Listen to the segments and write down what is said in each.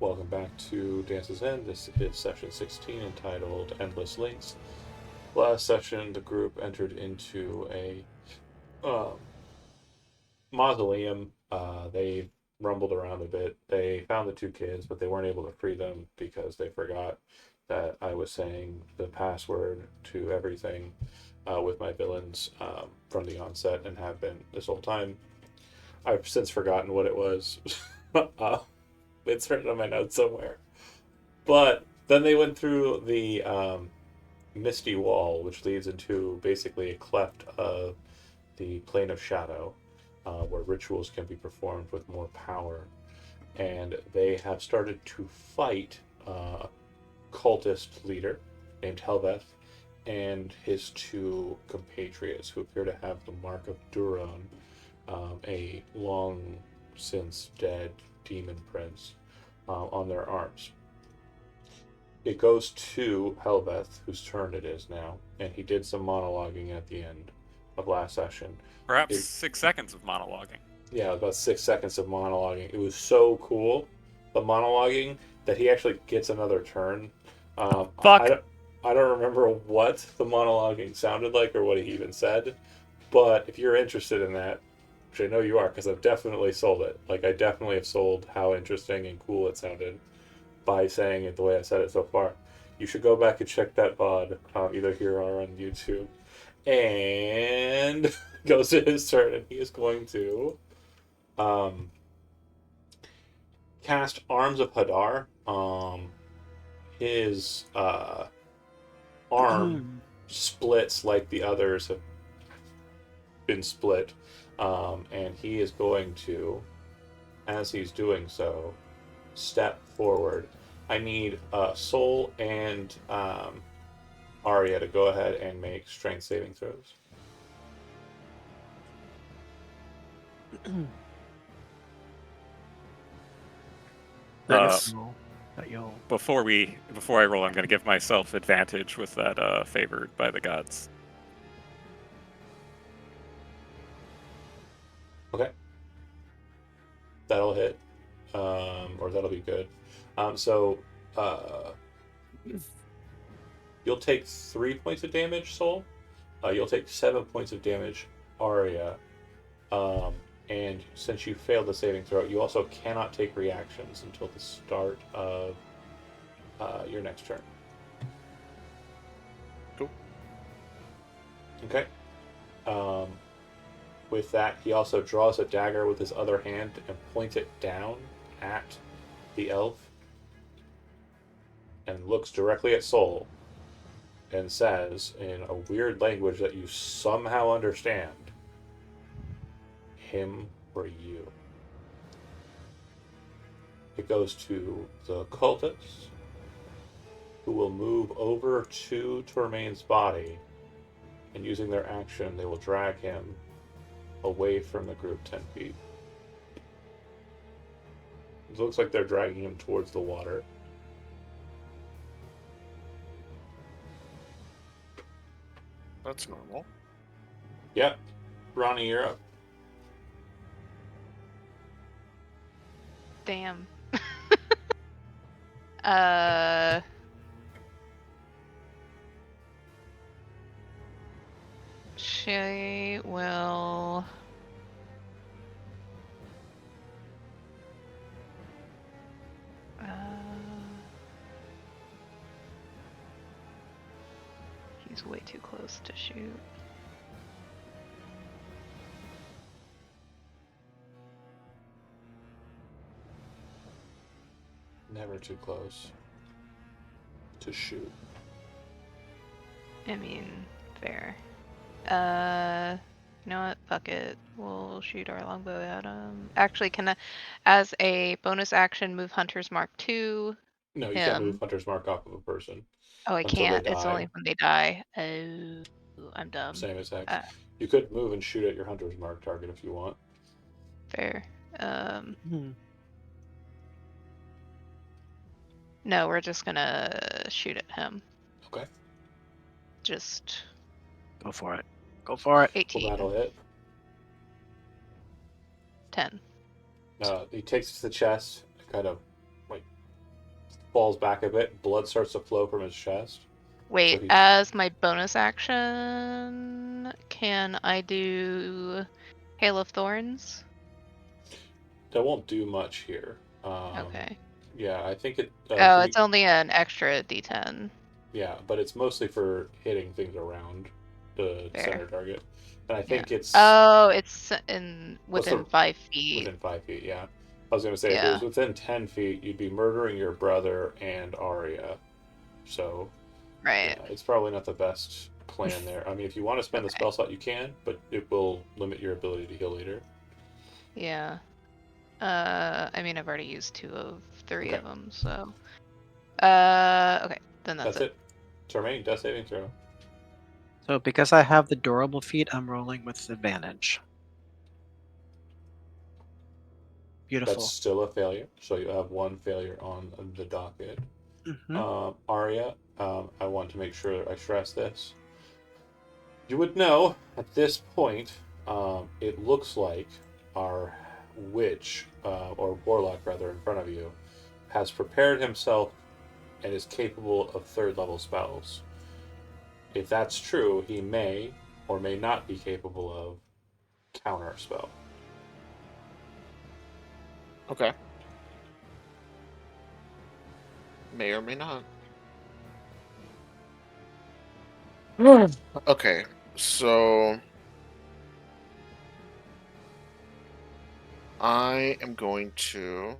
Welcome back to Dance's End. This is session 16 entitled Endless Links. Last session, the group entered into a um, mausoleum. They rumbled around a bit. They found the two kids, but they weren't able to free them because they forgot that I was saying the password to everything with my villains from the onset and have been this whole time. I've since forgotten what it was. It's written on my notes somewhere. But then they went through the Misty Wall, which leads into basically a cleft of the Plane of Shadow, where rituals can be performed with more power. And they have started to fight a cultist leader named Helveth and his two compatriots who appear to have the mark of Duron, a long since dead demon prince, on their arms. It goes to Helveth, whose turn it is now, and he did some monologuing at the end of last session. Perhaps 6 seconds of monologuing. Yeah, about 6 seconds of monologuing. It was so cool, the monologuing, that he actually gets another turn. Fuck! I don't remember what the monologuing sounded like or what he even said, but if you're interested in that, which I know you are, because I've definitely sold it. Like, I definitely have sold how interesting and cool it sounded by saying it the way I said it so far. You should go back and check that VOD, either here or on YouTube. And goes to his turn, and he is going to cast Arms of Hadar. His arm splits like the others have been split, and he is going to, as he's doing so, step forward. I need Soul and Arya to go ahead and make strength saving throws. Before I roll, I'm going to give myself advantage with that favored by the gods. Okay. That'll hit, or that'll be good. So you'll take 3 points of damage, Soul. You'll take 7 points of damage, Arya. And since you failed the saving throw, you also cannot take reactions until the start of your next turn. Cool. Okay. With that, he also draws a dagger with his other hand and points it down at the elf and looks directly at Soul and says, in a weird language that you somehow understand, him or you. It goes to the cultists, who will move over to Tormain's body, and using their action, they will drag him away from the group 10 feet. It looks like they're dragging him towards the water. That's normal. Yep. Ronnie, you're up. Damn. She will... He's way too close to shoot. Never too close to shoot. I mean, fair. You know what? Fuck it. We'll shoot our longbow at him. Actually, can I, as a bonus action, move Hunter's Mark 2? No, you can't move Hunter's Mark off of a person. Oh, I until can't. they It's die. only when they die. Oh, I'm dumb. Same as X. You could move and shoot at your Hunter's Mark target if you want. Fair. No, we're just gonna shoot at him. Okay. Just Go for it. Go for it. 18. Well, that'll hit. 10. He takes it to the chest, kind of like falls back a bit. Blood starts to flow from his chest. Wait, he's- as my bonus action, can I do Hail of Thorns? That won't do much here. Okay. Yeah, I think it. Oh, it's only an extra D10. Yeah, but it's mostly for hitting things around the Fair. center target, and I think it's Oh, it's What's the- within 5 feet. within 5 feet. Yeah, I was gonna say if it Yeah. was within 10 feet, you'd be murdering your brother and Arya. So Right. yeah, it's probably not the best plan there. I mean, if you want to spend the Okay. spell slot, you can, but it will limit your ability to heal later. Yeah. I mean, I've already used 2 of 3 Okay. of them, so. Okay, then that's it. Termaine, death saving throw. So because I have the durable feat, I'm rolling with advantage. Beautiful. That's still a failure, so you have one failure on the docket. Mhm. Arya, I want to make sure I stress this. You would know at this point, it looks like our witch, or warlock rather, in front of you, has prepared himself and is capable of third level spells. If that's true, he may or may not be capable of counter spell. Okay. May or may not. Okay, so I am going to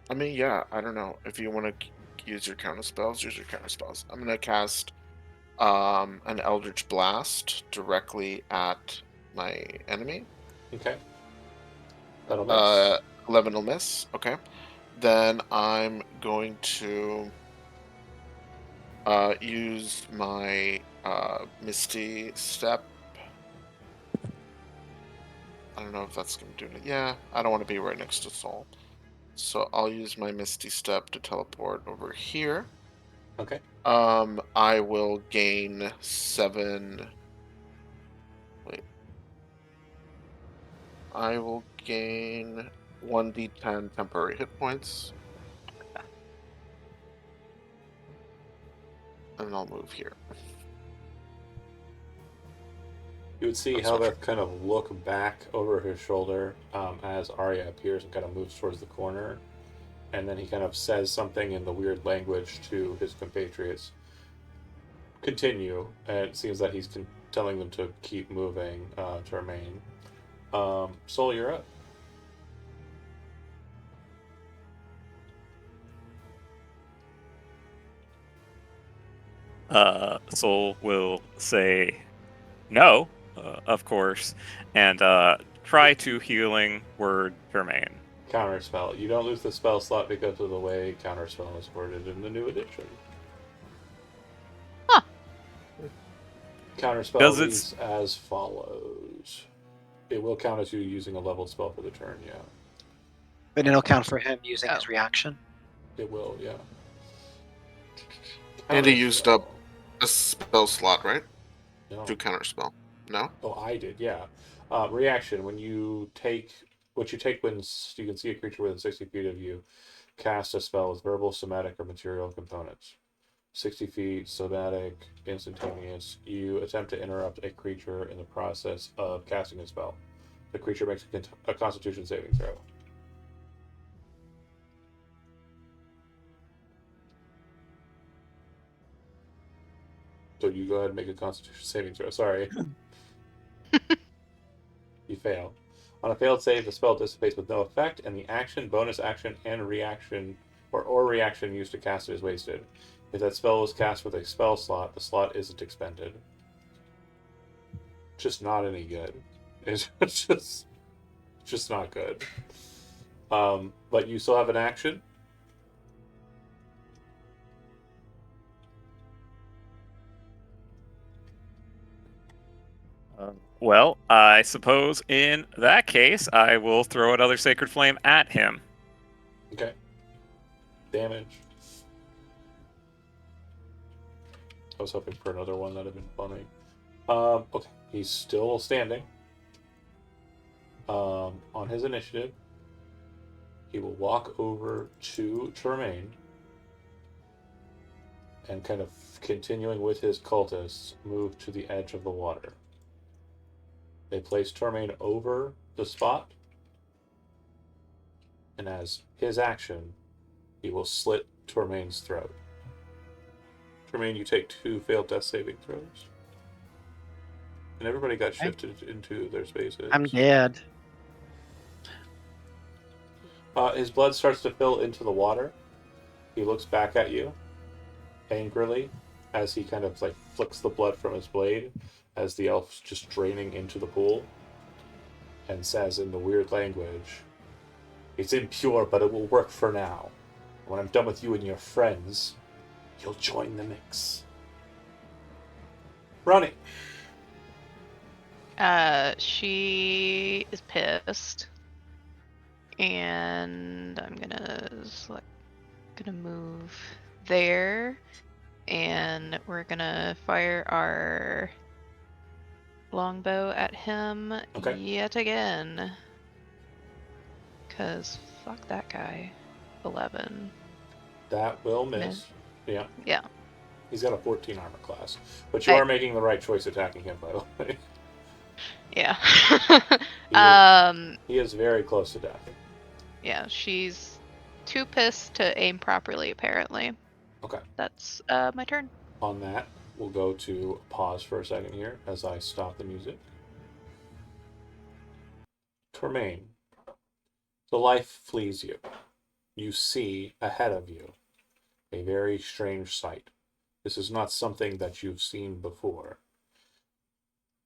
I mean, yeah, I don't know. If you want to use your counter spells, use your counter spells. I'm gonna cast an Eldritch Blast directly at my enemy. Okay. That'll miss. 11 will miss. Okay. Then I'm going to use my Misty Step. I don't know if that's going to do it. Yeah, I don't want to be right next to Soul. So I'll use my Misty Step to teleport over here. Okay. I will gain 7. Wait. I will gain 1d10 temporary hit points. And I'll move here. You would see That's how much- that kind of look back over his shoulder as Arya appears and kind of moves towards the corner. And then he kind of says something in the weird language to his compatriots. Continue. And it seems that he's telling them to keep moving to remain. Soul, you're up. Soul will say no, of course, and try to healing word Jermaine. Counterspell. You don't lose the spell slot because of the way counterspell is worded in the new edition. Huh. Counterspell Does it reads as follows. It will count as you using a leveled spell for the turn, yeah. But it'll count for him using his Oh. reaction. It will, yeah. And he used Counterspell. up a spell slot, right? No. To counterspell. No? Oh, I did, yeah. Reaction. When you take what you take when you can see a creature within 60 feet of you cast a spell with verbal, somatic, or material components. 60 feet, somatic, instantaneous. You attempt to interrupt a creature in the process of casting a spell. The creature makes a Constitution saving throw. So you go ahead and make a Constitution saving throw. Sorry. You fail. On a failed save, the spell dissipates with no effect, and the action, bonus action, and reaction or reaction used to cast it is wasted. If that spell was cast with a spell slot, the slot isn't expended. Just not any good. It's just not good. But you still have an action. Well, I suppose in that case, I will throw another Sacred Flame at him. Okay. Damage. I was hoping for another one that'd have been funny. Okay, he's still standing. On his initiative, he will walk over to Tremaine and, kind of continuing with his cultists, move to the edge of the water. They place Tremaine over the spot, and as his action, he will slit Tremaine's throat. Tremaine, you take 2 failed death saving throws. And everybody got shifted into their spaces. I'm dead. His blood starts to fill into the water. He looks back at you angrily as he kind of like flicks the blood from his blade as the elf's just draining into the pool, and says in the weird language, "It's impure, but it will work for now. When I'm done with you and your friends, you'll join the mix." Ronnie. She is pissed. And I'm gonna move there, and we're gonna fire our longbow at him yet again. Cause fuck that guy. 11. That will miss. Yeah. Yeah. He's got a 14 armor class, but you are making the right choice attacking him, by the way. Yeah. He is very close to death. Yeah, she's too pissed to aim properly, apparently. Okay. That's my turn. On that, we'll go to pause for a second here as I stop the music. Tremaine, the life flees you. You see ahead of you a very strange sight. This is not something that you've seen before.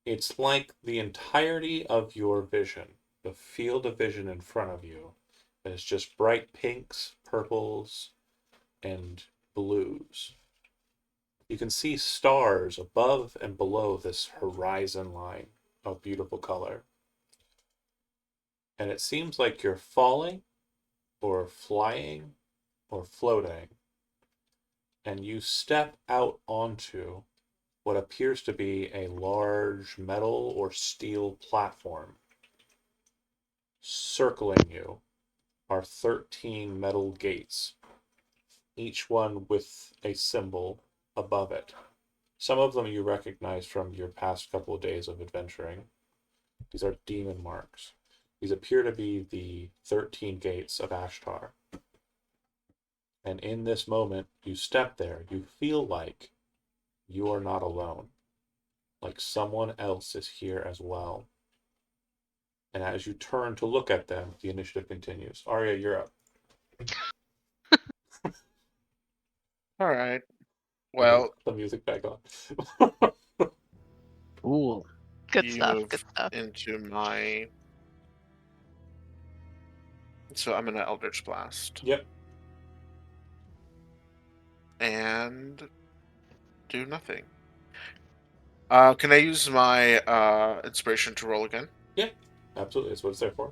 It's like the entirety of your vision, the field of vision in front of you, is just bright pinks, purples, and blues. You can see stars above and below this horizon line of beautiful color. And it seems like you're falling, or flying, or floating. And you step out onto what appears to be a large metal or steel platform. Circling you are 13 metal gates, each one with a symbol above it. Some of them you recognize from your past couple of days of adventuring. These are demon marks. These appear to be the 13 gates of Ashtar. And in this moment, you step there, you feel like you are not alone. Like someone else is here as well. And as you turn to look at them, the initiative continues. Arya, you're up. All right. Well, the music back on. Cool. Good you stuff. move Good stuff. into my. So I'm gonna Eldritch Blast. Yep. And do nothing. Can I use my inspiration to roll again? Yeah, absolutely. That's what it's there for.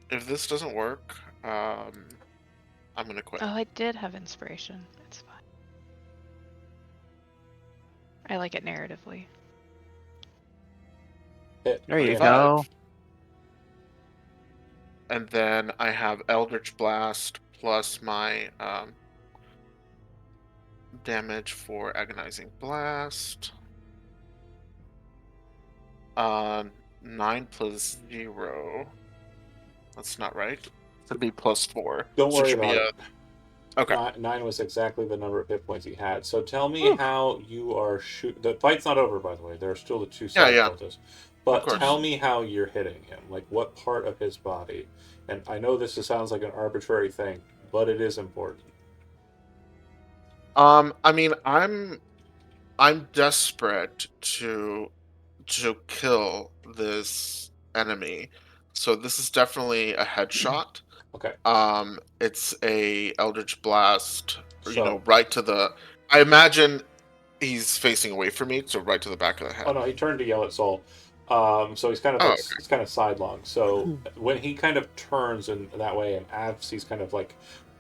If this doesn't work, I'm gonna quit. Oh, I did have inspiration. It's fine. I like it narratively. There you 5. go. And then I have Eldritch Blast plus my damage for Agonizing Blast. 9 plus 0. That's not right. It'd be plus 4. Don't So it worry should be about it. Okay. 9 was exactly the number of hit points he had. So tell me how you are shooting. The fight's not over, by the way. There are still the 2 side cultists. But course. tell me how you're hitting him. Like, what part of his body? And I know this sounds like an arbitrary thing, but it is important. I mean, I'm desperate to kill this enemy. So this is definitely a headshot. Okay. It's a Eldritch Blast, So- right to the. I imagine he's facing away from me, so right to the back of the head. Oh no, he turned to yell at Soul. So he's kind of okay. he's kind of sidelong. So when he kind of turns in that way, and as he's kind of like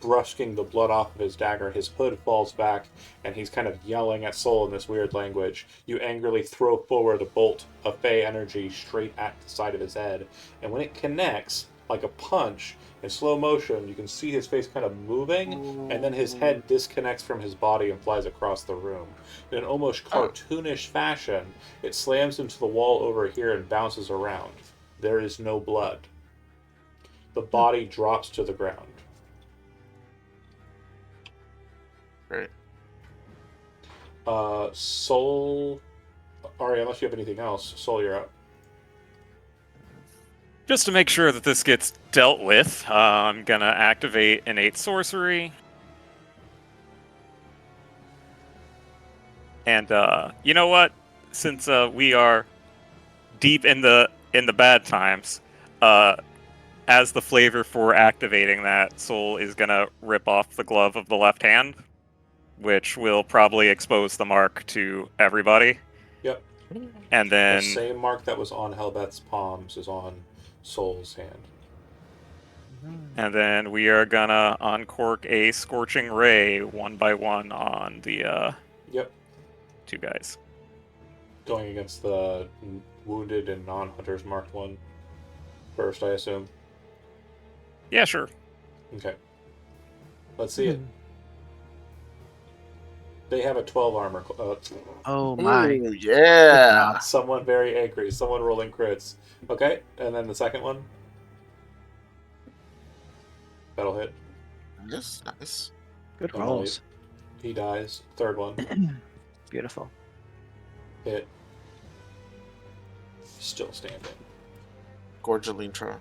brushing the blood off of his dagger. His hood falls back, and he's kind of yelling at Soul in this weird language. You angrily throw forward a bolt of Fey energy straight at the side of his head, and when it connects, like a punch, in slow motion, you can see his face kind of moving, and then his head disconnects from his body and flies across the room. In an almost cartoonish fashion, it slams into the wall over here and bounces around. There is no blood. The body drops to the ground. Great. Soul... Ari, unless you have anything else, Soul, you're up. Just to make sure that this gets dealt with, I'm gonna activate innate sorcery. And you know what? Since we are deep in the bad times, as the flavor for activating that, Soul is gonna rip off the glove of the left hand, which will probably expose the mark to everybody. Yep. And then The same mark that was on Hellbeth's palms is on Soul's hand. And then we are gonna uncork a Scorching Ray 1 by 1 on the Yep. 2 guys. Going against the wounded and non-hunters marked one first, I assume. Yeah, sure. Okay. Let's see it. They have a 12 armor. Oh my. Ooh, yeah. Someone very angry. Someone rolling crits. Okay, and then the second one. That'll hit. Yes, nice. Good Oh, rolls. He dies. Third one. Beautiful. Hit. Still standing. Gorgelintra.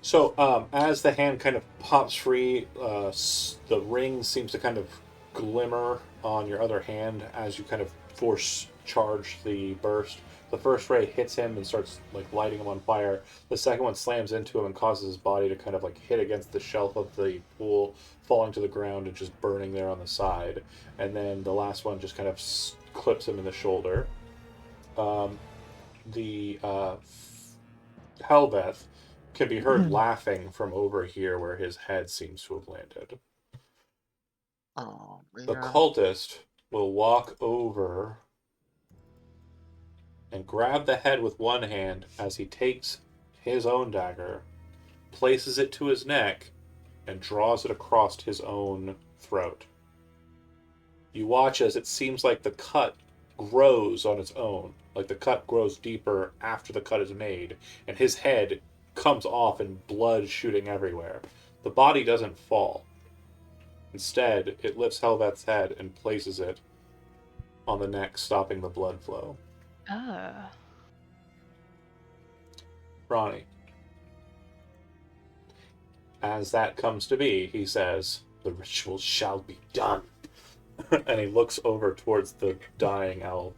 So, as the hand kind of pops free, the ring seems to kind of glimmer on your other hand as you kind of force charge the burst. The first ray hits him and starts like lighting him on fire. The second one slams into him and causes his body to kind of like hit against the shelf of the pool, falling to the ground and just burning there on the side. And then the last one just kind of clips him in the shoulder. The Helveth can be heard laughing from over here where his head seems to have landed. Oh, man. The cultist will walk over and grab the head with one hand as he takes his own dagger, places it to his neck, and draws it across his own throat. You watch as it seems like the cut grows on its own, like the cut grows deeper after the cut is made, and his head comes off and blood shooting everywhere. The body doesn't fall. Instead, it lifts Helveth's head and places it on the neck, stopping the blood flow. Ah. Ronnie. As that comes to be, he says, "The ritual shall be done." And he looks over towards the dying elf,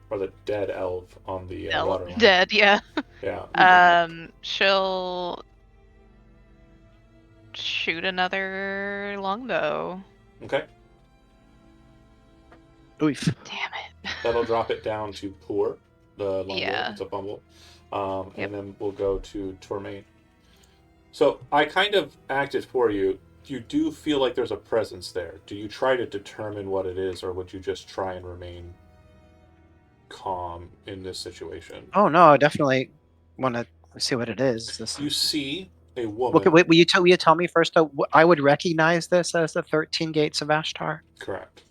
or the dead elf on the water line. Dead, yeah. Yeah. She'll shoot another longbow. Okay. Oof. Damn it. That'll drop it down to poor, the longbow. Yeah. It's a bumble. Yep. And then we'll go to Tormain. So I kind of acted for you. You do feel like there's a presence there. Do you try to determine what it is, or would you just try and remain calm in this situation? Oh no, I definitely want to see what it is. This. You see a woman. Okay, wait, will you tell me first? I would recognize this as the 13 Gates of Ashtar. Correct.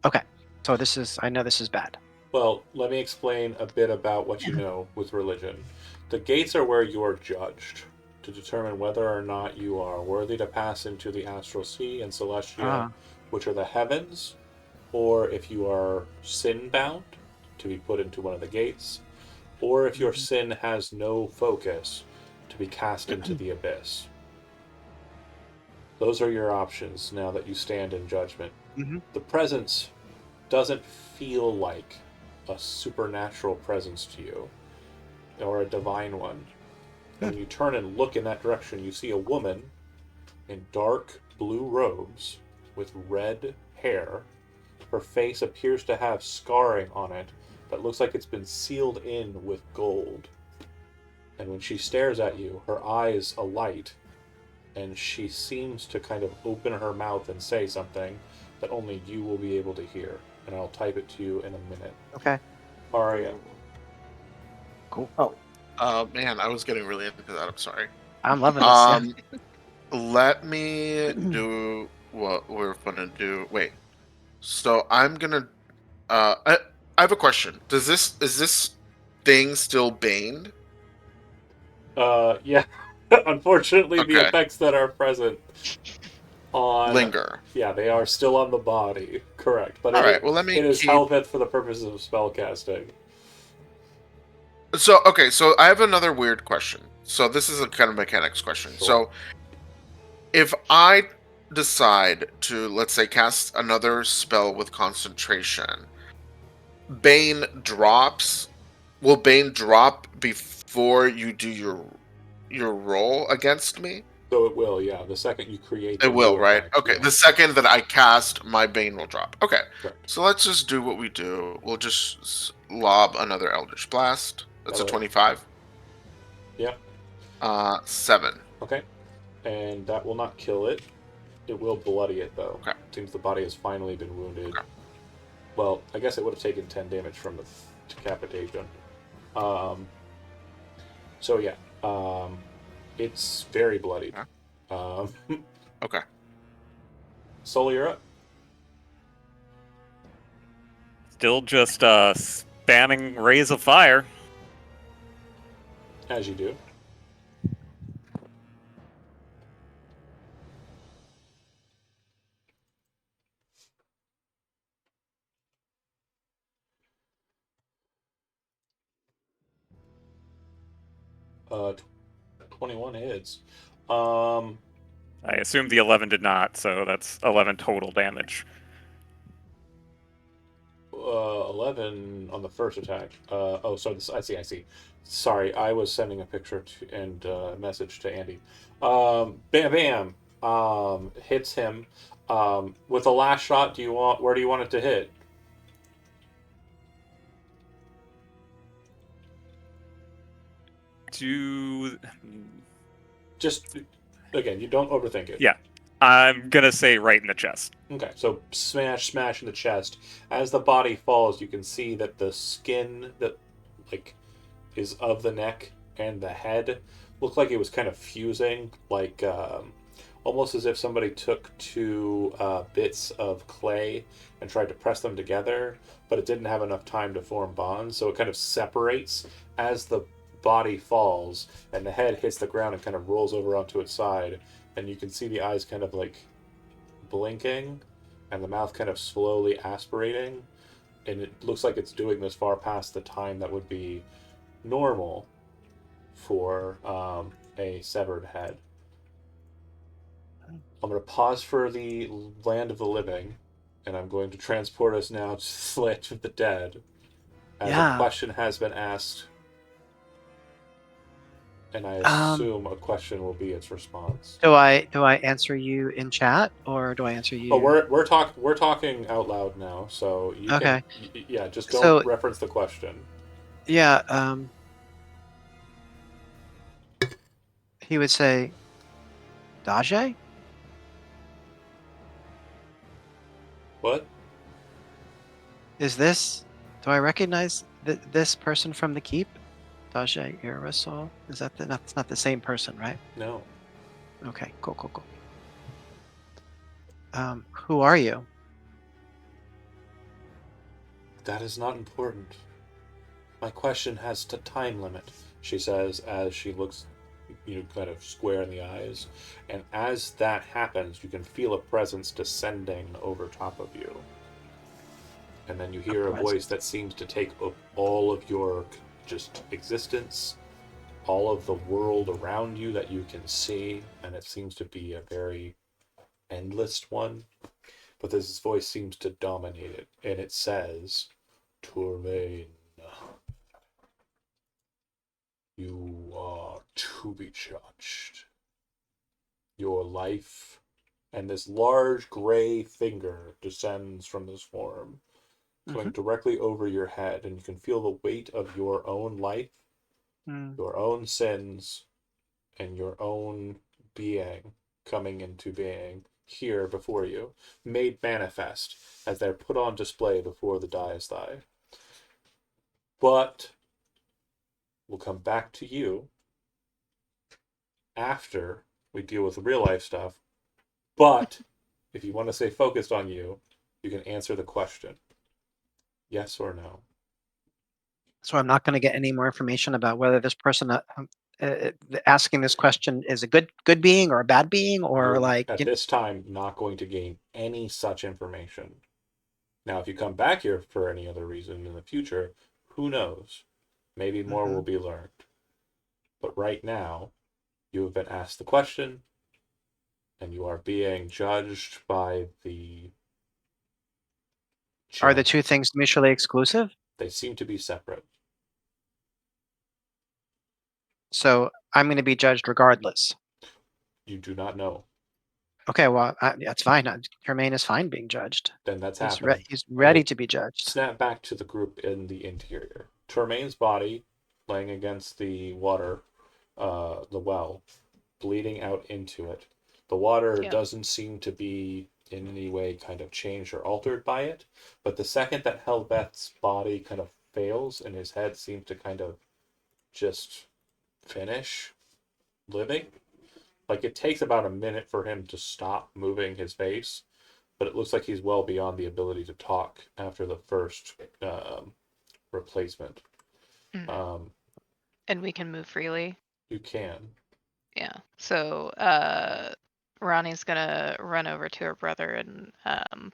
Okay, so I know this is bad. Well, let me explain a bit about what you know with religion. The gates are where you are judged to determine whether or not you are worthy to pass into the astral sea and celestia, which are the heavens, or if you are sin-bound, to be put into one of the gates, or if your sin has no focus, to be cast into the abyss. Those are your options now that you stand in judgment. Mm-hmm. The presence doesn't feel like a supernatural presence to you, or a divine one. When you turn and look in that direction, you see a woman in dark blue robes with red hair. Her face appears to have scarring on it that looks like it's been sealed in with gold. And when she stares at you, her eyes alight, and she seems to kind of open her mouth and say something that only you will be able to hear. And I'll type it to you in a minute. Okay. Aria. Cool. Man, I was getting really into that. I'm sorry. I'm loving this. Let me do what we're gonna do. Wait. So I'm gonna. I have a question. Is this thing still baned? Yeah. Unfortunately, the Okay. effects that are present on Linger. yeah, they are still on the body. Correct, but All right. Well, let me it is keep. Helvet for the purposes of spellcasting. So okay. So I have another weird question. So this is a kind of mechanics question. Sure. So if I decide to, let's say, cast another spell with concentration, Bane drops. Will Bane drop before you do your roll against me? So it will, yeah. The second you create It the will, new right? effect, Okay. yeah. The second that I cast, my Bane will drop. Okay. Correct. So let's just do what we do. We'll just lob another Eldritch Blast. That's a That'll- 25. Yeah. 7. Okay. And that will not kill it. It will bloody it, though. Okay. Seems the body has finally been wounded. Okay. Well, I guess it would have taken 10 damage from the decapitation. So yeah, it's very bloodied. Okay. Soul, you're up. Still just spamming rays of fire. As you do. Uh, 21 hits. I assume the 11 did not, so that's 11 total damage. 11 on the first attack. Oh, so this, I see. Sorry, I was sending a picture and message to Andy. Bam, bam. Hits him. With the last shot, where do you want it to hit? Just, again, you don't overthink it. Yeah. I'm gonna say right in the chest. Okay, so smash in the chest. As the body falls, you can see that the skin that is of the neck and the head looked like it was kind of fusing, almost as if somebody took two bits of clay and tried to press them together, but it didn't have enough time to form bonds, so it kind of separates as the body falls, and the head hits the ground and kind of rolls over onto its side, and you can see the eyes kind of blinking and the mouth kind of slowly aspirating, and it looks like it's doing this far past the time that would be normal for a severed head. I'm going to pause for the land of the living, and I'm going to transport us now to the land of the dead, as a question has been asked, and I assume a question will be its response. Do I answer you in chat, or do I answer you? Oh, we're talking out loud now, so you okay. can, yeah, just don't reference the question. Yeah. He would say, Daje? What? Is this? Do I recognize this person from the keep? Daje Irisol? Is that that's not the same person, right? No. Okay, cool. Who are you? That is not important. My question has a time limit, she says as she looks kind of square in the eyes. And as that happens, you can feel a presence descending over top of you. And then you hear a voice that seems to take up all of your just existence, all of the world around you that you can see, and it seems to be a very endless one. But this voice seems to dominate it, and it says, Turvain, you are to be judged. Your life, and this large gray finger descends from this form, going directly over your head, and you can feel the weight of your own life, your own sins, and your own being coming into being here before you, made manifest as they're put on display before the Dais Thy. But we'll come back to you after we deal with the real life stuff. But if you want to stay focused on you, you can answer the question. Yes or no? So I'm not going to get any more information about whether this person asking this question is a good being or a bad being, or You're, like at this time, not going to gain any such information. Now, if you come back here for any other reason in the future, who knows? Maybe more will be learned. But right now, you have been asked the question, and you are being judged by the are the judge. two things mutually exclusive? They seem to be separate. So I'm going to be judged regardless. You do not know. Okay, well, that's fine. Tremaine is fine being judged. Then that's He's, happening. he's ready to be judged. Snap back to the group in the interior. Termaine's body laying against the water, the well, bleeding out into it. The water Yeah. doesn't seem to be in any way kind of changed or altered by it, but the second that Helvet's body kind of fails and his head seems to kind of just finish living, like it takes about a minute for him to stop moving his face, but it looks like he's well beyond the ability to talk after the first replacement. Mhm. And we can move freely. You can. Yeah. So Ronnie's gonna run over to her brother and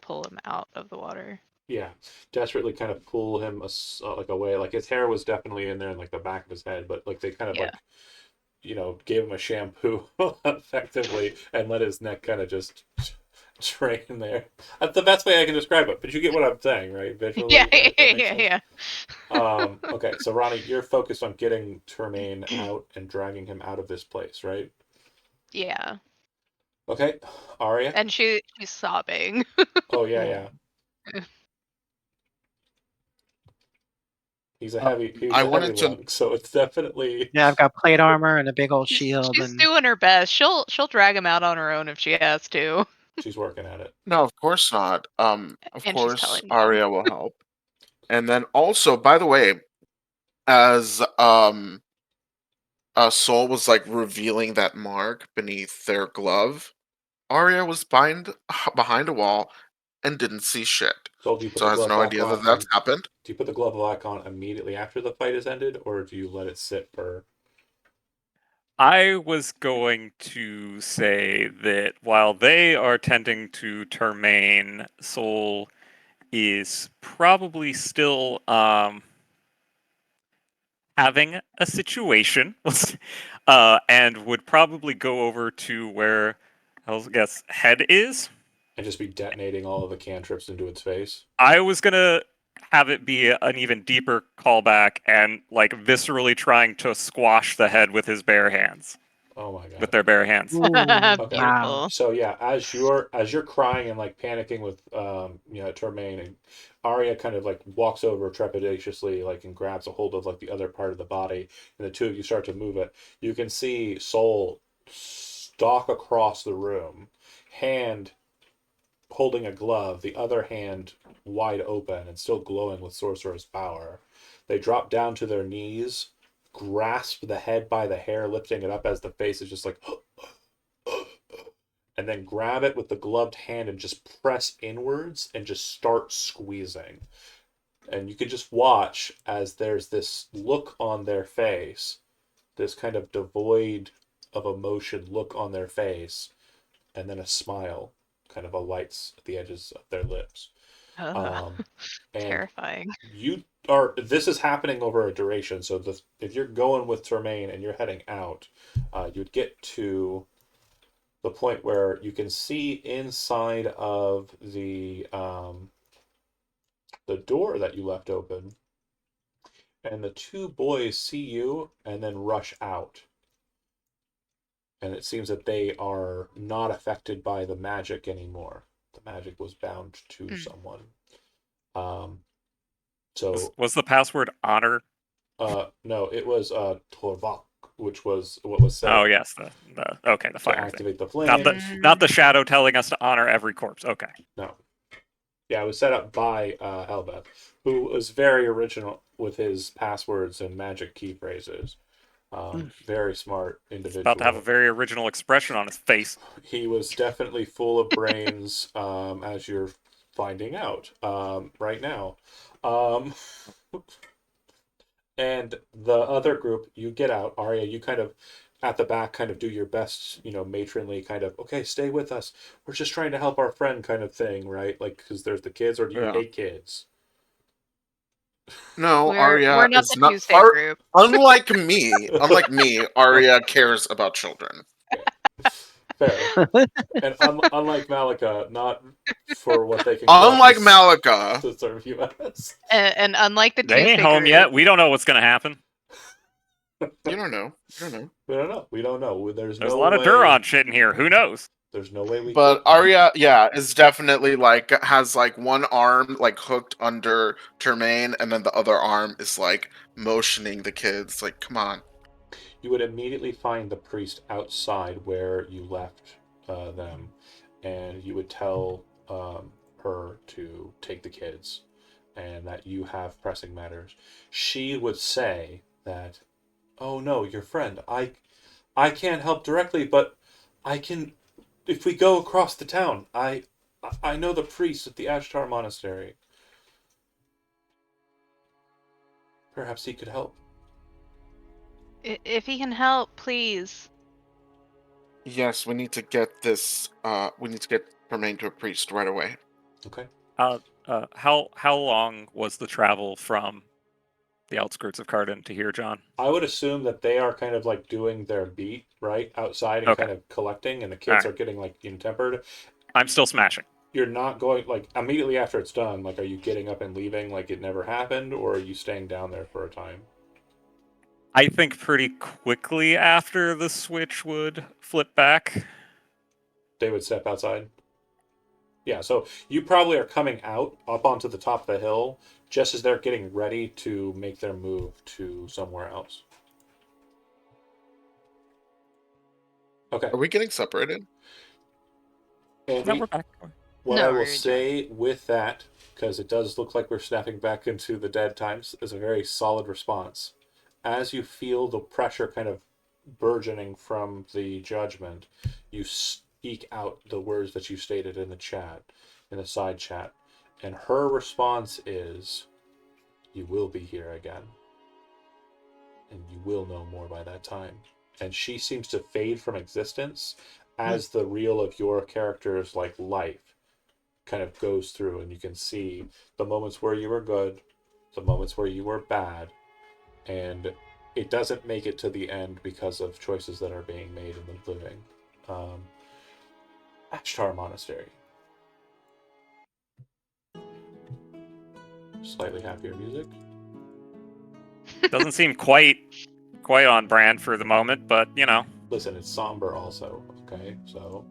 pull him out of the water. Yeah, desperately kind of pull him like away. Like his hair was definitely in there in like the back of his head, but like they kind of Yeah. like, you know, gave him a shampoo effectively and let his neck kind of just drain there. That's the best way I can describe it. But you get what I'm saying, right? Visually. Yeah, That makes sense? yeah. Okay, so Ronnie, you're focused on getting Termaine out and dragging him out of this place, right? Yeah. Okay, Arya. And she's sobbing. Oh yeah. He's a heavy I heavy wanted to. lung, so it's definitely Yeah, I've got plate armor and a big old She's shield. And doing her best. She'll drag him out on her own if she has to. she's working at it. No, of course not. Of And she's course, telling me. Arya will help. And then also, by the way, as Soul was like revealing that mark beneath their glove, Arya was behind a wall and didn't see shit. So do you put So the has glove no back idea that on? that's happened. Do you put the glove back on immediately after the fight has ended, or do you let it sit for? I was going to say that while they are tending to Termaine, Soul is probably still having a situation, and would probably go over to where I guess Head is. And just be detonating all of the cantrips into its face? I was gonna have it be an even deeper callback and like viscerally trying to squash the head with his bare hands, Oh my god. with their bare hands. Ooh, Okay. wow. Beautiful. So yeah, as you're crying and like panicking with Termaine, and Arya kind of like walks over trepidatiously like and grabs a hold of like the other part of the body, and the two of you start to move it. You can see Soul stalk across the room, hand holding a glove, the other hand wide open and still glowing with sorcerer's power. They drop down to their knees, grasp the head by the hair, lifting it up as the face is just like and then grab it with the gloved hand and just press inwards and just start squeezing. And you can just watch as there's this look on their face, this kind of devoid of emotion look on their face, and then a smile kind of alights at the edges of their lips. And Terrifying. this is happening over a duration. So if you're going with Termaine and you're heading out, you'd get to the point where you can see inside of the door that you left open, and the two boys see you and then rush out. And it seems that they are not affected by the magic anymore. The magic was bound to someone. So Was the password honor? no, it was Torvok. which was what was said Oh yes, the okay, the to fire thing. activate the Not flames. not the shadow telling us to honor every corpse. Okay. No. Yeah, it was set up by Helbeth, who was very original with his passwords and magic key phrases. Very smart individual. About to have a very original expression on his face. He was definitely full of brains, as you're finding out right now. And the other group, you get out. Arya, you kind of at the back kind of do your best, matronly kind of, okay, stay with us. We're just trying to help our friend kind of thing, right? Like, because there's the kids, or do you Yeah. hate kids? No, We're Arya not is the not. Tuesday group. Unlike me, Arya cares about children. Fair. And unlike Malika, not for what they can Unlike get Malika. to serve you as. And unlike the They Tuesday ain't home group, yet. We don't know what's gonna happen. You don't know. We don't know. There's There's no a lot of way, Duron shit in here. Who knows? There's no way we But can. Arya, is definitely like has like one arm like hooked under Termaine, and then the other arm is like motioning the kids, like, come on. You would immediately find the priest outside where you left them, and you would tell her to take the kids and that you have pressing matters. She would say that, oh no, your friend, I can't help directly, but I can, if we go across the town. I know the priest at the Ashtar Monastery. Perhaps he could help. if he can help, please. Yes, we need to get this. We need to get Termaine to a priest right away. Okay. How long was the travel from the outskirts of Cardin to here, John? I would assume that they are kind of like doing their beat, right? Outside and Okay. kind of collecting, and the kids All right. are getting like tempered. I'm still smashing. You're not going like immediately after it's done, like are you getting up and leaving like it never happened, or are you staying down there for a time? I think pretty quickly after the switch would flip back. They would step outside. Yeah, so you probably are coming out up onto the top of the hill just as they're getting ready to make their move to somewhere else. Okay. Are we getting separated? And No, we're back. what No, I will we're say with that, because it does look like we're snapping back into the dead times, is a very solid response. As you feel the pressure kind of burgeoning from the judgment, you speak out the words that you stated in the chat, in the side chat. And her response is, you will be here again. And you will know more by that time. And she seems to fade from existence as the reel of your character's like life kind of goes through, and you can see the moments where you were good, the moments where you were bad, and it doesn't make it to the end because of choices that are being made in the living. Ashtar Monastery. Slightly happier music. Doesn't seem quite on brand for the moment, but you know. Listen, it's somber also, okay? So.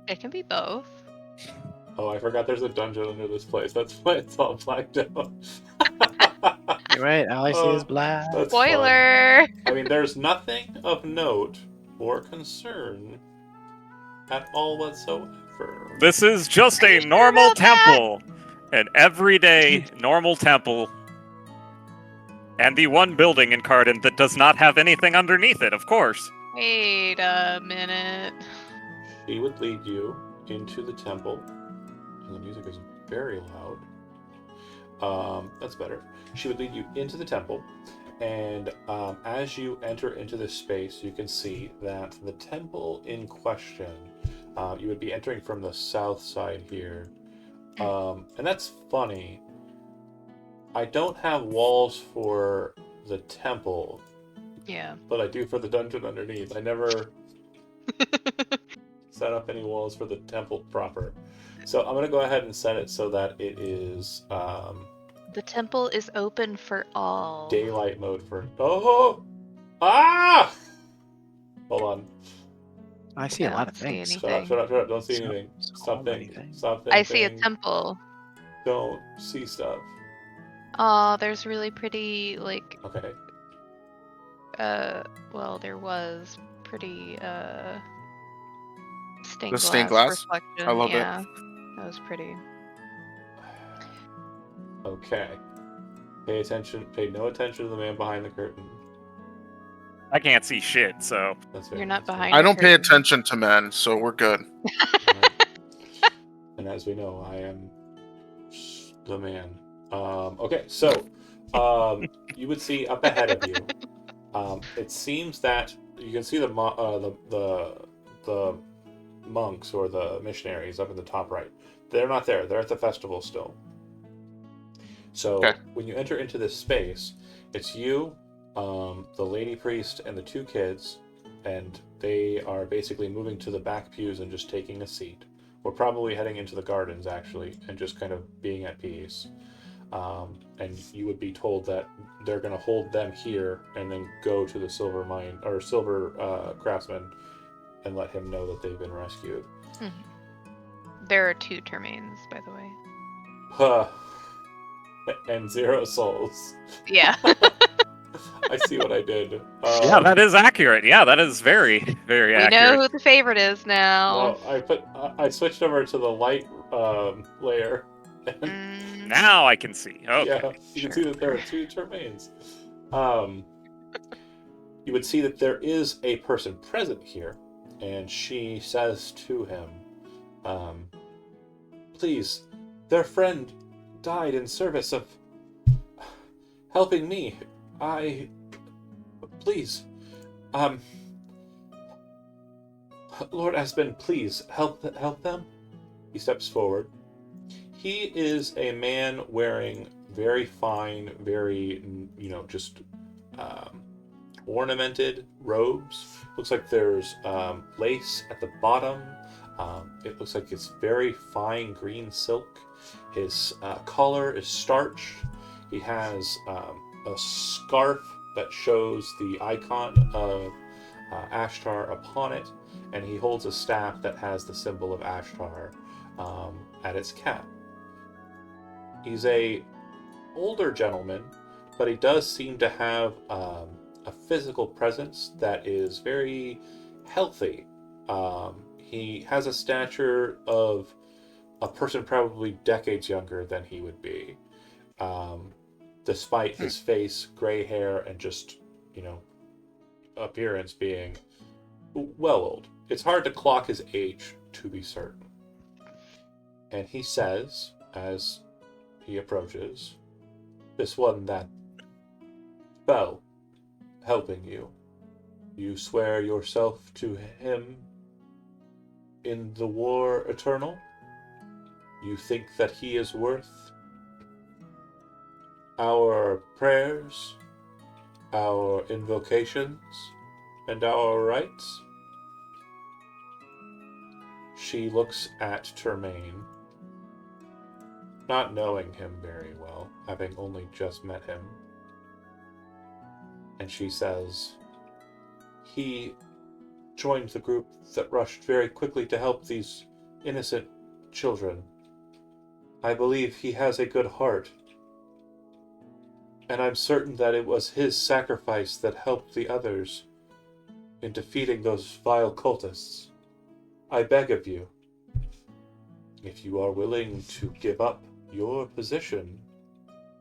It can be both. Oh, I forgot there's a dungeon under this place. That's why it's all blacked out. You're right. All I see is black. That's Spoiler! fun. I mean, there's nothing of note or concern at all whatsoever. This is just a sure normal about that? temple. An everyday normal temple. And the one building in Cardin that does not have anything underneath it, of course. Wait a minute. She would lead you into the temple. And the music is very loud. That's better. She would lead you into the temple. And as you enter into this space, you can see that the temple in question, you would be entering from the south side here. And that's funny. I don't have walls for the temple. Yeah. But I do for the dungeon underneath. I never set up any walls for the temple proper. So I'm going to go ahead and set it so that it is The temple is open for all. daylight mode for... Oh! Ah! Hold on. I see a I lot don't of see things. anything. Shut up. Don't see So- anything. so Stop many thinking. things. Stop thinking. I see a temple. Don't see stuff. Oh, there's really pretty, like, Okay. Well, there was pretty stained The stained glass glass? reflection. I love it. Yeah, that was pretty. Okay. Pay no attention to the man behind the curtain. I can't see shit, so That's fair. You're not that's fair. behind I the don't pay curtain. attention to men, so we're good. And as we know, I am the man. Okay, so you would see up ahead of you. It seems that you can see the monks or the missionaries up in the top right. They're not there. They're at the festival still. So Okay. when you enter into this space, it's you, the lady priest, and the two kids, and they are basically moving to the back pews and just taking a seat. We're probably heading into the gardens actually, and just kind of being at peace. And you would be told that they're going to hold them here and then go to the silver mine or silver craftsman and let him know that they've been rescued. There are 2 Termains, by the way. Huh. And 0 souls. Yeah. I see what I did. yeah, that is accurate. Yeah, that is very, very We accurate. know who the favorite is now. Well, I switched over to the light layer. Mm, Now I can see. Okay. Yeah, you can see that there are 2 Termains. You would see that there is a person present here, and she says to him, please, their friend died in service of helping me. Please, Lord Aspen, please help them. He steps forward. He is a man wearing very fine, very, just ornamented robes. Looks like there's lace at the bottom. It looks like it's very fine green silk. His collar is starched. He has a scarf that shows the icon of Ashtar upon it, and he holds a staff that has the symbol of Ashtar at its cap. He's a older gentleman, but he does seem to have a physical presence that is very healthy. He has a stature of a person probably decades younger than he would be, despite his face, gray hair, and just, appearance being well old. It's hard to clock his age, to be certain. And he says, as he approaches, this one that fell helping you, you swear yourself to him in the war eternal? You think that he is worth our prayers, our invocations, and our rites? She looks at Termaine, not knowing him very well, having only just met him. And she says, he joined the group that rushed very quickly to help these innocent children. I believe he has a good heart, and I'm certain that it was his sacrifice that helped the others in defeating those vile cultists. I beg of you, if you are willing to give up your position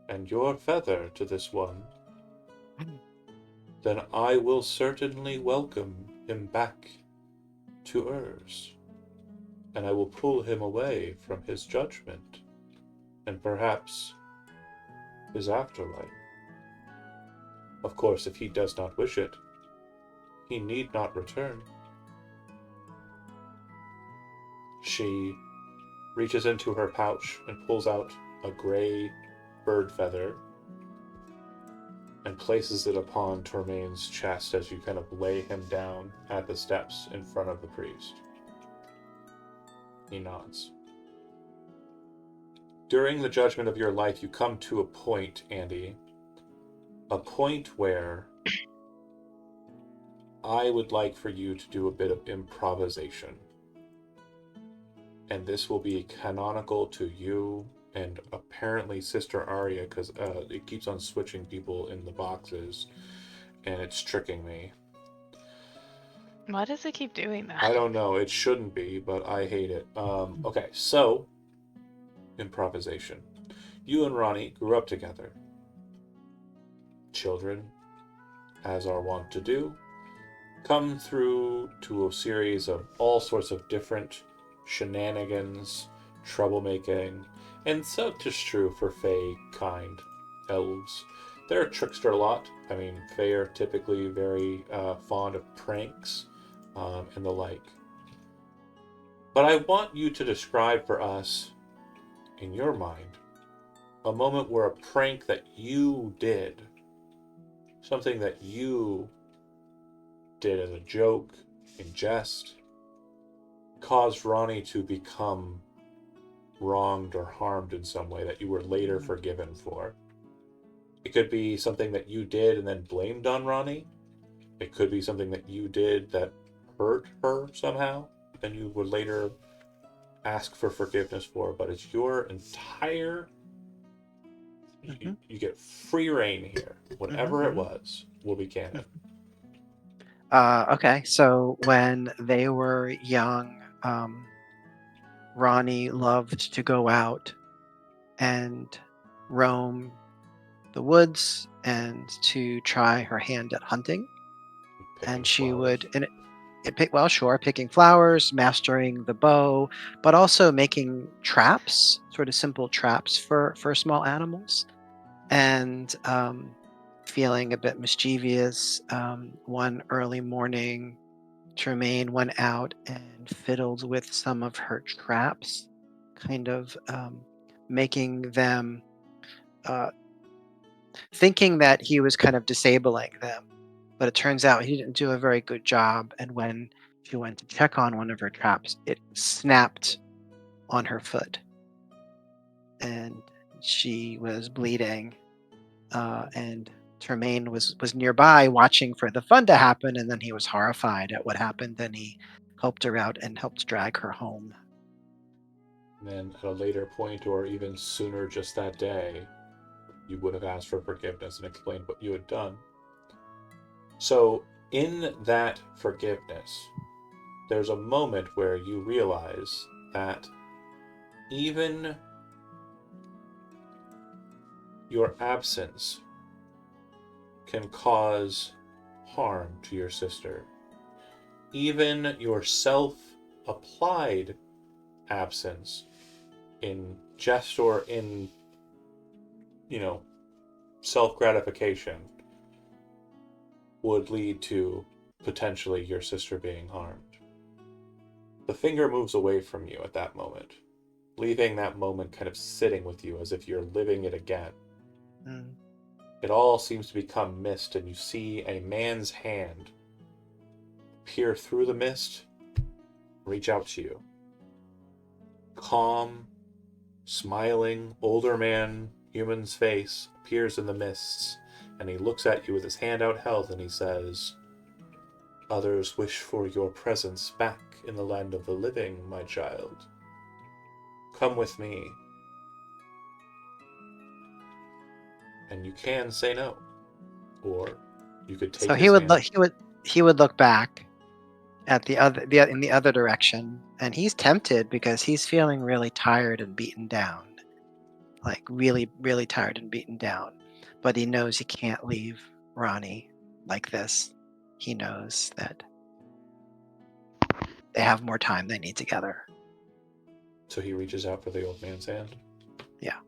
and your feather to this one, then I will certainly welcome him back to Urs, and I will pull him away from his judgment and perhaps his afterlife. Of course, if he does not wish it, he need not return. She reaches into her pouch and pulls out a gray bird feather and places it upon Termaine's chest as you kind of lay him down at the steps in front of the priest. He nods. During the judgment of your life, you come to a point, Andy, a point where I would like for you to do a bit of improvisation. And this will be canonical to you and apparently Sister Arya, because it keeps on switching people in the boxes. and it's tricking me. Why does it keep doing that? I don't know. It shouldn't be, but I hate it. Okay, so improvisation. You and Ronnie grew up together. Children, as are wont to do, come through to a series of all sorts of different shenanigans, troublemaking, and such is true for Fae kind elves. They're a trickster lot. I mean, Fae are typically very fond of pranks and the like. But I want you to describe for us, in your mind, a moment where a prank that you did, something that you did as a joke, in jest, caused Ronnie to become wronged or harmed in some way that you were later forgiven for. It could be something that you did and then blamed on Ronnie. It could be something that you did that hurt her somehow, and you would later ask for forgiveness for. But it's your entire. You get free reign here. Whatever it was will be canon. Okay, so when they were young, Ronnie loved to go out and roam the woods and to try her hand at hunting. Picking And she flowers. would, and picking flowers, mastering the bow, but also making traps, sort of simple traps for small animals, and feeling a bit mischievous. One early morning, Tremaine went out and fiddled with some of her traps, kind of making them, thinking that he was kind of disabling them. But it turns out he didn't do a very good job. And when she went to check on one of her traps, it snapped on her foot. And she was bleeding. And Tremaine was nearby watching for the fun to happen. And then he was horrified at what happened. Then he helped her out and helped drag her home. And then at a later point, or even sooner just that day, you would have asked for forgiveness and explained what you had done. So, in that forgiveness, there's a moment where you realize that even your absence can cause harm to your sister. Even your self-applied absence in jest or in, self-gratification would lead to potentially your sister being harmed. The finger moves away from you at that moment, leaving that moment kind of sitting with you as if you're living it again. Mm. It all seems to become mist, and you see a man's hand peer through the mist, reach out to you. Calm, smiling, older man, human's face appears in the mists, and he looks at you with his hand out held, and he says, "Others wish for your presence back in the land of the living, my child. Come with me." And you can say no, or you could take So his he would hand. he would look back at in the other direction, and he's tempted because he's feeling really tired and beaten down, like really really tired and beaten down. But he knows he can't leave Ronnie like this. He knows that they have more time they need together. So he reaches out for the old man's hand. Yeah.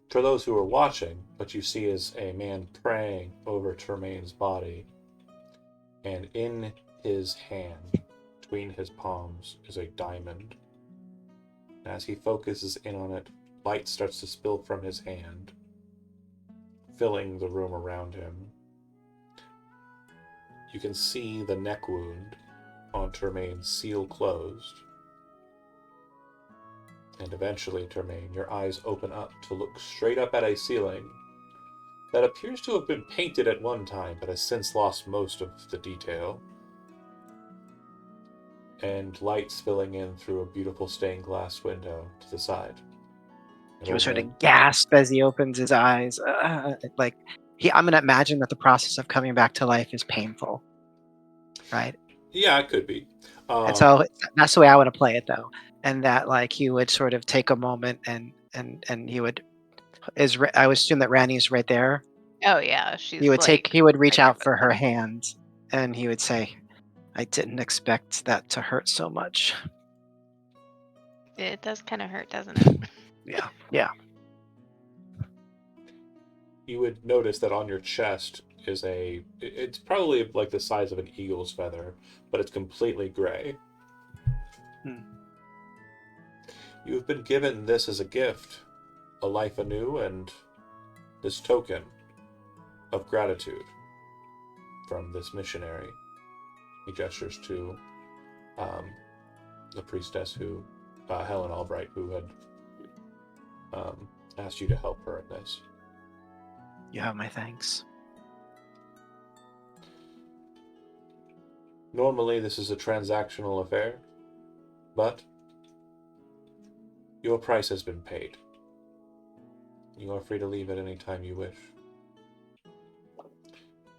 For those who are watching, what you see is a man praying over Tremaine's body, and in his hand, between his palms, is a diamond. As he focuses in on it, light starts to spill from his hand, filling the room around him. You can see the neck wound on Tremaine's seal closed. And eventually, Tremaine, your eyes open up to look straight up at a ceiling that appears to have been painted at one time, but has since lost most of the detail. And light spilling in through a beautiful stained glass window to the side. He will sort of gasp as he opens his eyes, like I'm going to imagine that the process of coming back to life is painful, right? Yeah, it could be. And so that's the way I want to play it, though, and that like he would sort of take a moment and he would I would assume that Ranny's right there. Oh yeah, she's like. He would reach right out there for with her him. hand, and he would say, "I didn't expect that to hurt so much." It does kind of hurt, doesn't it? Yeah. You would notice that on your chest is it's probably like the size of an eagle's feather, but it's completely gray. Hmm. You have been given this as a gift, a life anew, and this token of gratitude from this missionary. He gestures to the priestess who, Helen Albright, who had asked you to help her in this. You have my thanks. Normally, this is a transactional affair, but your price has been paid. You are free to leave at any time you wish.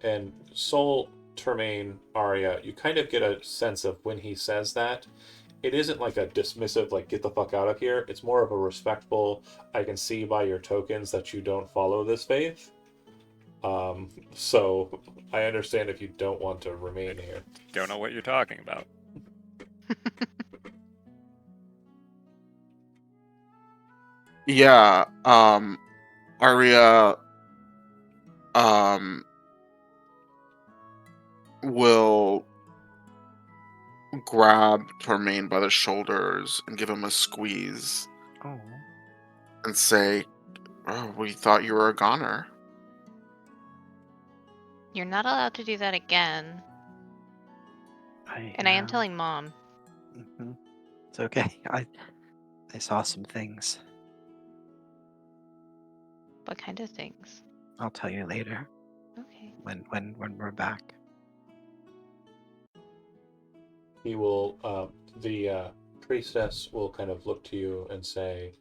And Sol, Termaine, Arya, you kind of get a sense of when he says that, it isn't like a dismissive, like, get the fuck out of here. It's more of a respectful, I can see by your tokens that you don't follow this faith. So I understand if you don't want to remain here. Don't know what you're talking about. Yeah, Arya will grab Tormain by the shoulders and give him a squeeze Oh. and say, "Oh, we thought you were a goner." You're not allowed to do that again. And I am telling Mom. Mm-hmm. It's okay. I saw some things. What kind of things? I'll tell you later Okay. when we're back. He will, the priestess will kind of look to you and say,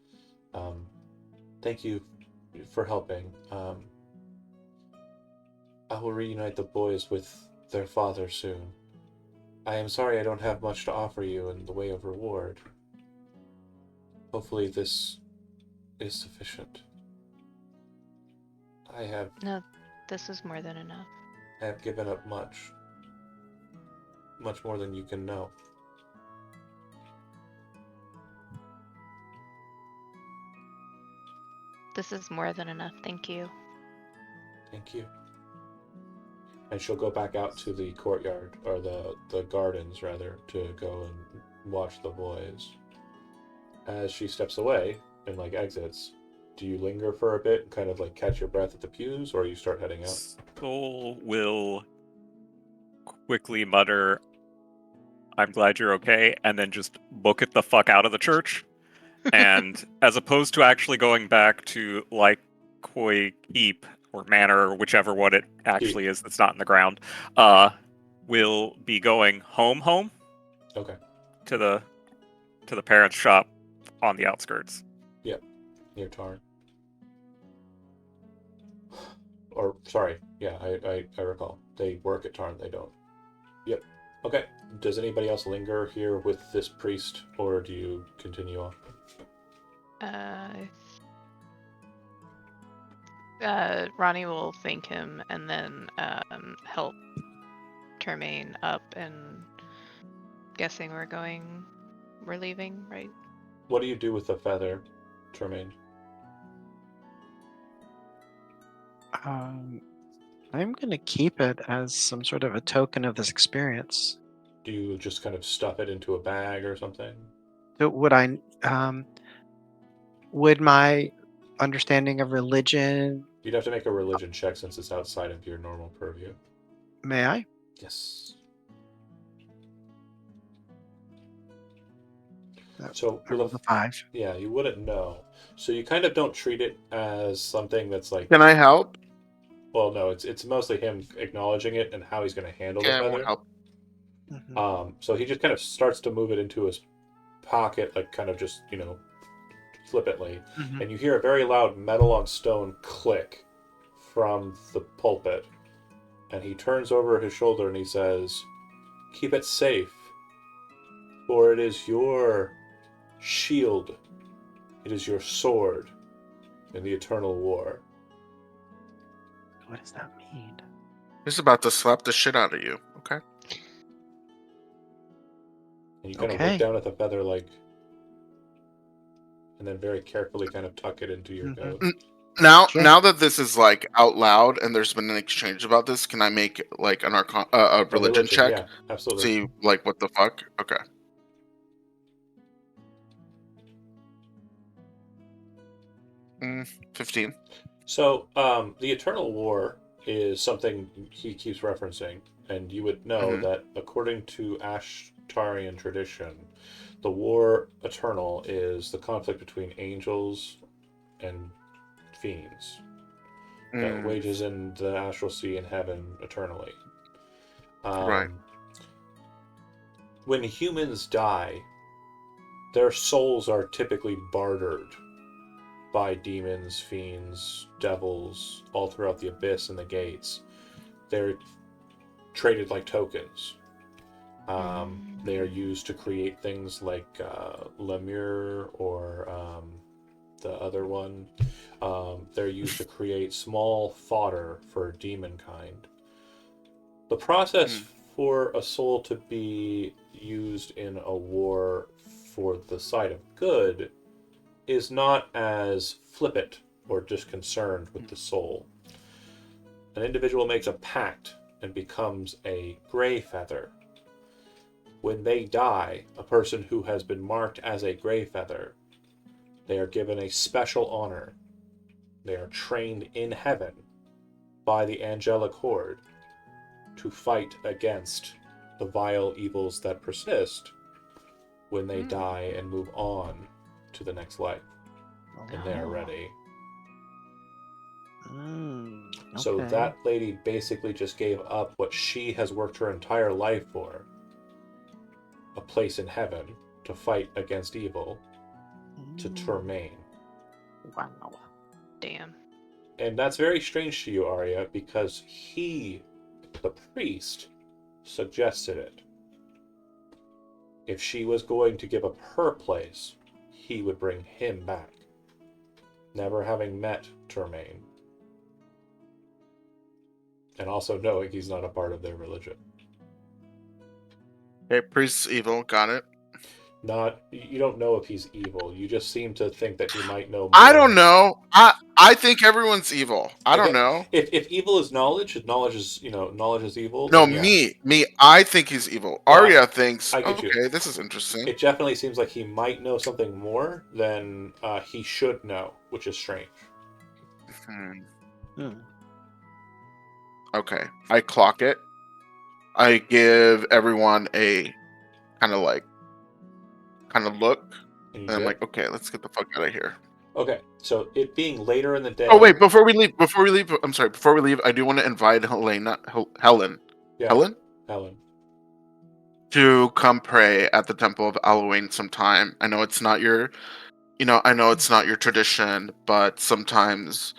thank you for helping. I will reunite the boys with their father soon. I am sorry I don't have much to offer you in the way of reward. Hopefully this is sufficient. No, this is more than enough. I have given up much more than you can know. This is more than enough, thank you. Thank you. And she'll go back out to the courtyard, or the gardens rather, to go and watch the boys. As she steps away and like exits, do you linger for a bit and kind of like catch your breath at the pews, or you start heading out? Sol will quickly mutter, "I'm glad you're okay," and then just book it the fuck out of the church. And as opposed to actually going back to Lycoi Keep or Manor or whichever one it actually is that's not in the ground, will be going home Okay. to the parents' shop on the outskirts. Yep. Near Tarn. Or sorry, yeah, I recall. They work at Tarn, they don't. Yep. Okay. Does anybody else linger here with this priest, or do you continue on? Ronnie will thank him and then help Termaine up, and guessing we're leaving, right? What do you do with the feather, Termaine? I'm gonna keep it as some sort of a token of this experience. Do you just kind of stuff it into a bag or something? So would my understanding of religion? You'd have to make a religion check since it's outside of your normal purview. May I? Yes. So I rolled a 5. Yeah, you wouldn't know. So you kind of don't treat it as something that's like. Can I help? Well, no, it's mostly him acknowledging it and how he's going to handle Okay, the I feather. won't help. Mm-hmm. So he just kind of starts to move it into his pocket, like kind of just flippantly, Mm-hmm. and you hear a very loud metal on stone click from the pulpit, and he turns over his shoulder and he says, "Keep it safe, for it is your shield, it is your sword in the eternal war." What does that mean? He's about to slap the shit out of you. Okay. And you kind of Okay. look down at the feather like, and then very carefully kind of tuck it into your Mhm. coat. Now, Sure. now that this is like out loud and there's been an exchange about this, can I make like an a religion check? Yeah, absolutely. See like what the fuck? Okay. Mm, 15. So, the Eternal War is something he keeps referencing, and you would know Mhm. that according to Ashtarian tradition, the War Eternal is the conflict between angels and fiends that Mm, wages in the astral sea and heaven eternally. Right. When humans die, their souls are typically bartered by demons, fiends, devils, all throughout the abyss and the gates. They're traded like tokens. They are used to create things like Lemur or the other one. They're used to create small fodder for demon kind. The process Mm. for a soul to be used in a war for the side of good is not as flippant or just concerned with the soul. An individual makes a pact and becomes a gray feather. When they die, a person who has been marked as a gray feather, they are given a special honor. They are trained in heaven by the angelic horde to fight against the vile evils that persist when they die and move on to the next life. And they are ready. So Okay. that lady basically just gave up what she has worked her entire life for, a place in heaven to fight against evil, to Termaine. Wow. Damn. And that's very strange to you, Arya, because he, the priest, suggested it. If she was going to give up her place, he would bring him back, never having met Termaine. And also knowing he's not a part of their religion. Okay, priest's evil. Got it. You don't know if he's evil. You just seem to think that he might know more. I don't know. I think everyone's evil. I don't know. If evil is knowledge is knowledge is evil. No, then yeah. me. I think he's evil. Well, Arya thinks, I get you. okay, this is interesting. It definitely seems like he might know something more than he should know, which is strange. Okay, I clock it. I give everyone a kind of look, And and I'm like, okay, let's get the fuck out of here. okay, so it being later in the day. Oh wait, before we leave, I'm sorry. Before we leave, I do want to invite Helen, Helen, to come pray at the Temple of Alwyn sometime. I know it's not your, tradition, but sometimes,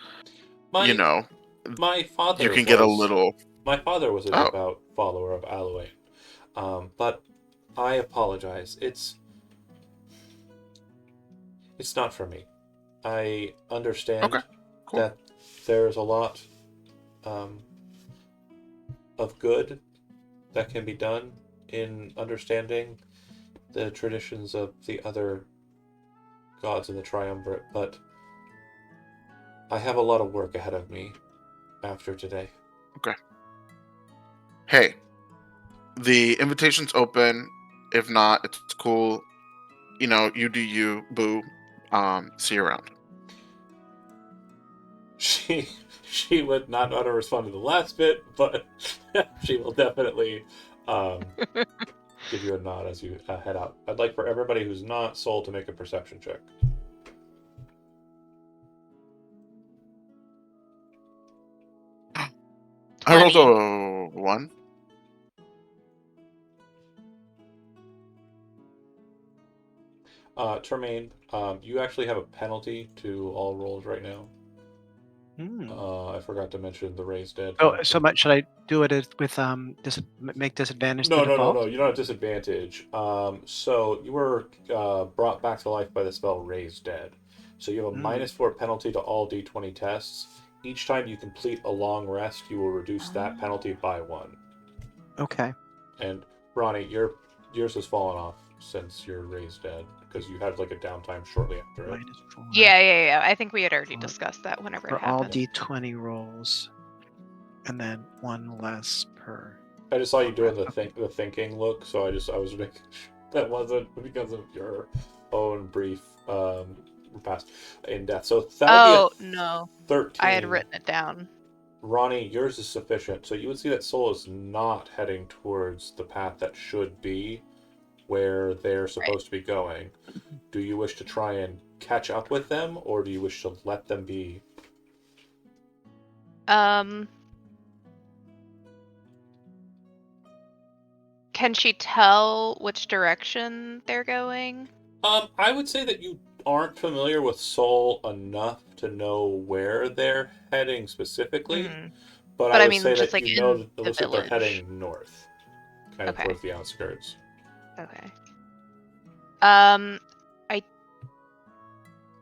my father you can get a little. My father was a devout follower of Alwyn, but I apologize. It's not for me. I understand that there's a lot of good that can be done in understanding the traditions of the other gods in the Triumvirate, but I have a lot of work ahead of me after today. Okay. Hey, the invitation's open. If not, it's cool. You do you, boo. See you around. She would not know how to respond to the last bit, but she will definitely give you a nod as you head out. I'd like for everybody who's not soul to make a perception check. I rolled a 1. Termaine, you actually have a penalty to all rolls right now. I forgot to mention the raised dead. Oh, function. so much. Should I do it with make disadvantage No, the default? no. You don't have disadvantage. So you were brought back to life by the spell Raised Dead. So you have a -4 penalty to all D20 tests. Each time you complete a long rest, you will reduce that penalty by 1. Okay. And Ronnie, yours has fallen off since you're Raised Dead because you had like a downtime shortly after it. -4 Yeah. I think we had already For- discussed that whenever it for all happened. D20 rolls, and then 1 less per. I just saw you doing Okay. the thinking look, so I was making sure that wasn't because of your own brief past in death. So that Oh would be no, a 13. I had written it down. Ronnie, yours is sufficient. So you would see that Soul is not heading towards the path that should be where they're supposed to be going. Do you wish to try and catch up with them, or do you wish to let them be? Can she tell which direction they're going? I would say that you aren't familiar with Soul enough to know where they're heading specifically, Mhm. but I But I would mean, say just that like you know in that it the looks like they're village. heading north, kind of Okay. towards the outskirts. Okay. I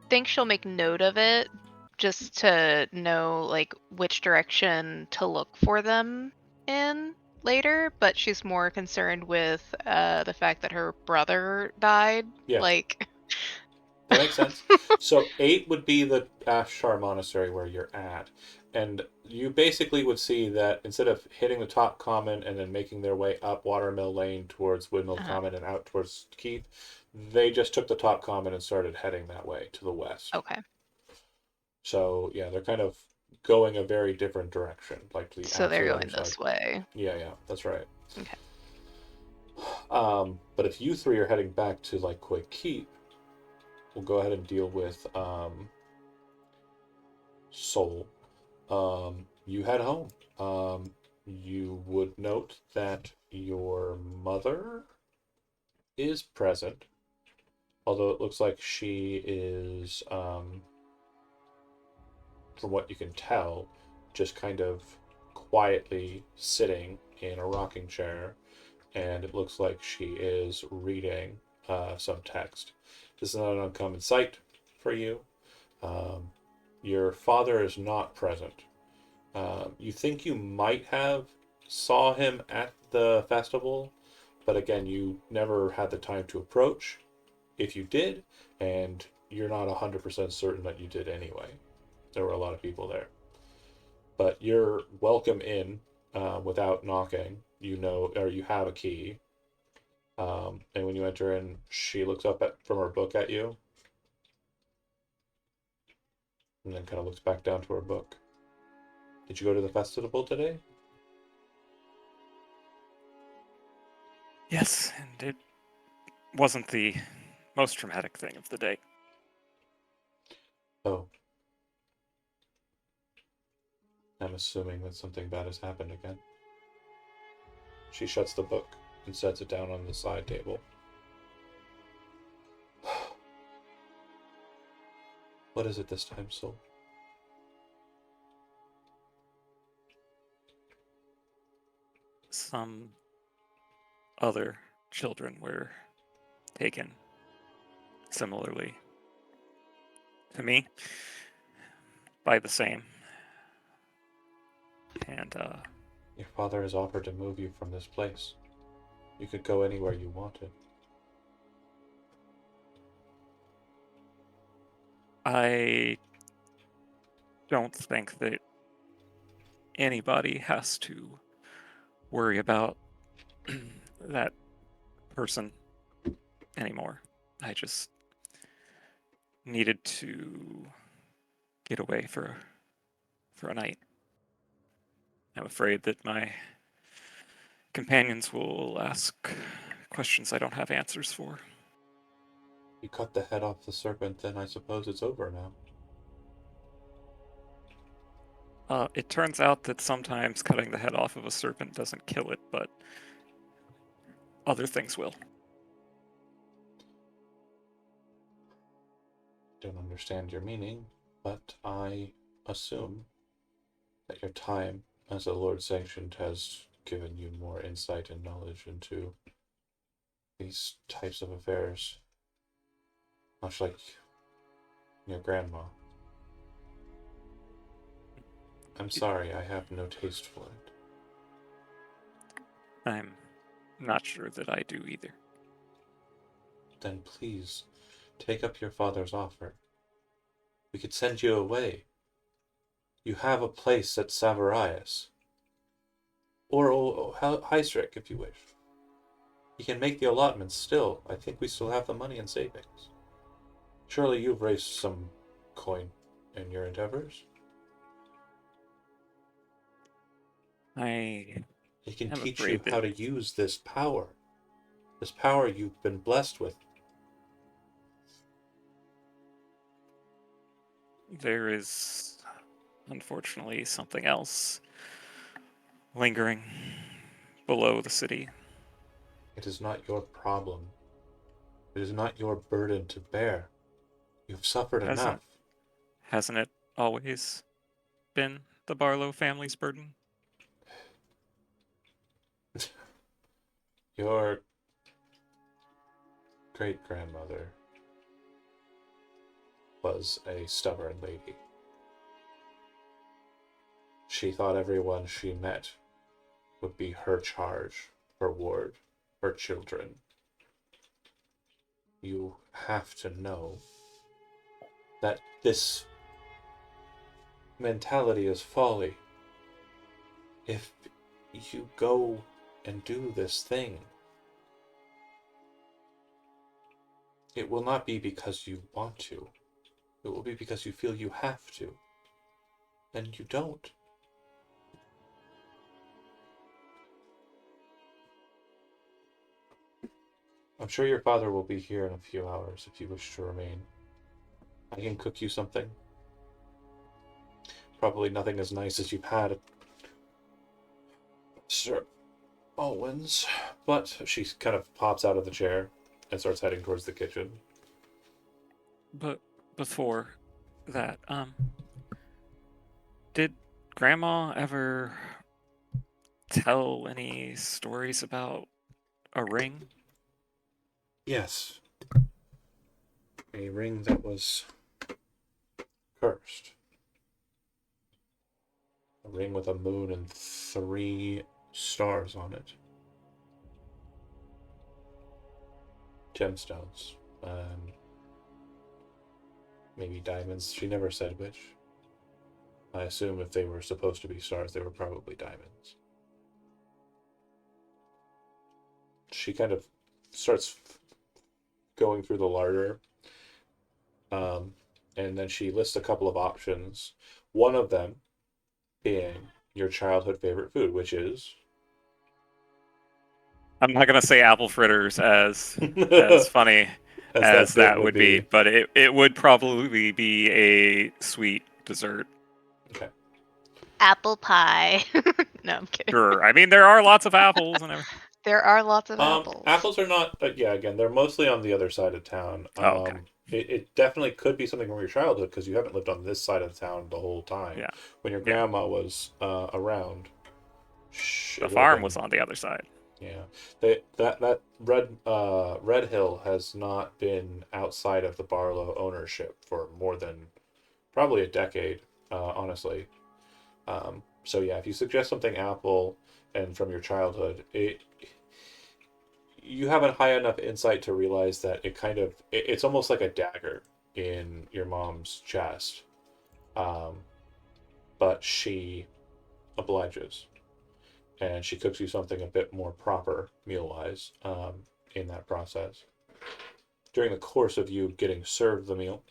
think she'll make note of it just to know like which direction to look for them in later, but she's more concerned with the fact that her brother died. Yeah. Like That makes sense. So 8 would be the Ashtar Monastery where you're at. And you basically would see that instead of hitting the top common and then making their way up Watermill Lane towards Windmill Uh-huh. Common and out towards Keith, they just took the top common and started heading that way to the west. Okay. So yeah, they're kind of going a very different direction, like the So they're absolute going other this side. way. Yeah, that's right. Okay. But if you 3 are heading back to like Quake Keep, we'll go ahead and deal with Soul. You head home. You would note that your mother is present, although it looks like she is, from what you can tell, just kind of quietly sitting in a rocking chair, and it looks like she is reading some text. This is not an uncommon sight for you. Your father is not present. You think you might have saw him at the festival, but again, you never had the time to approach. If you did, and you're not 100% certain that you did anyway. There were a lot of people there. But you're welcome in without knocking. You know, or you have a key. And when you enter in, she looks up from her book at you, and then kind of looks back down to her book. Did you go to the festival today? Yes, and it wasn't the most traumatic thing of the day. Oh. I'm assuming that something bad has happened again. She shuts the book and sets it down on the side table. What is it this time, Soul? Some other children were taken similarly to me by the same. And Your father has offered to move you from this place. You could go anywhere you wanted. I don't think that anybody has to worry about that person anymore. I just needed to get away for a night. I'm afraid that my companions will ask questions I don't have answers for. You cut the head off the serpent, then I suppose it's over now. It turns out that sometimes cutting the head off of a serpent doesn't kill it, but other things will. Don't understand your meaning, but I assume that your time as a Lord Sanctioned has given you more insight and knowledge into these types of affairs. Much like your grandma. I'm sorry, I have no taste for it. I'm not sure that I do either. Then please, take up your father's offer. We could send you away. You have a place at Savarias. Or Heisrick, if you wish. You can make the allotments still. I think we still have the money in savings. Surely you've raised some coin in your endeavors? I It can I'm teach you afraid that how to use this power. This power you've been blessed with. there is, unfortunately, something else lingering below the city. It is not your problem. It is not your burden to bear. You've suffered Hasn't enough. hasn't it always been the Barlow family's burden? Your great-grandmother was a stubborn lady. She thought everyone she met would be her charge, her ward, her children. You have to know that this mentality is folly. If you go and do this thing, it will not be because you want to. It will be because you feel you have to. And you don't. I'm sure your father will be here in a few hours if you wish to remain. I can cook you something. Probably nothing as nice as you've had at Sir Alwyn's. But she kind of pops out of the chair and starts heading towards the kitchen. But before that, did Grandma ever tell any stories about a ring? Yes. A ring that was cursed. A ring with a moon and 3 stars on it. Gemstones. Maybe diamonds. She never said which. I assume if they were supposed to be stars, they were probably diamonds. She kind of starts going through the larder. And then she lists a couple of options. One of them being your childhood favorite food, which is... I'm not gonna say apple fritters as funny as bit that would be, but it would probably be a sweet dessert. Okay. Apple pie. No, I'm kidding. Sure. I mean, there are lots of apples and everything. There are lots of apples. Apples are not, yeah, again, they're mostly on the other side of town. Oh, okay. It definitely could be something from your childhood because you haven't lived on this side of town the whole time. Yeah. When your Yeah. grandma was around, The farm was on the other side. Yeah, that Red Hill has not been outside of the Barlow ownership for more than probably a decade, honestly. So yeah, if you suggest something apple and from your childhood, you have a high enough insight to realize that it's almost like a dagger in your mom's chest. But she obliges. And she cooks you something a bit more proper meal-wise in that process. During the course of you getting served the meal,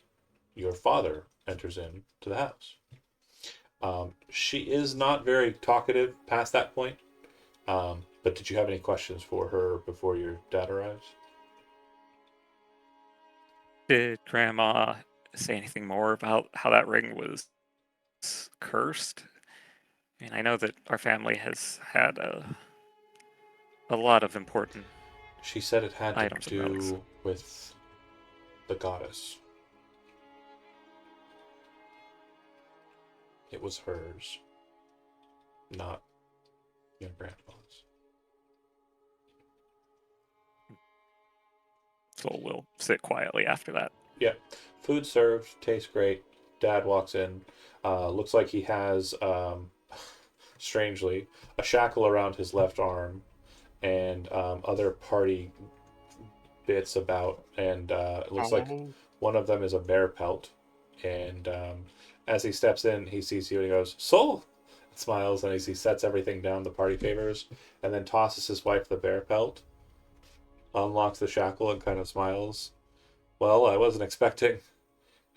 your father enters in to the house. She is not very talkative past that point, but did you have any questions for her before your dad arrives? Did Grandma say anything more about how that ring was cursed? I mean, I know that our family has had a lot of important. She said it had to Items and relics. do with the goddess. it was hers, not your grandpa's. Soul will sit quietly after that. Yeah, food served, tastes great. Dad walks in, looks like he has, strangely, a shackle around his left arm, and other party bits about, and it looks like Oh. one of them is a bear pelt. And as he steps in, he sees you and he goes, "Soul!" And smiles, and as he sets everything down, the party favors, and then tosses his wife the bear pelt, unlocks the shackle, and kind of smiles. Well, I wasn't expecting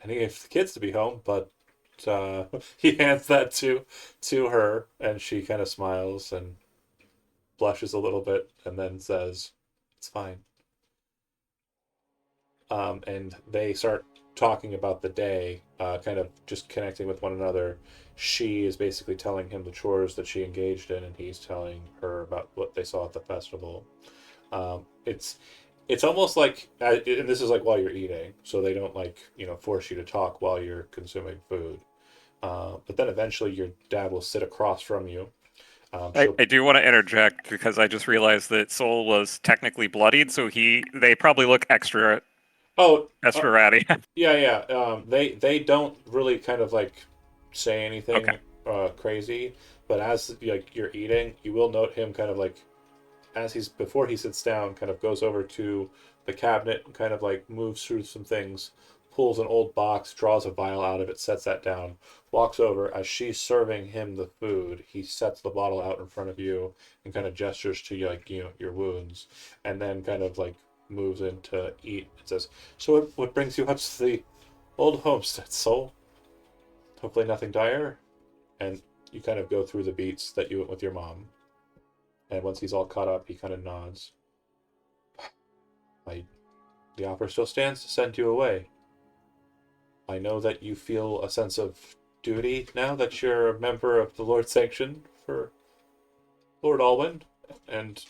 any of the kids to be home, but he hands that to her, and she kind of smiles and blushes a little bit, and then says, "It's fine." And they start talking about the day, kind of just connecting with one another. She is basically telling him the chores that she engaged in, and he's telling her about what they saw at the festival. It's almost like, and this is like while you're eating, so they don't like force you to talk while you're consuming food. But then eventually your dad will sit across from you. I do want to interject because I just realized that Soul was technically bloodied, so they probably look extra Oh, ratty. yeah. They don't really kind of like say anything Okay. crazy, but as like you're eating, you will note him kind of like as before he sits down, kind of goes over to the cabinet and kind of like moves through some things, pulls an old box, draws a vial out of it, sets that down, walks over. As she's serving him the food, he sets the bottle out in front of you and kind of gestures to you like your wounds, and then kind of like moves in to eat and says, "So what brings you up to the old homestead, Soul? Hopefully nothing dire." And you kind of go through the beats that you went with your mom. And once he's all caught up, he kind of nods. The offer still stands to send you away. I know that you feel a sense of duty now that you're a member of the Lord's Sanction for Lord Alwyn, and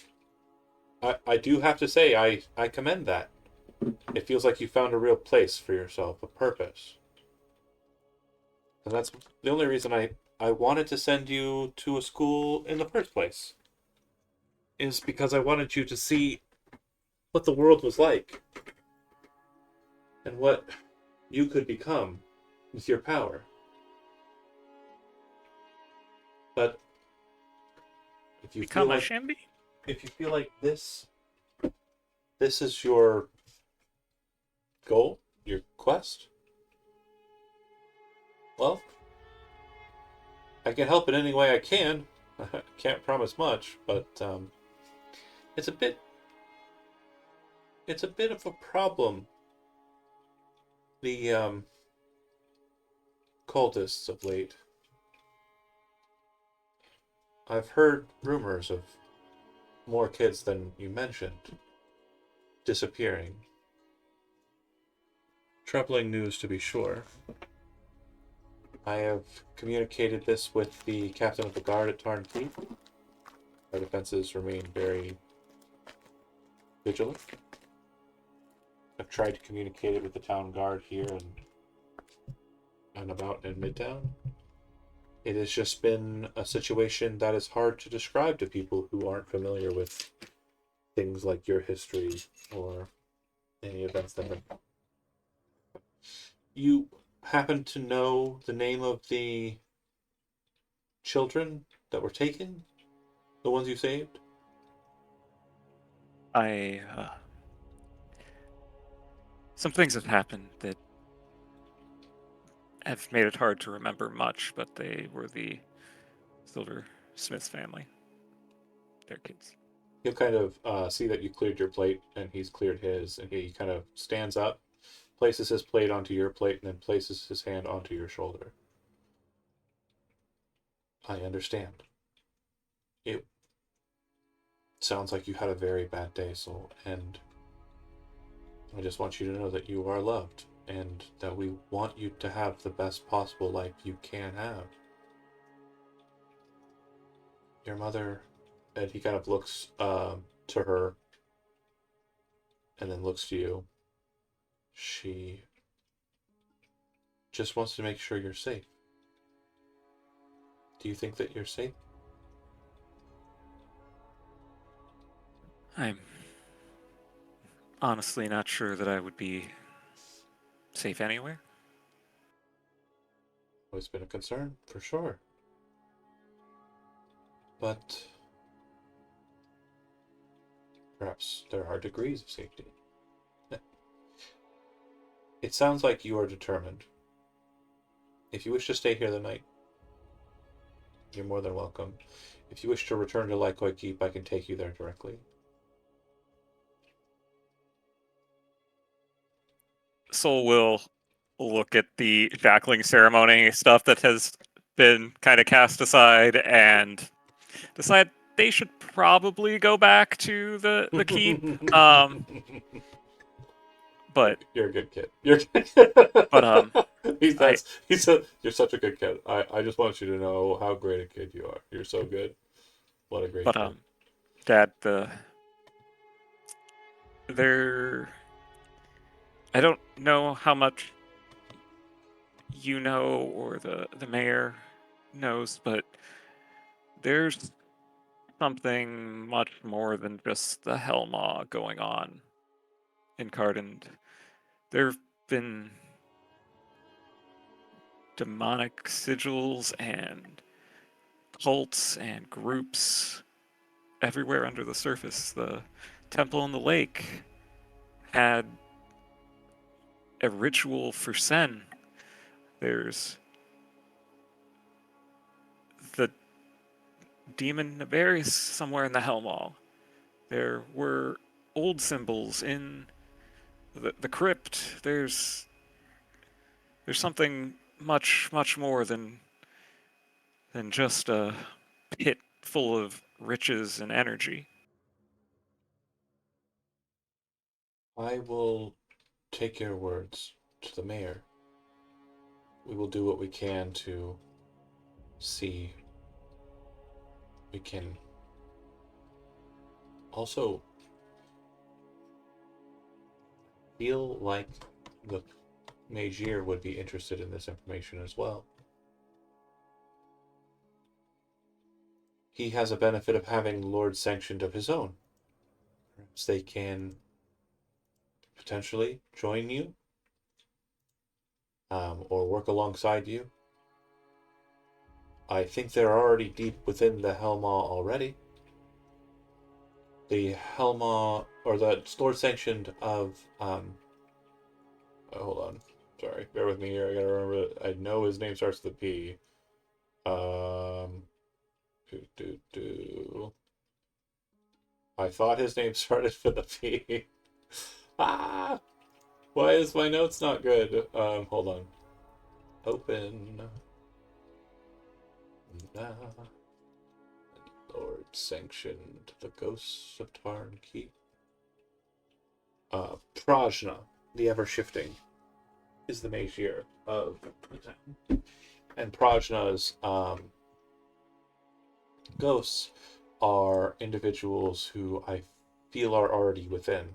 I do have to say I commend that. It feels like you found a real place for yourself, a purpose. And that's the only reason I wanted to send you to a school in the first place. Is because I wanted you to see what the world was like and what you could become with your power. But if you feel Become a like Shimby? this is your goal, your quest, well, I can help in any way I can. I can't promise much, but it's a bit of a problem. The cultists of late. I've heard rumors of more kids than you mentioned disappearing. Troubling news, to be sure. I have communicated this with the captain of the guard at Tarn Keep. Our defenses remain very vigilant. I've tried to communicate it with the town guard here and about in Midtown. It has just been a situation that is hard to describe to people who aren't familiar with things like your history or any events that have. You happen to know the name of the children that were taken? The ones you saved? Some things have happened that have made it hard to remember much, but they were the Silver Smiths family. Their kids. He'll kind of see that you cleared your plate and he's cleared his, and he kind of stands up, places his plate onto your plate, and then places his hand onto your shoulder. I understand. It sounds like you had a very bad day, Soul, and I just want you to know that you are loved and that we want you to have the best possible life you can have. Your mother, and he kind of looks to her and then looks to you. She just wants to make sure you're safe. Do you think that you're safe? I'm honestly not sure that I would be safe anywhere. Always been a concern, for sure. But perhaps there are degrees of safety. It sounds like you are determined. If you wish to stay here the night, you're more than welcome. If you wish to return to Lycoi Keep, I can take you there directly. Soul will look at the shackling ceremony stuff that has been kind of cast aside and decide they should probably go back to the keep. But You're a good kid. You're But, you're such a good kid. I just want you to know how great a kid you are. You're so good. What a great but kid. Dad, I don't know how much you know or the mayor knows, but there's something much more than just the Hellmaw going on in Cardin. There've been demonic sigils and cults and groups everywhere under the surface. The temple in the lake had a ritual for Sen. There's the demon Naberius somewhere in the Hellmaw. There were old symbols in the crypt. There's something much more than just a pit full of riches and energy. I will take your words to the mayor. We will do what we can to see. We can also feel like the Magier would be interested in this information as well. He has a benefit of having lords sanctioned of his own. Perhaps they can potentially join you or work alongside you. I think they're already deep within the Hellmaw already. The Hellmaw, or the Lord sanctioned of hold on, sorry, bear with me here. I gotta remember it. I know his name starts with a P. I thought his name started with a P. Why is my notes not good? Hold on. Open. Lord sanctioned the ghosts of Tarn Keep. Prajna, the ever-shifting, is the Magier of the town. And Prajna's ghosts are individuals who I feel are already within.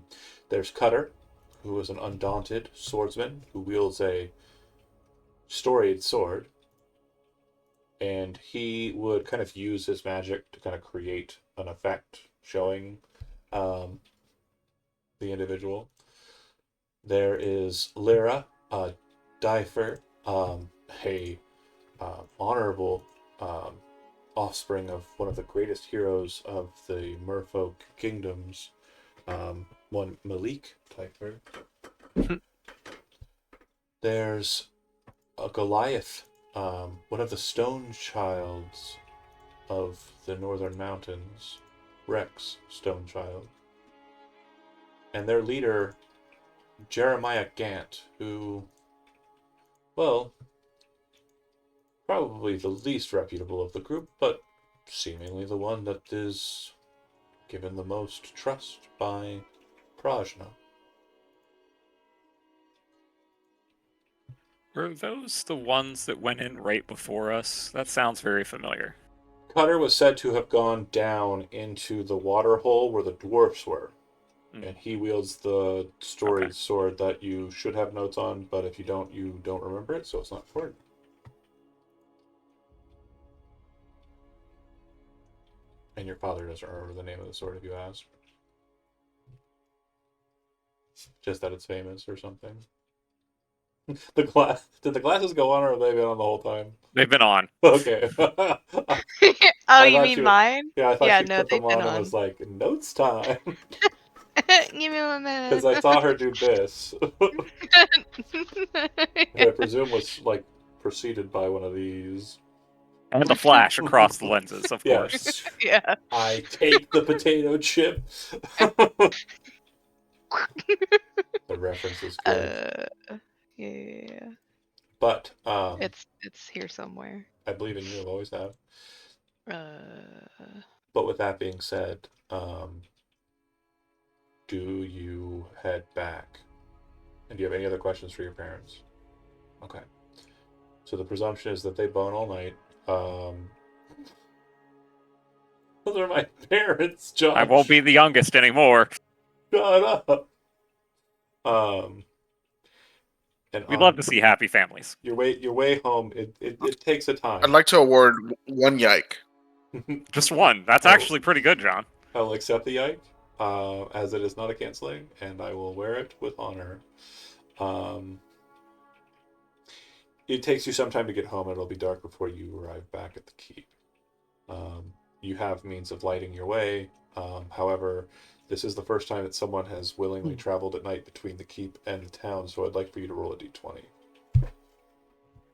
There's Cutter, who is an undaunted swordsman who wields a storied sword. And he would kind of use his magic to kind of create an effect showing the individual. There is Lyra, Difer, a honorable offspring of one of the greatest heroes of the Merfolk kingdoms, one Malik Difer. There's a Goliath, one of the stone childs of the northern mountains, Rex Stonechild. And their leader, Jeremiah Gant, who, well, probably the least reputable of the group, but seemingly the one that is given the most trust by Prajna. Were those the ones that went in right before us? That sounds very familiar. Cutter was said to have gone down into the water hole where the dwarfs were. And he wields the storied sword that you should have notes on, but if you don't remember it, so it's not important. your father doesn't remember the name of the sword if you ask. Just that it's famous or something. Did the glasses go on, or have they been on the whole time? They've been on. Okay. Oh, I you thought mean she was- mine? Yeah, I thought Yeah, she no, put they've them been on and on. was like, notes time. Give me 1 minute. Because I saw her do this. I presume was like preceded by one of these. And the flash across the lenses, of Yeah. course. Yeah. I take the potato chip. The reference is good. Yeah. But It's here somewhere. I believe in you. I've always have. Uh, But with that being said, do you head back? And do you have any other questions for your parents? Okay. So the presumption is that they bone all night. Those are my parents, Josh. I won't be the youngest anymore. Shut up. And We on love to see happy families. your way home, it takes a time. I'd like to award 1 yike. Just one. That's Oh. actually pretty good, John. I will accept the yike, as it is not a canceling, and I will wear it with honor. It takes you some time to get home, and it'll be dark before you arrive back at the keep. You have means of lighting your way. However, this is the first time that someone has willingly traveled at night between the keep and the town, so I'd like for you to roll a d20.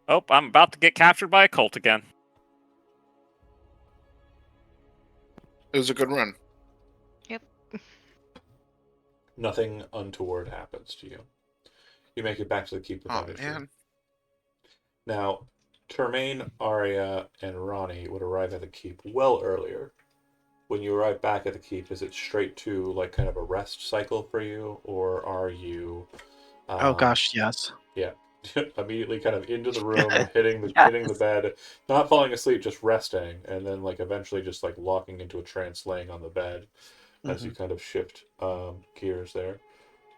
Oh, I'm about to get captured by a cult again. It was a good run. Nothing untoward happens to you. You make it back to the keep without Oh, issue. man. Now, Termaine, Arya, and Ronnie would arrive at the keep well earlier. When you arrive back at the keep, is it straight to like kind of a rest cycle for you, or are you? Oh gosh, yes. Yeah, immediately kind of into the room and hitting the Yes. bed, not falling asleep, just resting, and then like eventually just like locking into a trance, laying on the bed as you kind of shift gears there.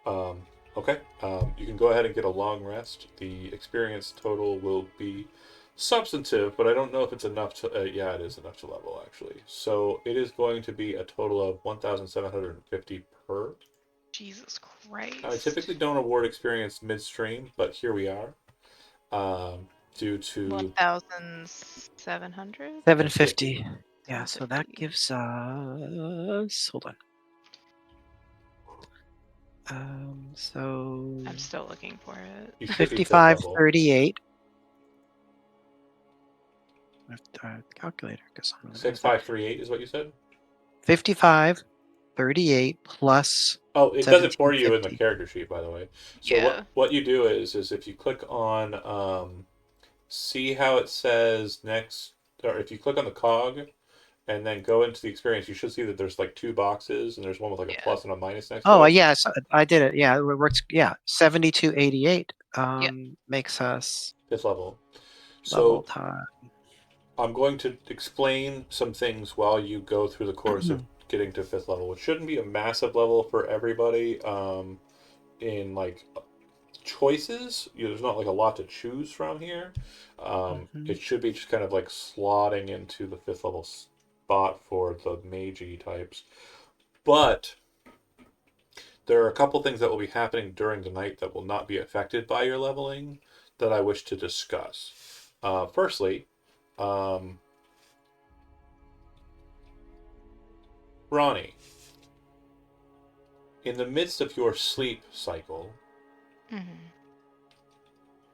Okay, you can go ahead and get a long rest. The experience total will be substantive, but I don't know if it's enough to. Yeah, it is enough to level actually. So it is going to be a total of 1,750 per. Jesus Christ. Now, I typically don't award experience midstream, but here we are. Due to 1,700? 750. Yeah, so that 750. gives us. Hold on. So I'm still looking for it. you should be fifth 55, level. 38. I have to calculator because I'm 6538 is what you said. 55, 38 plus. Oh, it does it for you in the 1750. character sheet, by the way. So Yeah. what you do is if you click on see how it says next, or if you click on the cog and then go into the experience, you should see that there's like 2 boxes and there's one with like a Yeah. plus and a minus next Oh, to it. yes, I did it. Yeah, it works. Yeah, 7288 makes us 5th level. level So time. I'm going to explain some things while you go through the course of getting to 5th level, which shouldn't be a massive level for everybody. In like choices, there's not like a lot to choose from here. It should be just kind of like slotting into the 5th level spot for the magi types. But there are a couple things that will be happening during the night that will not be affected by your leveling that I wish to discuss. Firstly, Ronnie, in the midst of your sleep cycle,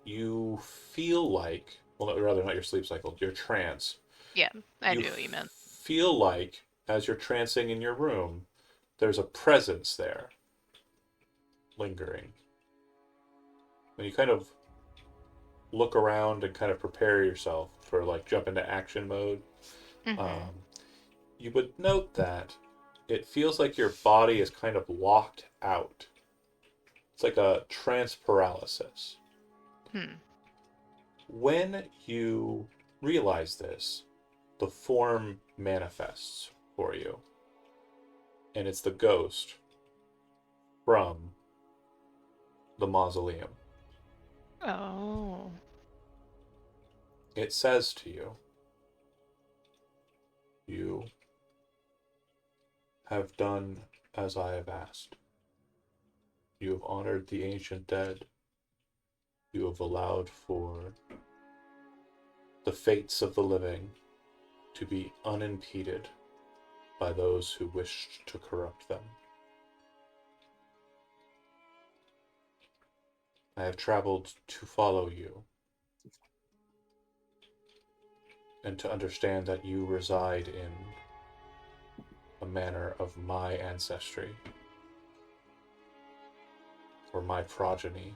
you feel like, well, rather not your sleep cycle, your trance. Yeah, I knew what you meant. Feel like, as you're trancing in your room, there's a presence there, lingering. When you kind of look around and kind of prepare yourself for like jump into action mode, you would note that it feels like your body is kind of locked out. It's like a trance paralysis. When you realize this, the form manifests for you. And it's the ghost from the mausoleum. Oh. It says to you, you have done as I have asked. You have honored the ancient dead. You have allowed for the fates of the living to be unimpeded by those who wished to corrupt them. I have traveled to follow you and to understand that you reside in a manner of my ancestry or my progeny.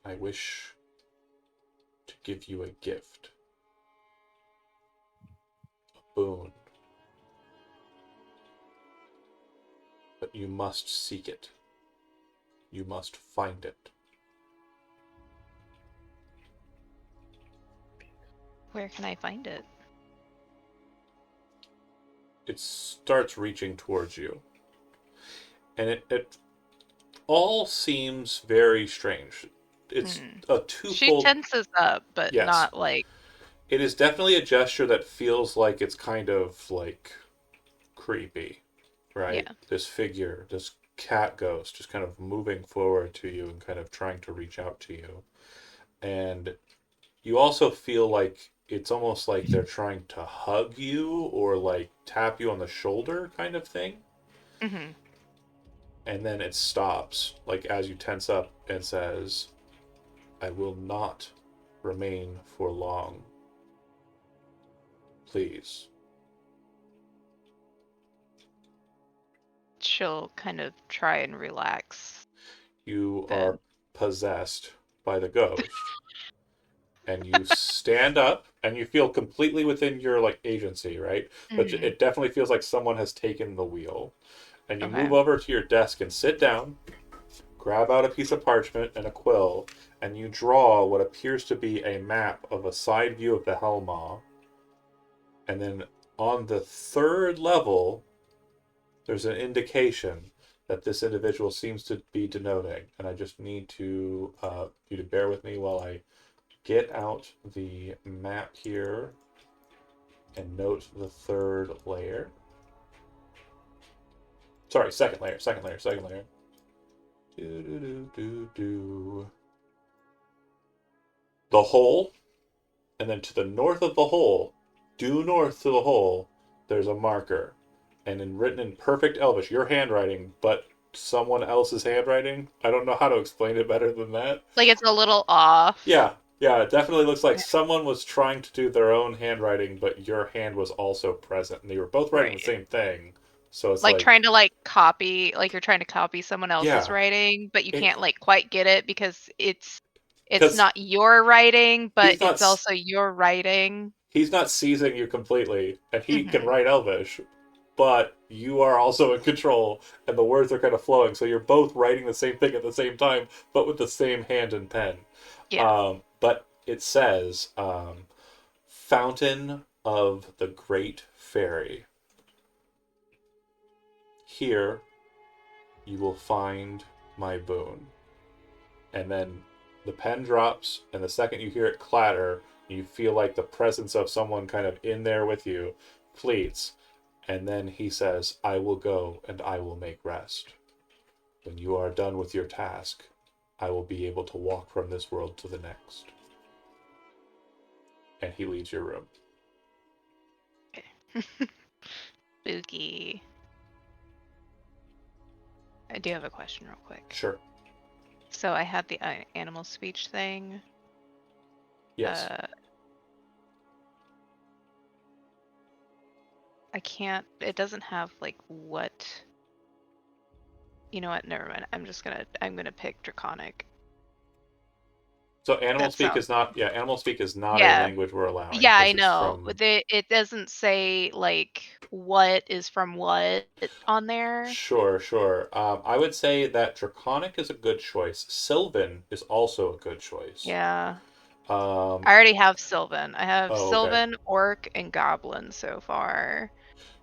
I wish to give you a gift, a boon, but you must seek it. You must find it. Where can I find it? It starts reaching towards you. And it all seems very strange. It's a She twofold. tenses up, but Yes. not like. It is definitely a gesture that feels like it's kind of like creepy, right? Yeah. This figure, this cat ghost, just kind of moving forward to you and kind of trying to reach out to you. And you also feel like it's almost like they're trying to hug you or like tap you on the shoulder kind of thing. Mm-hmm. And then it stops, like as you tense up, and says, I will not remain for long. Please. She'll kind of try and relax. You Then. are possessed by the ghost. And you stand up, and you feel completely within your like agency, right? But Mhm. it definitely feels like someone has taken the wheel. And you Okay. move over to your desk and sit down, grab out a piece of parchment and a quill, and you draw what appears to be a map of a side view of the Helmaw. And then on the third level, there's an indication that this individual seems to be denoting. And I just need to you to bear with me while I get out the map here and note the third layer. Sorry, second layer. The hole, and then to the north of the hole, due north to the hole, there's a marker. And written in perfect Elvish, your handwriting, but someone else's handwriting. I don't know how to explain it better than that. Like it's a little off. Yeah, it definitely looks like someone was trying to do their own handwriting, but your hand was also present, and they were both writing the same thing. So it's like trying to like copy, like you're trying to copy someone else's Yeah. writing, but you It- can't like quite get it because it's 'Cause not your writing, but he's not it's also your writing. he's not seizing you completely, and he can Mhm. write Elvish, but you are also in control, and the words are kind of flowing, so you're both writing the same thing at the same time, but with the same hand and pen. Yeah. But it says, Fountain of the Great Fairy. Here you will find my boon. And then the pen drops, and the second you hear it clatter, you feel like the presence of someone kind of in there with you, fleets. And then he says, I will go and I will make rest. When you are done with your task, I will be able to walk from this world to the next. And he leaves your room. Spooky. I do have a question real quick. Sure. So I had the animal speech thing. Yes. I can't. It doesn't have like what. You know what? Never mind. I'm gonna pick Draconic. So animal That speak sounds- is not. Yeah, animal speak is not Yeah. a language we're allowing. Yeah, I 'cause it's know. from- It doesn't say like what is from what on there. Sure. I would say that Draconic is a good choice. Sylvan is also a good choice. Yeah. Um, I already have Sylvan. I have Oh, okay. Sylvan, Orc, and Goblin so far.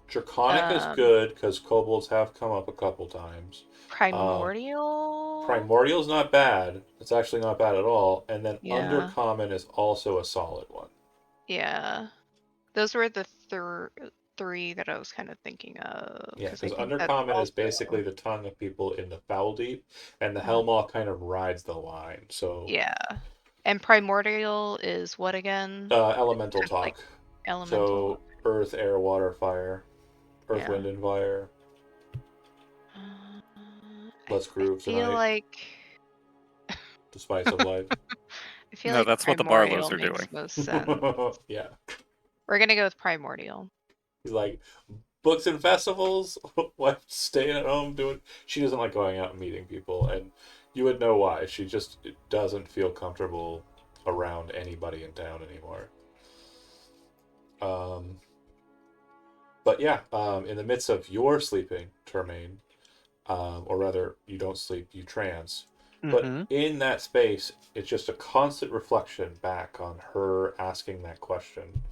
Draconic is good because kobolds have come up a couple times. Primordial. Primordial's not bad. It's actually not bad at all. And then Yeah. Undercommon is also a solid one. Yeah. Those were the three that I was kind of thinking of. Yeah, 'Cause I because think that's Undercommon is also- basically the tongue of people in the Foul Deep, and the Mhm. Hellmaw kind of rides the line. So Yeah. And primordial is what again? elemental Just like talk. elemental. So earth, air, water, fire. Earth, Yeah. wind, and fire. Uh, Let's groove feel tonight. like The spice of life. I feel No, like that's what the primordial Barlows are makes doing. most sense. Yeah. We're gonna go with primordial. He's like, books and festivals? Wife staying at home doing. She doesn't like going out and meeting people, and you would know why. She just doesn't feel comfortable around anybody in town anymore. But yeah, in the midst of your sleeping, Termaine, or rather, you don't sleep, you trance. But Mm-hmm. in that space, it's just a constant reflection back on her asking that question.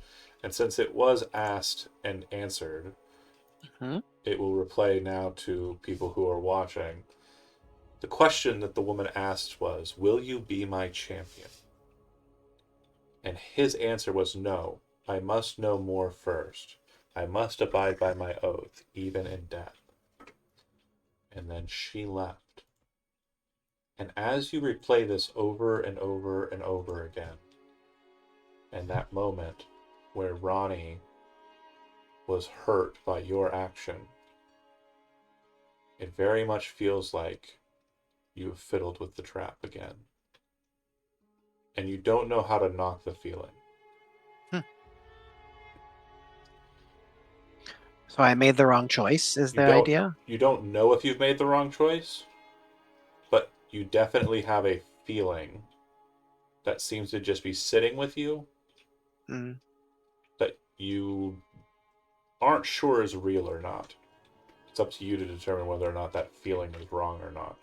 And since it was asked and answered, Mhm. it will replay now to people who are watching. The question that the woman asked was, "Will you be my champion?" And his answer was, "No, I must know more first. I must abide by my oath, even in death." And then she left. And as you replay this over and over and over again, and that moment where Ronnie was hurt by your action, it very much feels like you have fiddled with the trap again. And you don't know how to knock the feeling. So I made the wrong choice, is You the don't idea? you don't know if you've made the wrong choice, but you definitely have a feeling that seems to just be sitting with you Mm. that you aren't sure is real or not. It's up to you to determine whether or not that feeling is wrong or not.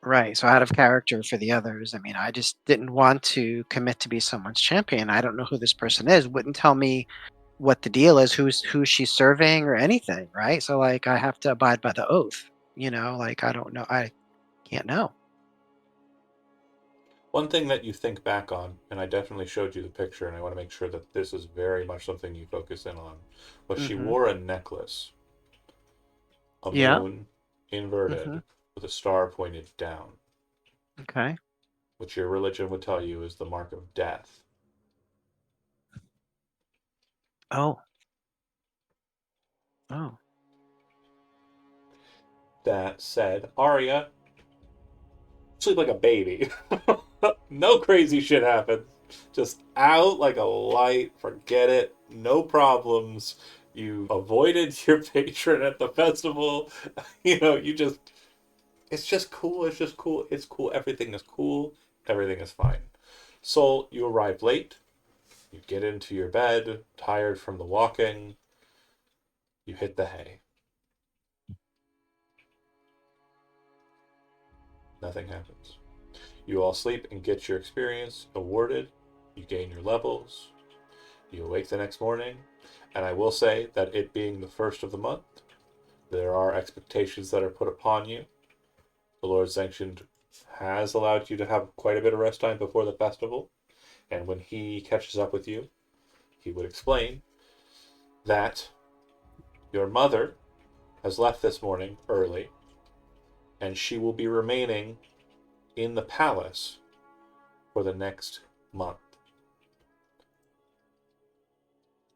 Right. So out of character for the others. I mean, I just didn't want to commit to be someone's champion. I don't know who this person is. Wouldn't tell me what the deal is, who she's serving or anything, right? So like I have to abide by the oath. Like I don't know. I can't know. One thing that you think back on, and I definitely showed you the picture, and I want to make sure that this is very much something you focus in on, was she Hmm. wore a necklace, a Yeah. moon inverted Hmm. with a star pointed down, Okay. which your religion would tell you is the mark of death. Oh. Oh. That said, Arya, sleep like a baby. No crazy shit happens. Just out like a light, forget it, no problems. You avoided your patron at the festival. You just it's just cool, it's just cool, it's cool, everything is cool, everything is fine. Soul, you arrive late, you get into your bed, tired from the walking, you hit the hay. Nothing happens. You all sleep and get your experience awarded. You gain your levels. You awake the next morning. And I will say that it being the first of the month, there are expectations that are put upon you. The Lord Sanctioned has allowed you to have quite a bit of rest time before the festival. And when he catches up with you, he would explain that your mother has left this morning early, and she will be remaining in the palace for the next month.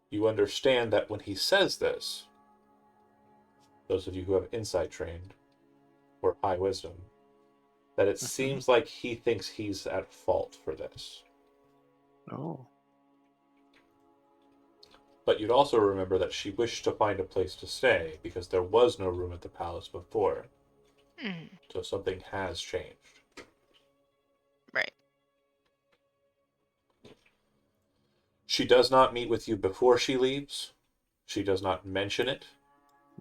You understand that when he says this, those of you who have insight trained or high wisdom, that it Hmm. seems like he thinks he's at fault for this. Oh. But you'd also remember that she wished to find a place to stay because there was no room at the palace before. Mhm. So something has changed. Right. She does not meet with you before she leaves. She does not mention it.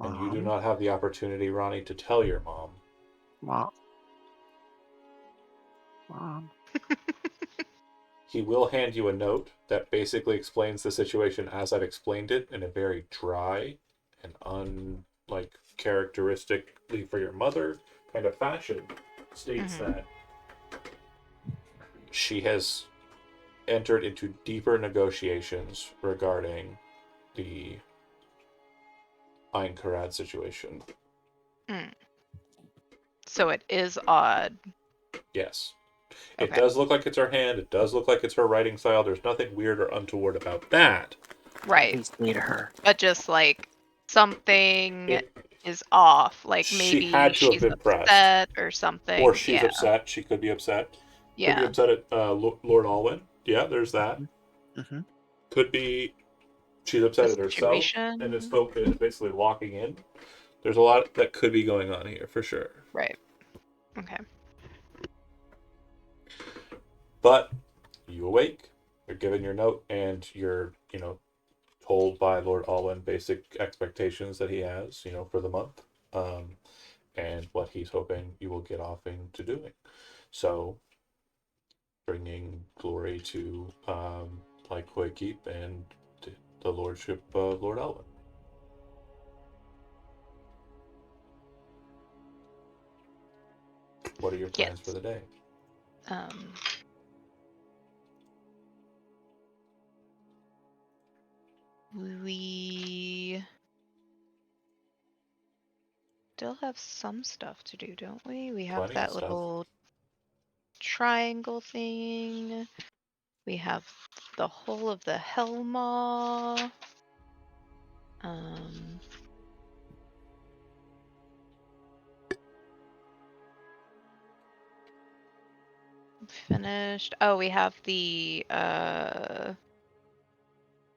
And you do Mom. not have the opportunity, Ronnie, to tell your mom. Mom. Mom. He will hand you a note that basically explains the situation as I've explained it in a very dry and characteristically for your mother kind of fashion. States Mhm. that she has entered into deeper negotiations regarding the Einkarad situation. So it is odd. Yes. It Okay. does look like it's her hand. It does look like it's her writing style. There's nothing weird or untoward about that. Right. Please need her. But just like something It, is off. Like she maybe had to have she's been pressed. upset or something. Or she's Yeah. upset. She could be upset. Could be Yeah. upset at Lord Alwyn. Yeah, there's that. Mm-hmm. Could be she's upset The at herself situation. and is basically locking in. There's a lot that could be going on here for sure. Right. Okay. But you awake, you're given your note, and you're, told by Lord Alwyn basic expectations that he has, for the month, and what he's hoping you will get off into doing. So, bringing glory to Lycoy Keep and the lordship of Lord Alwyn. What are your plans Yes. for the day? We still have some stuff to do, don't we? We have Plenty of that stuff. little triangle thing. We have the whole of the Helmaw. Finished. Oh, we have the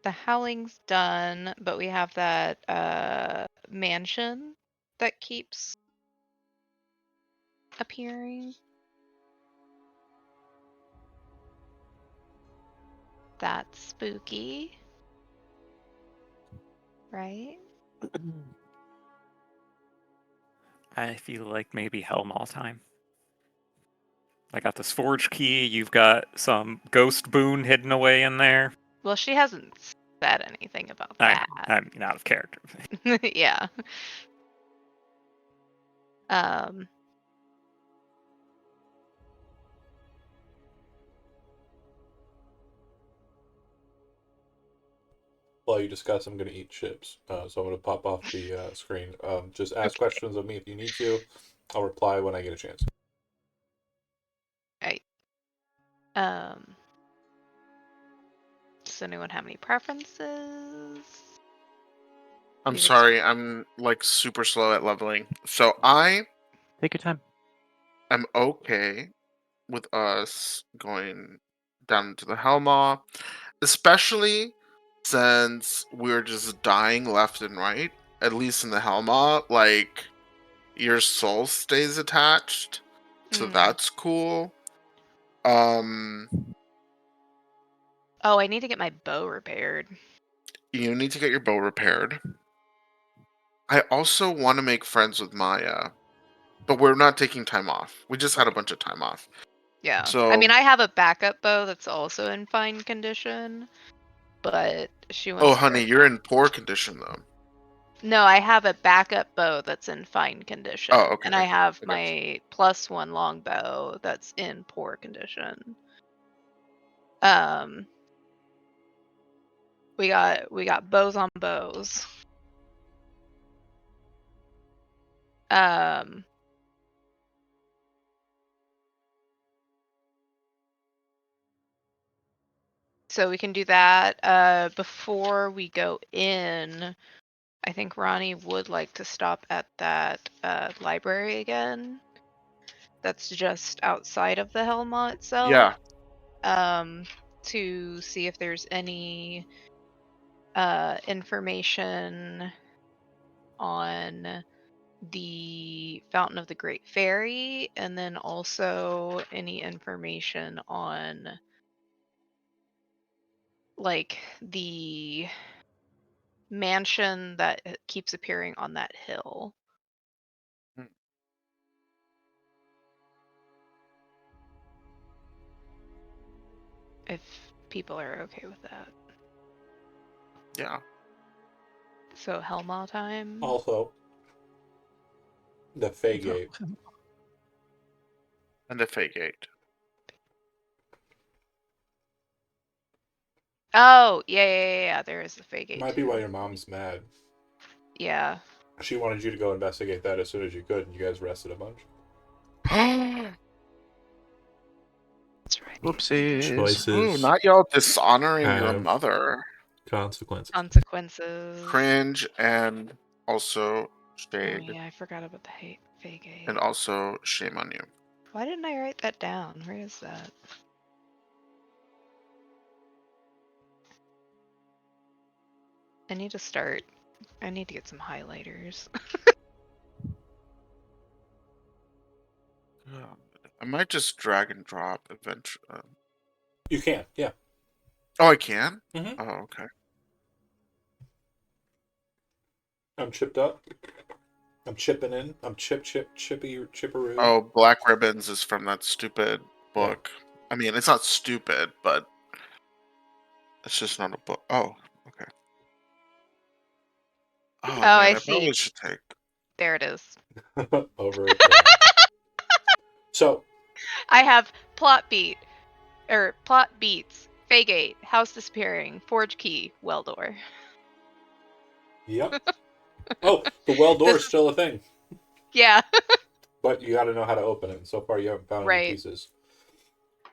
Howling's done, but we have that mansion that keeps appearing. That's spooky. Right? I feel like maybe Helmall time. I got this forge key. You've got some ghost boon hidden away in there. Well, she hasn't said anything about that. I'm out of character. Yeah. While you discuss, I'm going to eat chips. So I'm going to pop off the screen. Just ask Okay. questions of me if you need to. I'll reply when I get a chance. Right. Does anyone have any preferences? I'm We've sorry, I'm like super slow at leveling. So I Take your time. am okay with us going down to the Helmaw, especially since we're just dying left and right. At least in the Helmaw, like your soul stays attached, so that's cool. Oh, I need to get my bow repaired. You need to get your bow repaired. I also want to make friends with Maya, but we're not taking time off. We just had a bunch of time off. Yeah. So I mean, I have a backup bow that's also in fine condition, but she wants oh, to honey, work. you're in poor condition though. No, I have a backup bow that's in fine condition. Oh, okay. And I have I got my +1 longbow that's in poor condition. We got bows on bows. So we can do that. Before we go in, I think Ronnie would like to stop at that library again. That's just outside of the Helmaw itself. Yeah. To see if there's any information on the Fountain of the Great Fairy, and then also any information on like the mansion that keeps appearing on that hill. Hmm. If people are okay with that. Yeah. So Helmaw time. Also, the Fey Gate. And the Fey Gate. Oh, yeah. There is the Fey Gate Might be too. why your mom's mad. Yeah. She wanted you to go investigate that as soon as you could, and you guys rested a bunch. That's right. Whoopsies. Ooh, not y'all dishonoring your have mother. consequences. Consequences. Cringe and also Oh shade. yeah, I forgot about the fake aid. And also shame on you. Why didn't I write that down? Where is that? I need to start. I need to get some highlighters. I might just drag and drop eventually. You can, yeah. Oh, I can? Mhm. Oh, okay. I'm chipped up. I'm chipping in. I'm chipperoo. Oh, Black Ribbons is from that stupid book. I mean, it's not stupid, but it's just not a book. Oh, okay. Oh, man, I I see. probably should take. There it is. Over it. Yeah. So, I have plot beats, Fagate, house disappearing, forge key, well door. yep. Oh, the well door is This- still a thing, Yeah. but you got to know how to open it. And so far, you haven't found any Right. pieces.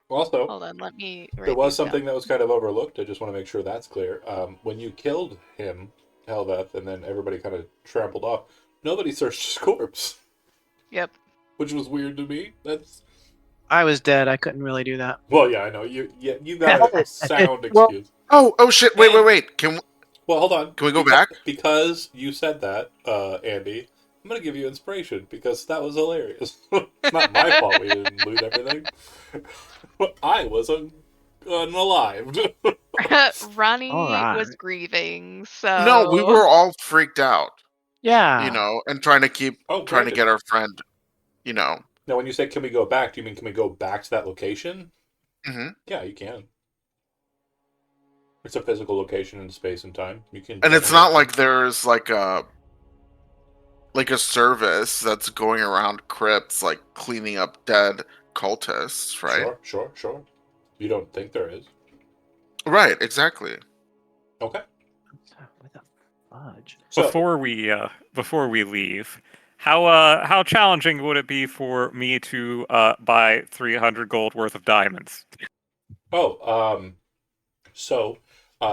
Also, Hold on, let me write there was these down. something that was kind of overlooked. I just want to make sure that's clear. When you killed him, Helveth, and then everybody kind of trampled off, nobody searched his corpse, Yep. which was weird to me. That's I was dead. I couldn't really do that. well, yeah, I know you. Yeah, you got a sound Well- excuse. Oh shit! Wait! Can Well, hold on. we go Because- back? Because you said that, Andy, I'm going to give you inspiration because that was hilarious. It's not my fault we didn't loot everything. I was unalive. Ronnie Alright. was grieving, so No, we were all freaked out, Yeah. you know, and trying to Granted. get our friend, you know. Now, when you say can we go back, do you mean can we go back to that location? Hmm. Yeah, you can. It's a physical location in space and time. You can. And it's definitely- not like there's like a service that's going around crypts, like cleaning up dead cultists, right? Sure. You don't think there is? Right, exactly. Okay. What the fudge? So, Before we leave, how challenging would it be for me to buy 300 gold worth of diamonds?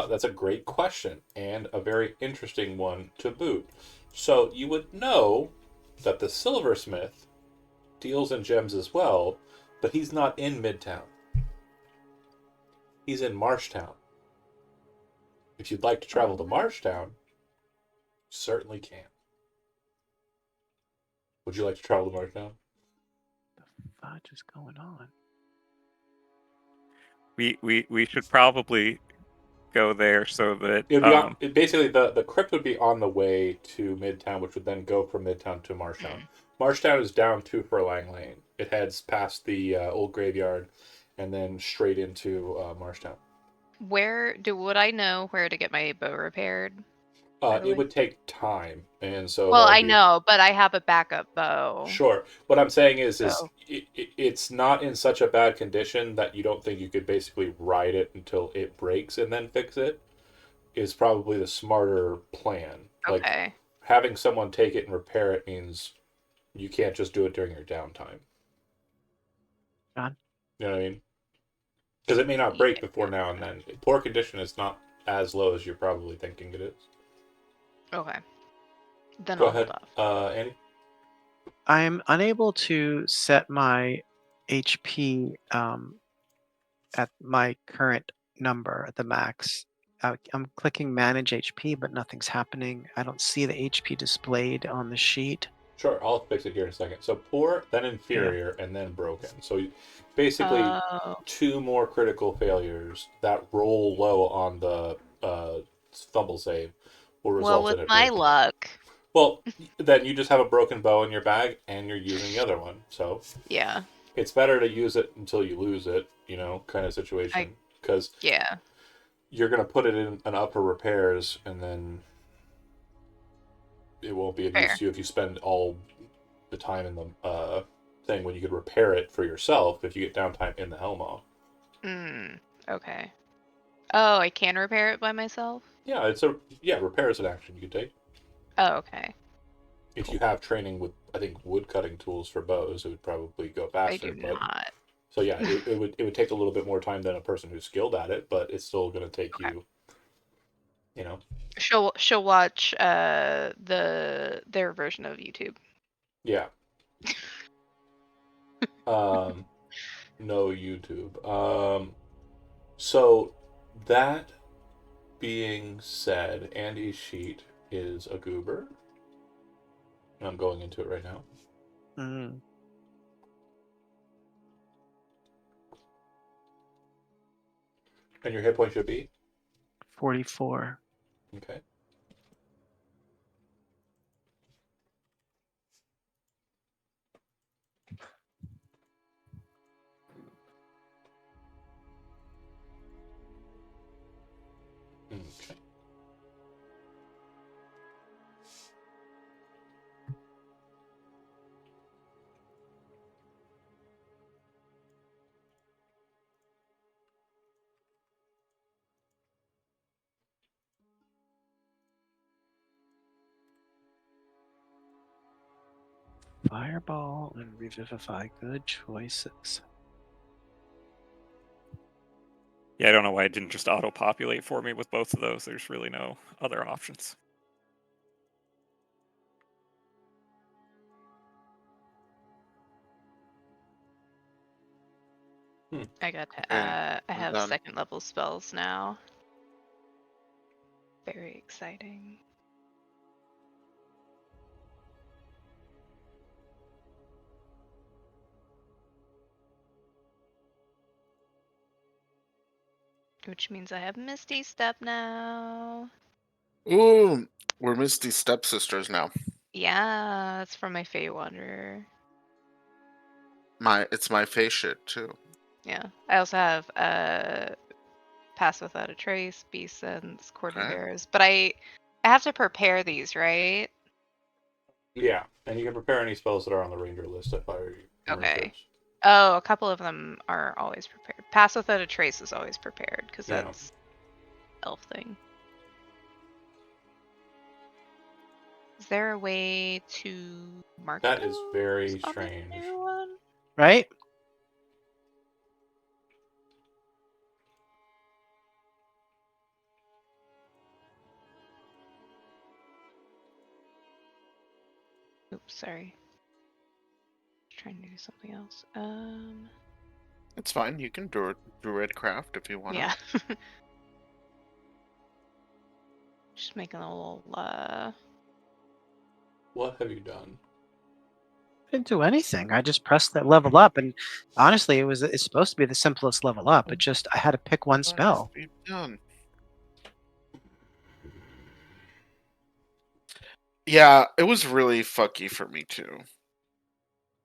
That's a great question and a very interesting one to boot. So you would know that the silversmith deals in gems as well, but he's not in Midtown. He's in Marshtown. If you'd like to travel to Marshtown, you certainly can. Would you like to travel to Marshtown? The fudge is going on? We should probably go there so that It would be basically the crypt would be on the way to Midtown, which would then go from Midtown to Marshtown. Marshtown is down 2 Furlong Lane. It heads past the old graveyard and then straight into Marshtown. would I know where to get my bow repaired? by the way? It would take time, and so Well, that would I be- know, but I have a backup bow. Sure. What I'm saying is So- it's not in such a bad condition that you don't think you could basically ride it until it breaks and then fix it. Is probably the smarter plan. Like Okay. having someone take it and repair it means you can't just do it during your downtime. John? You know what I mean? Because it may not break before now and then. Poor condition is not as low as you're probably thinking it is. Okay. Then Go I'll ahead, hold off. Andy. I'm unable to set my HP at my current number at the max. I'm clicking manage HP, but nothing's happening. I don't see the HP displayed on the sheet. Sure, I'll fix it here in a second. So poor, then inferior, and then broken. So basically, Oh. 2 more critical failures that roll low on the fumble save will result Well, in with it my breaking. luck, Well, then you just have a broken bow in your bag, and you're using the other one. So yeah, it's better to use it until you lose it, you know, kind of situation. Because yeah. you're going to put it in an upper repairs, and then it won't be of use Fair. to you if you spend all the time in the thing when you could repair it for yourself if you get downtime in the helm off. Okay. Oh, I can repair it by myself? Yeah, repair is an action you could take. Oh, okay. If you have training with, I think, wood cutting tools for bows, it would probably go I faster. do But not. so yeah, it would take a little bit more time than a person who's skilled at it, but it's still going to take Okay. you, you know. She'll watch their version of YouTube. Yeah. No YouTube. So that being said, Andy's sheet is a goober. I'm going into it right now. Mm. And your hit point should be 44. okay. Okay. Fireball and Revivify. Good choices. Yeah, I don't know why it didn't just auto-populate for me with both of those. There's really no other options. I got to, Okay, I I'm have done. 2nd level spells now. Very exciting. Which means I have Misty Step now. Ooh, we're Misty stepsisters now. Yeah, it's from my Fey Wanderer. It's my face shit too. Yeah. I also have Pass Without a Trace, Beast Sense, Quarter Okay. Bears. But I have to prepare these, right? Yeah, and you can prepare any spells that are on the ranger list if I memory Okay. serves. Oh, a couple of them are always prepared. Pass Without a Trace is always prepared because Yeah. that's elf thing. Is there a way to mark That is those very on the strange. new one? Right? Oops, sorry. Trying to do something else. It's fine. You can druid craft if you want. Yeah. Just making a little What have you done? I didn't do anything. I just pressed that level up, and honestly, it's supposed to be the simplest level up. It just I had to pick one What spell. have you done? Yeah, it was really fucky for me too.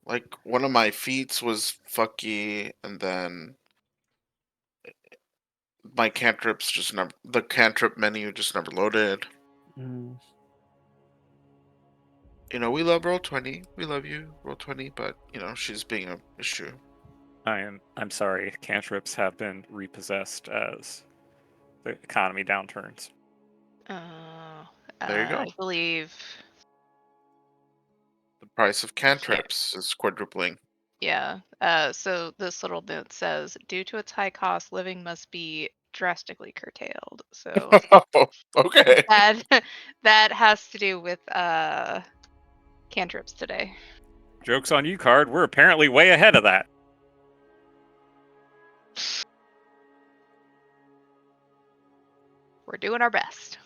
Like one of my feats was fucky, and then my cantrips just never. The cantrip menu just never loaded. Mm. You know, we love Roll20. We love you, Roll20, but you know, she's being an issue. I'm sorry, cantrips have been repossessed as the economy downturns. There you go. I believe, The price of cantrips is quadrupling. yeah. So this little note says, due to its high cost, living must be drastically curtailed. So Okay. that has to do with cantrips today. Joke's on you, Card. We're apparently way ahead of that. We're doing our best.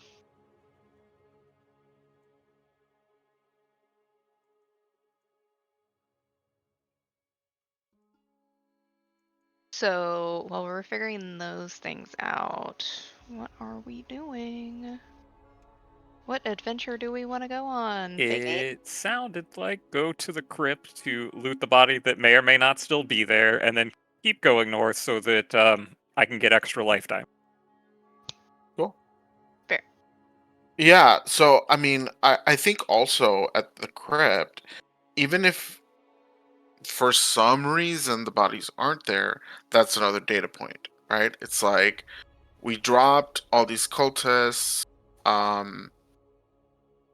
So while we're figuring those things out, what are we doing? What adventure do we want to go on? Vicky? It sounded like go to the crypt to loot the body that may or may not still be there, and then keep going north so that I can get extra lifetime. Cool. Fair. Yeah, so I mean, I think also at the crypt, even if for some reason the bodies aren't there, that's another data point, right? It's like we dropped all these cultists, um,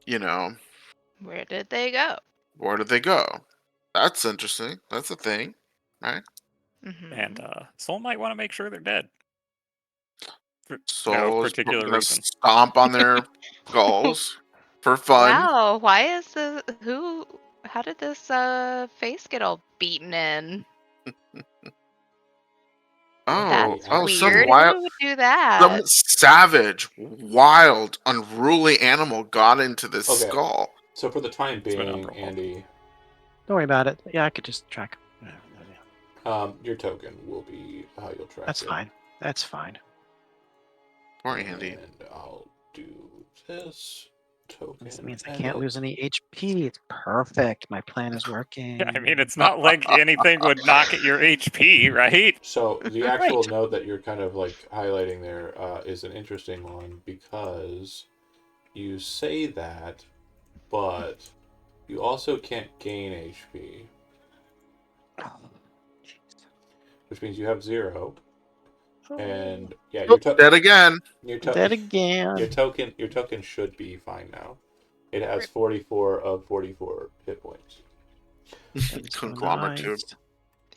you know, Where did they go? where did they go? That's interesting. That's a thing, right? Hmm. And Soul might want to make sure they're dead for no Souls particular gonna reason. stomp on their skulls for fun. Wow, why is this who how did this face get all beaten in? Oh, That's oh, some weird. wild, Who would do some that? savage, wild, unruly animal got into this Okay. skull. So for the time It's been being, unprovoked. Andy, Don't worry about it. Yeah, I could just track. your token will be how you'll track That's it. fine. That's fine. Poor Andy. And I'll do this token. This means I edit. can't lose any HP. It's perfect. My plan is working. Yeah, I mean, it's not like anything would knock at your HP, right? So the actual Right. note that you're kind of like highlighting there is an interesting one because you say that, but you also can't gain HP, Oh, jeez. which means you have 0. Oh, And yeah, Oh, dead again. your dead again. your token should be fine now. It has Rip. 44 of 44 hit points. That is so Conglomerate tube. nice.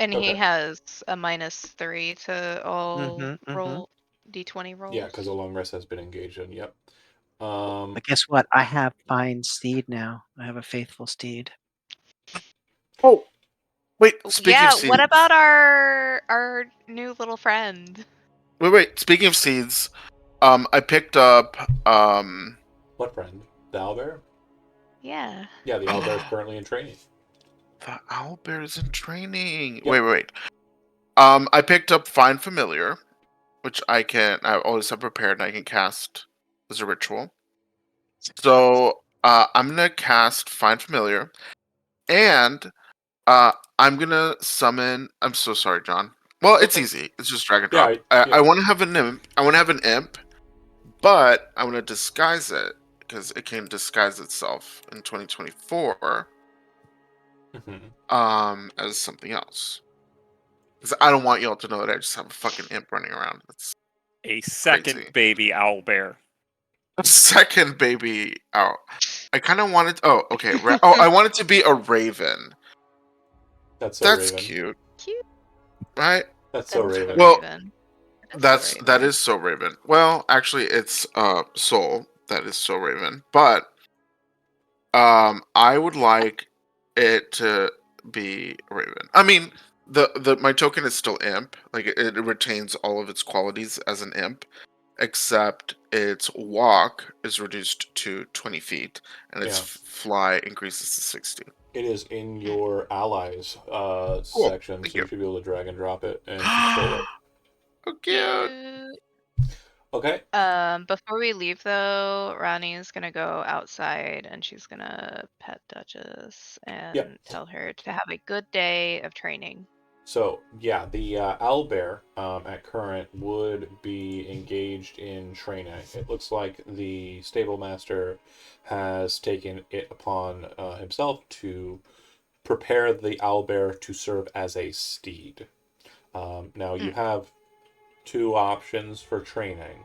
And he Okay. has a -3 to all Mhm, mhm. roll d20 rolls. Yeah, because a long rest has been engaged in. Yep. But guess what? I have fine steed now. I have a faithful steed. Oh, wait. Speaking Yeah, of seeds. what about our new little friend? Wait. Speaking of seeds, I picked up What friend? The owlbear? Yeah. Yeah, the owlbear is currently in training. the owlbear is in training. Yep. Wait. I picked up Find Familiar, which I always have prepared and I can cast as a ritual. So I'm gonna cast Find Familiar, and I'm gonna summon. I'm so sorry, John. Well, it's Okay. easy. It's just drag and Yeah, drop. yeah. I want to have an imp. I want to have an imp, but I want to disguise it because it can disguise itself in 2024 Mhm. as something else. Because I don't want y'all to know that I just have a fucking imp running around. That's A second crazy. baby owlbear. A second baby out. I kind of wanted. Oh, okay. I wanted to be a raven. That's so That's Raven. cute, Cute. right? That's so That's so Raven. Well, Raven. that is so Raven. Well, actually, it's Soul that is so Raven. But I would like it to be Raven. I mean, the my token is still Imp. Like it retains all of its qualities as an Imp, except its walk is reduced to 20 feet, and its Yeah. fly increases to 60. It is in your allies Cool. section, Thank so you you. should be able to drag and drop it and control it. Oh, cute. Cute. Okay. Before we leave though, Ronnie's gonna go outside and she's gonna pet Duchess and tell her to have a good day of training. So yeah, the owlbear at current would be engaged in training. It looks like the stable master has taken it upon himself to prepare the owlbear to serve as a steed. Now you have 2 options for training,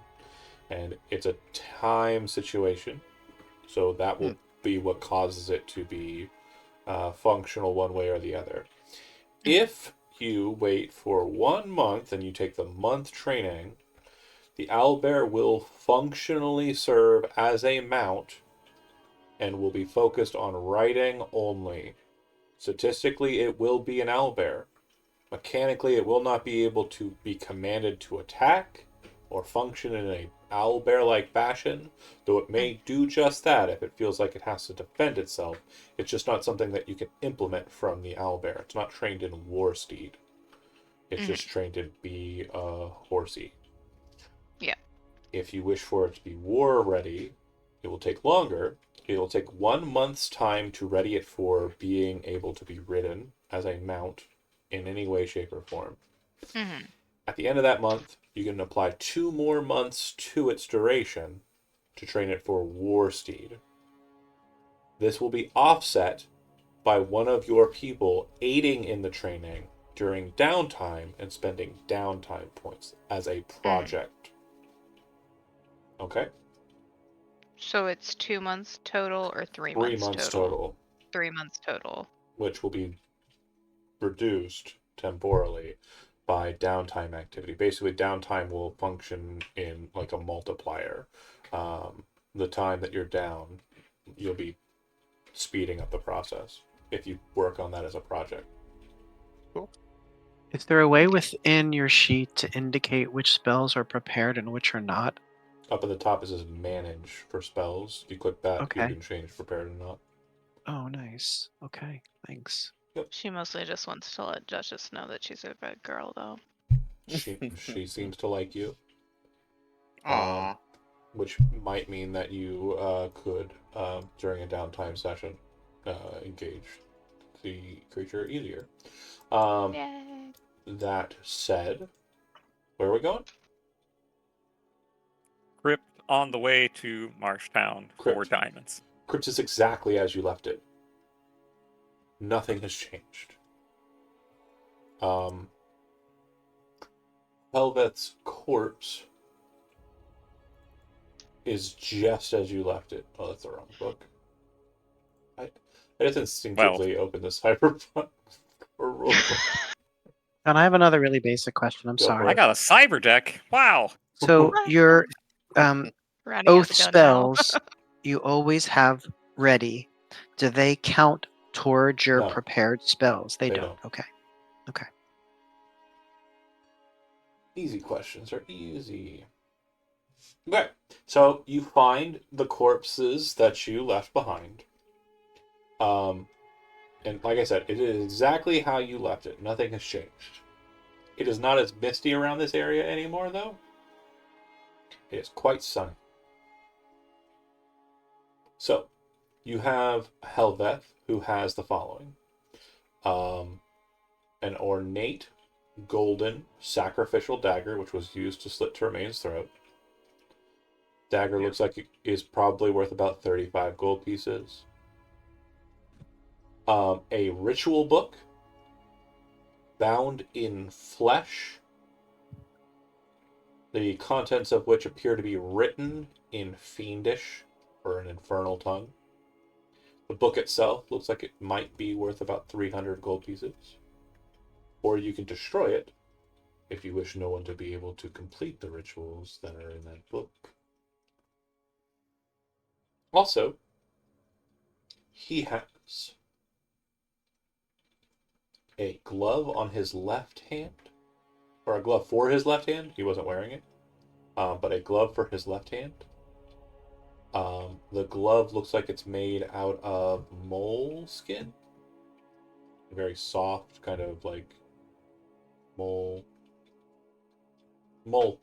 and it's a time situation, so that will be what causes it to be functional one way or the other. If you wait for 1 month and you take the month training, the owlbear will functionally serve as a mount and will be focused on riding only. Statistically, it will be an owlbear. Mechanically, it will not be able to be commanded to attack or function in a owlbear-like fashion, though it may do just that if it feels like it has to defend itself. It's just not something that you can implement from the owlbear. It's not trained in war steed. It's just trained to be a horsey. Yeah. If you wish for it to be war ready, it will take longer. It will take 1 month's time to ready it for being able to be ridden as a mount in any way, shape, or form. Mm-hmm. At the end of that month, you can apply 2 more months to its duration to train it for war steed. This will be offset by one of your people aiding in the training during downtime and spending downtime points as a project. Okay? So it's 2 months total or 3 3 months months total? total, 3 months total. which will be reduced temporally by downtime activity. Basically, downtime will function in like a multiplier. The time that you're down, you'll be speeding up the process if you work on that as a project. Is there a way within your sheet to indicate which spells are prepared and which are not? Up at the top it says manage for spells. If you click that, you Okay. can change prepared or not. Oh, nice. Okay, thanks. She mostly just wants to let Duchess know that she's a good girl, though. She seems to like you, Aw. which might mean that you could, during a downtime session, engage the creature easier. Yay. That said, where are we going? Crypt on the way to Marshtown for Crypt. diamonds. Crypt is exactly as you left it. Nothing has changed. Helveth's corpse is just as you left it. Oh, that's the wrong book. I just instinctively opened the Cyberpunk rule. And I have another really basic question. I'm Go for sorry. I got a cyber deck. Wow. So your Randy oath has to go now. spells you always have ready. Do they count towards your No. prepared spells? They They don't. don't. Okay. Easy questions are easy. Okay, so you find the corpses that you left behind. And like I said, it is exactly how you left it. Nothing has changed. It is not as misty around this area anymore, though. It is quite sunny. So, you have Helveth, who has the following. An ornate golden sacrificial dagger, which was used to slit Tremaine's throat. Dagger looks like it is probably worth about 35 gold pieces. A ritual book bound in flesh, the contents of which appear to be written in fiendish or an infernal tongue. The book itself looks like it might be worth about 300 gold pieces. Or you can destroy it if you wish no one to be able to complete the rituals that are in that book. Also, he has a glove on his left hand, or a glove for his left hand. He wasn't wearing it, but a glove for his left hand. The glove looks like it's made out of mole skin. Very soft, kind of like mole.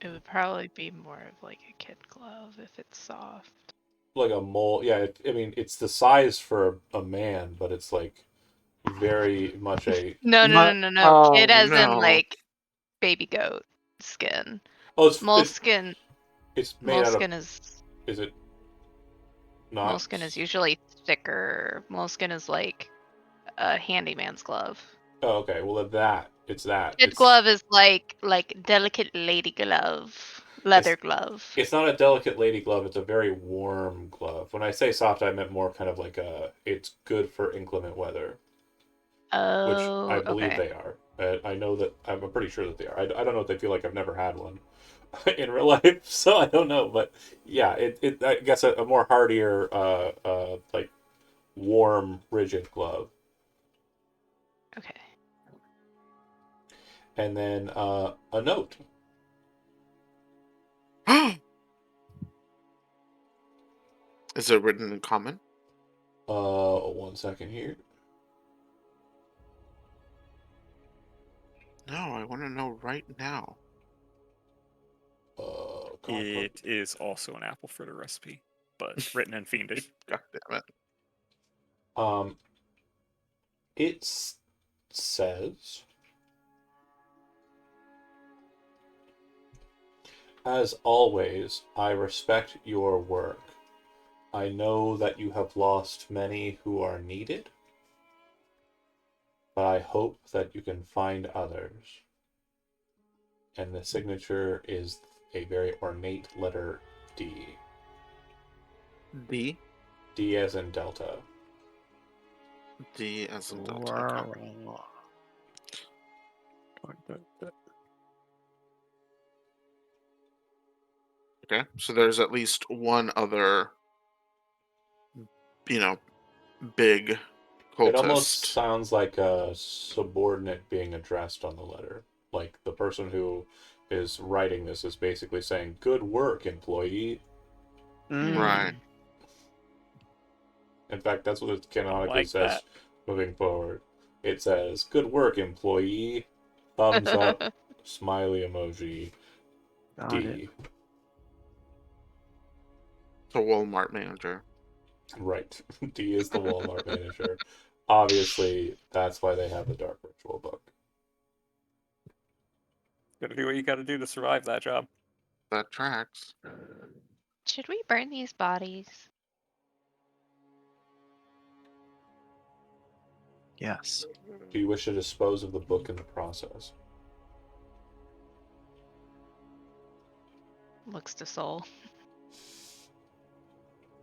It would probably be more of like a kid glove if it's soft. Like a mole. Yeah, I mean, it's the size for a man, but it's like very much a. No. Oh, Kid as in no. like baby goat skin. Oh, it's Moleskin. It's made out of. Moleskin is Is it not? moleskin is usually thicker. Moleskin is like a handyman's glove. Oh, okay. Well, it's that. Kid glove is like delicate lady glove, leather glove. It's not a delicate lady glove. It's a very warm glove. When I say soft, I meant more kind of like a. It's good for inclement weather, which Oh, I believe okay. they are. I know that. I'm pretty sure that they are. I don't know if they feel like I've never had one in real life, so I don't know. But yeah, it I guess a more hardier, like warm, rigid glove. Okay. And then a note. Is it written in common? 1 second here. No, I want to know right now. It is also an apple fritter recipe, but written in fiendish. God damn it. It says, as always, I respect your work. I know that you have lost many who are needed, but I hope that you can find others. And the signature is a very ornate letter D. D. D as in Delta. D as in Delta. Okay. Okay, so there's at least one other, big cultist. It almost sounds like a subordinate being addressed on the letter. Like the person who is writing this is basically saying, "Good work, employee." Right. In fact, that's what it canonically like says that. moving forward. It says, "Good work, employee." Thumbs up, smiley emoji, Got D. it. The Walmart manager. Right. D is the Walmart manager. Obviously, that's why they have the Dark Ritual book. Gotta do what you gotta do to survive that job. That tracks. Should we burn these bodies? Yes. Do you wish to dispose of the book in the process? Looks to Soul.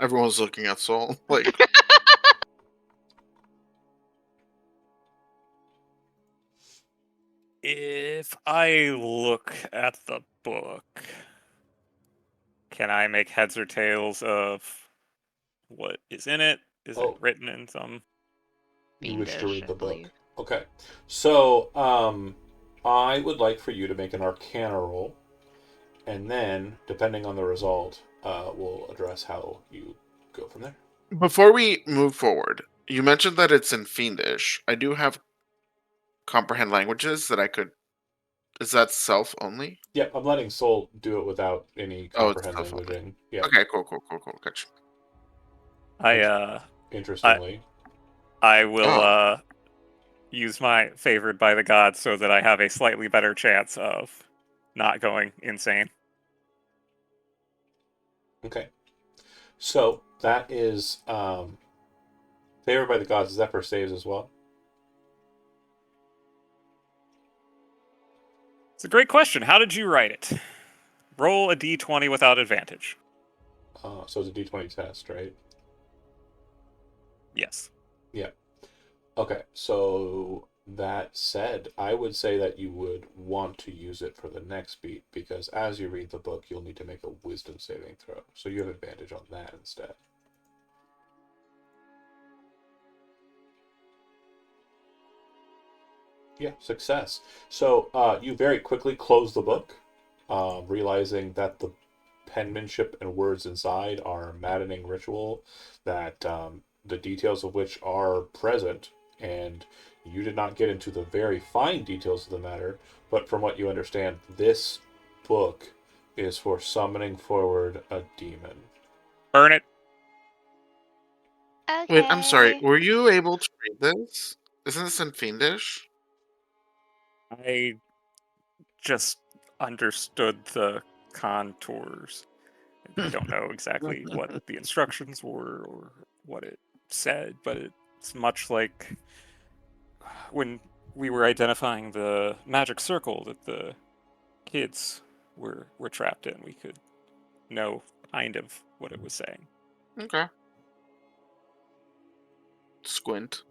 Everyone's looking at Soul. Like, If I look at the book, can I make heads or tails of what is in it? Is Oh. it written in some? You wish to Fiendish, read the I book. believe. Okay. So, I would like for you to make an Arcana roll, and then, depending on the result, we'll address how you go from there. before we move forward, you mentioned that it's in Fiendish. I do have comprehend languages that I could. Is that self only? Yeah, I'm letting Soul do it without any Oh, it's comprehend self only. languaging. Yeah. Okay, cool. Gotcha. Interestingly. I will use my favored by the gods so that I have a slightly better chance of not going insane. Okay. So that is favored by the gods. Is that for saves as well? It's a great question. How did you write it? Roll a d20 without advantage. So it's a D20 test, right? Yes. Yeah. Okay. So that said, I would say that you would want to use it for the next beat because as you read the book, you'll need to make a wisdom saving throw. So you have advantage on that instead. Yeah, success. So you very quickly close the book, realizing that the penmanship and words inside are maddening ritual, that the details of which are present, and you did not get into the very fine details of the matter, but from what you understand, this book is for summoning forward a demon. Burn it. Okay. Wait, I'm sorry. Were you able to read this? Isn't this in Fiendish? I just understood the contours. I don't know exactly what the instructions were or what it said, but it's much like when we were identifying the magic circle that the kids were trapped in. We could know kind of what it was saying. Okay. Squint.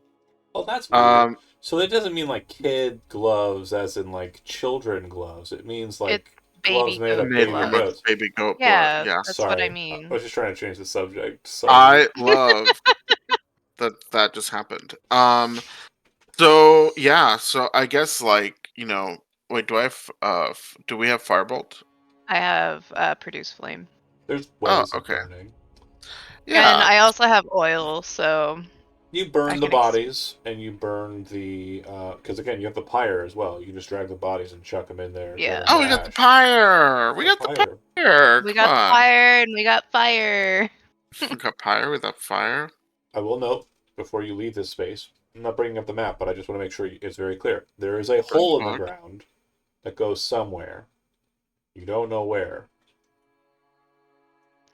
Oh, that's weird. So that doesn't mean like kid gloves as in like children gloves. It means like gloves made of baby gloves. goats. Baby goat Yeah, blood. Yes. that's Sorry. what I I mean. was just trying to change the subject. Sorry. I love that just happened. So yeah, so I guess wait, do I have do we have Firebolt? I have produce flame. There's Oh, ways of okay. burning. Yeah. And I also have oil, so You I burn the can bodies, and you burn the because again you have the pyre as well. You just drag the bodies and chuck them in there. Yeah. Oh, we got the pyre. We got the pyre. we Come got on. fire and we got fire. We got pyre without fire. I will note before you leave this space. I'm not bringing up the map, but I just want to make sure it's very clear. There is a hole in the ground that goes somewhere. You don't know where.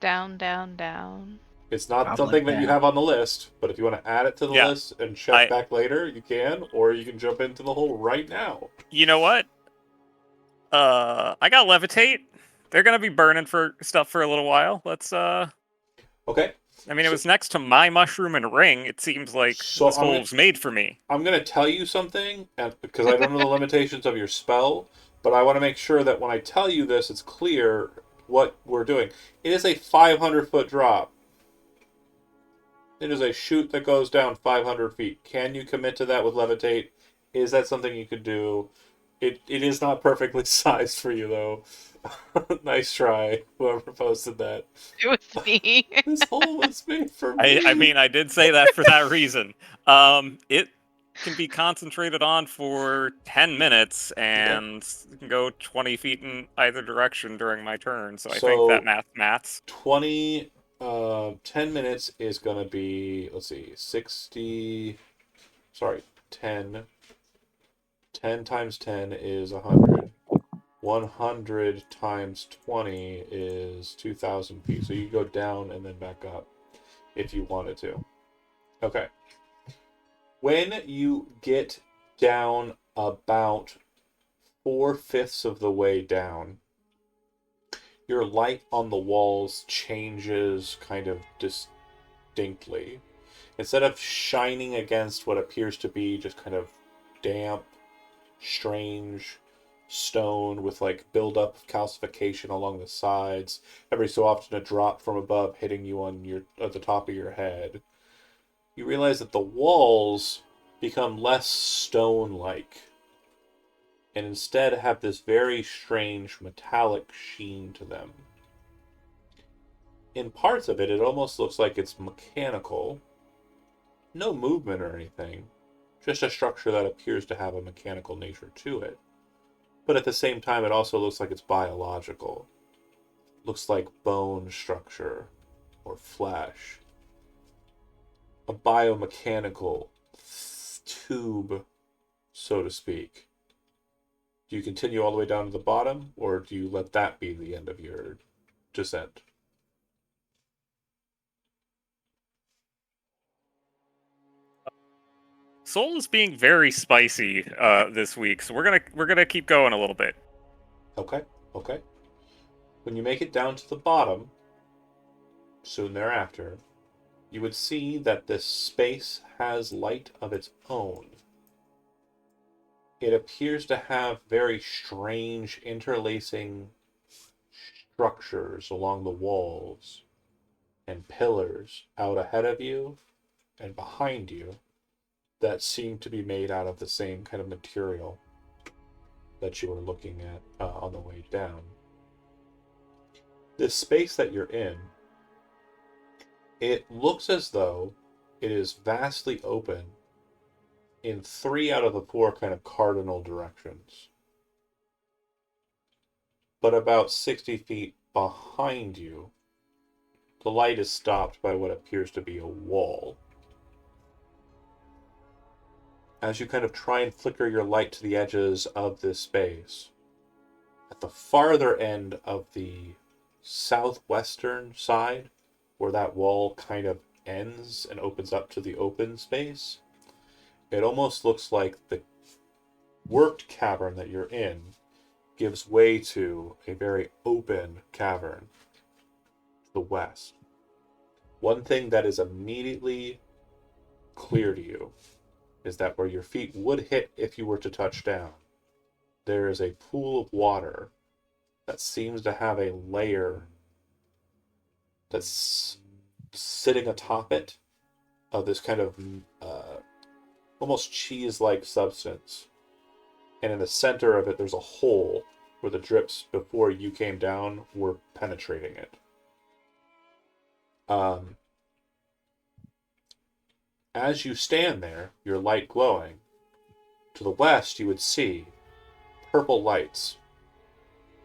Down, down, down. It's not Probably something that you down. have on the list, but if you want to add it to the Yeah, list and check back later, you can, or you can jump into the hole right now. You know what? I got levitate. They're gonna be burning for stuff for a little while. Let's Okay. I mean, it was next to my mushroom and ring. It seems like So this hole was made for me. I'm going to tell you something, because I don't know the limitations of your spell, but I want to make sure that when I tell you this, it's clear what we're doing. It is a 500-foot drop. It is a chute that goes down 500 feet. Can you commit to that with levitate? Is that something you could do? It is not perfectly sized for you, though. Nice try, whoever posted that. It was me. This hole was made for me. I mean, I did say that for that reason. It can be concentrated on for 10 minutes and can go 20 feet in either direction during my turn. So I think that maths. 10 minutes is going to be, let's see, 60. Sorry, 10. 10 times 10 is 100. 100 times 20 is 2,000 feet. So you go down and then back up if you wanted to. Okay. When you get down about 4/5 of the way down, your light on the walls changes kind of distinctly. Instead of shining against what appears to be just kind of damp, strange stone with like buildup of calcification along the sides, every so often a drop from above hitting you on at the top of your head, you realize that the walls become less stone-like and instead have this very strange metallic sheen to them. In parts of it, it almost looks like it's mechanical. No movement or anything, just a structure that appears to have a mechanical nature to it. But at the same time, it also looks like it's biological. Looks like bone structure or flesh. A biomechanical tube, so to speak. Do you continue all the way down to the bottom, or do you let that be the end of your descent? Soul is being very spicy this week, so we're gonna keep going a little bit. Okay. When you make it down to the bottom, soon thereafter, you would see that this space has light of its own. It appears to have very strange interlacing structures along the walls and pillars out ahead of you and behind you that seem to be made out of the same kind of material that you were looking at on the way down. This space that you're in, it looks as though it is vastly open in 3 out of the 4 kind of cardinal directions. But about 60 feet behind you, the light is stopped by what appears to be a wall. As you kind of try and flicker your light to the edges of this space, at the farther end of the southwestern side, where that wall kind of ends and opens up to the open space, it almost looks like the worked cavern that you're in gives way to a very open cavern to the west. One thing that is immediately clear to you is that where your feet would hit if you were to touch down, there is a pool of water that seems to have a layer that's sitting atop it of this kind of almost cheese-like substance. And in the center of it, there's a hole where the drips before you came down were penetrating it. As you stand there, your light glowing, to the west you would see purple lights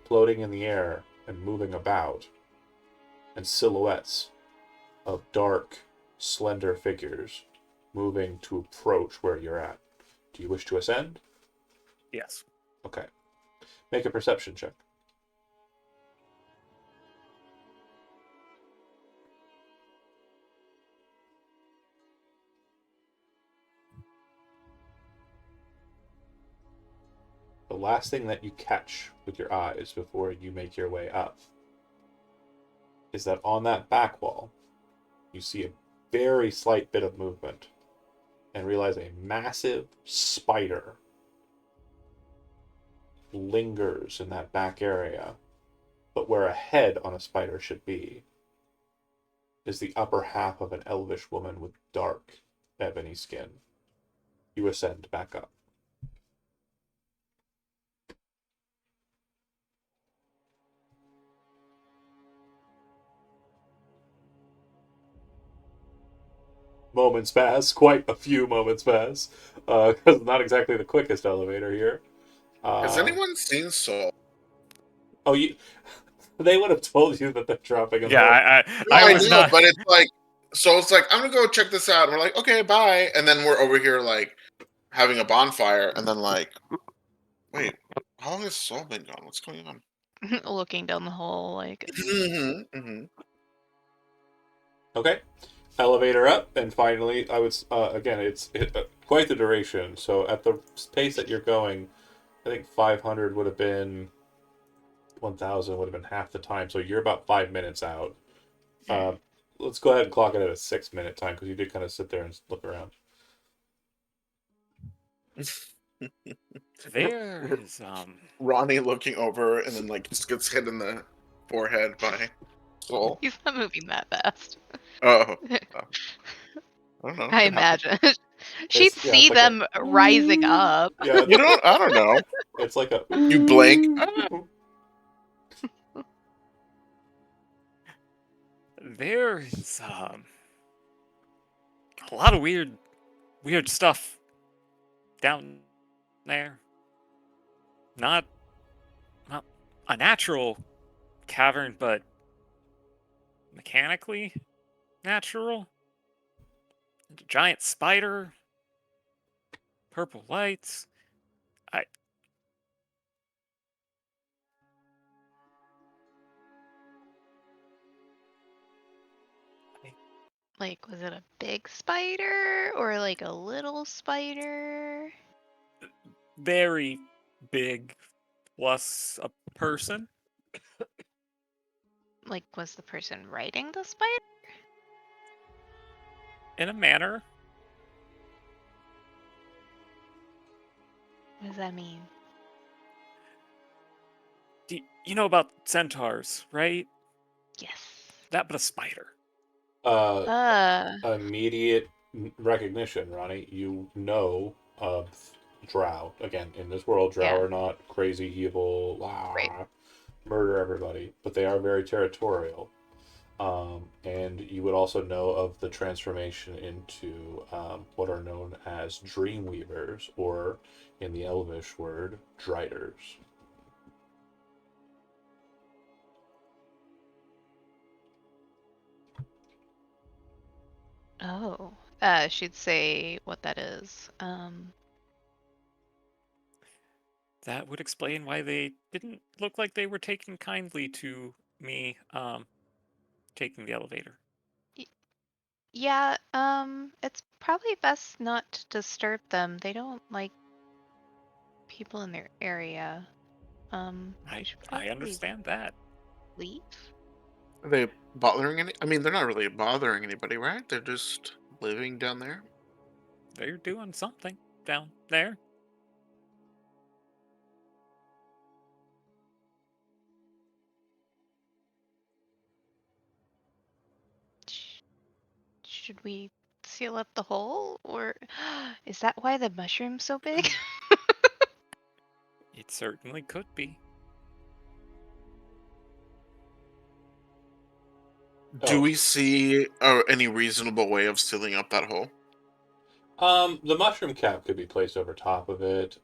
floating in the air and moving about, and silhouettes of dark, slender figures moving to approach where you're at. Do you wish to ascend? Yes. Okay. Make a perception check. The last thing that you catch with your eyes before you make your way up is that on that back wall, you see a very slight bit of movement and realize a massive spider lingers in that back area. But where a head on a spider should be is the upper half of an elvish woman with dark, ebony skin. You ascend back up. Moments pass, quite a few moments pass, because not exactly the quickest elevator here. Has anyone seen Soul? Oh, they would have told you that they're dropping a Yeah, No, I I was know, not. but it's like, so it's like, I'm gonna go check this out. And we're like, okay, bye. And then we're over here like having a bonfire, and then like, wait, how long has Soul been gone? What's going on? Looking down the hall, like. Okay. Elevator up, and finally, I would again, it's quite the duration. So at the pace that you're going, I think 500 would have been 1,000 would have been half the time. So you're about 5 minutes out. Let's go ahead and clock it at a 6-minute time because you did kind of sit there and look around. There's Ronnie looking over and then like just gets hit in the forehead by Soul. He's not moving that fast. Oh, I don't know. I Could happen. imagine. She'd It's- yeah, see it's like a- them rising up. Yeah, You know, I don't know. it's like a. You blink. there's a lot of weird stuff down there. Not a natural cavern, but mechanically natural. A giant spider, purple lights. Like, was it a big spider or like a little spider? Very big, plus a person. Like, was the person riding the spider? In a manner. What does that mean? You know about centaurs, right? Yes. That, but a spider. Immediate recognition, Ronnie. You know of Drow. Again, in this world, Drow Yeah. are not crazy, evil, Right. murder everybody, but they are very territorial. And you would also know of the transformation into what are known as Dreamweavers, or in the Elvish word, Driders. Oh. She'd say what that is. That would explain why they didn't look like they were taking kindly to me taking the elevator. Yeah, it's probably best not to disturb them. They don't like people in their area. We should I probably understand that. leave. Are they bothering any? I mean, they're not really bothering anybody, right? They're just living down there. They're doing something down there. Should we seal up the hole, or is that why the mushroom's so big? It certainly could be. Do Oh. we see any reasonable way of sealing up that hole? The mushroom cap could be placed over top of it.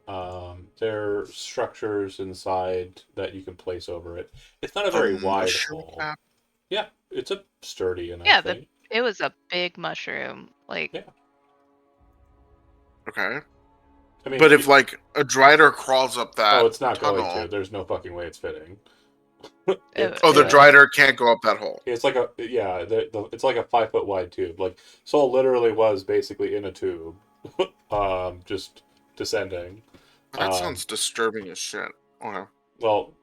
There are structures inside that you can place over it. It's not a very wide mushroom hole. cap? Yeah, it's a sturdy enough Yeah, thing. it was a big mushroom. Like, Yeah. Okay. I mean, But if like a Drider crawls up that it's not tunnel, going to. There's no fucking way it's fitting. the Yeah. Drider can't go up that hole. It's like it's like a 5 foot wide tube. Like Soul literally was basically in a tube, just descending. That sounds disturbing as shit. Okay. Well,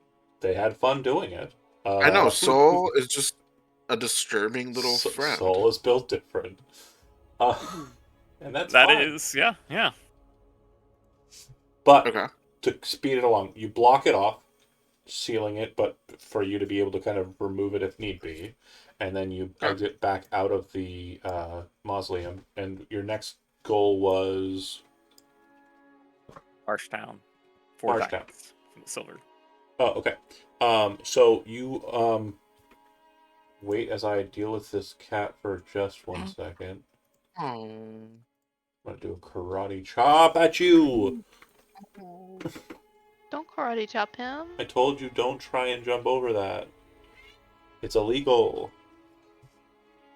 they had fun doing it. I know. Soul is just a disturbing little friend. Soul is built different. And that's That fine. is, yeah. But Okay. to speed it along, you block it off, sealing it, but for you to be able to kind of remove it if need be. And then you Okay. exit back out of the mausoleum. And your next goal was Marshtown. 4 Marshtown. diamonds from the silver. Oh, okay. So you wait as I deal with this cat for just 1 second. Oh. I'm gonna do a karate chop at you. Don't karate chop him. I told you don't try and jump over that. It's illegal.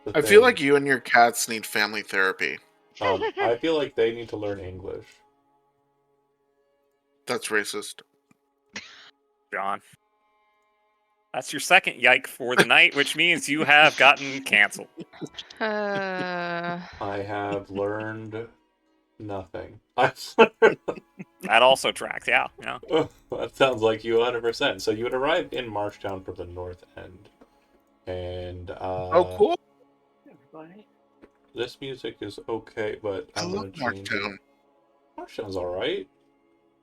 The I feel thing. like you and your cats need family therapy. I feel like they need to learn English. That's racist. John. That's your second yike for the night, which means you have gotten canceled. Uh, I have learned nothing. That also tracks, yeah. That sounds like you 100%. So you would arrive in Marshtown from the north end. And Oh, cool. this music is okay, but I I'm love gonna change Marktown. it. Marshtown's alright.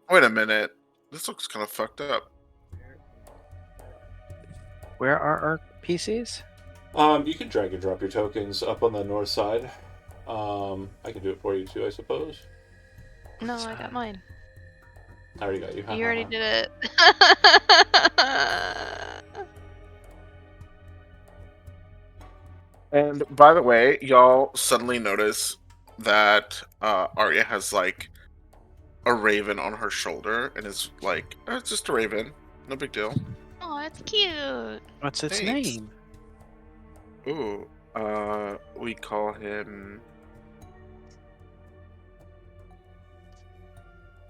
Wait a minute. This looks kind of fucked up. Where are our PCs? You can drag and drop your tokens up on the north side. I can do it for you too, I suppose. no, I got mine. I already got you. You already did it. And by the way, y'all suddenly notice that Arya has like a raven on her shoulder and is like, oh, it's just a raven. No big deal. Oh, it's cute. What's its Thanks. name? Ooh, we call him.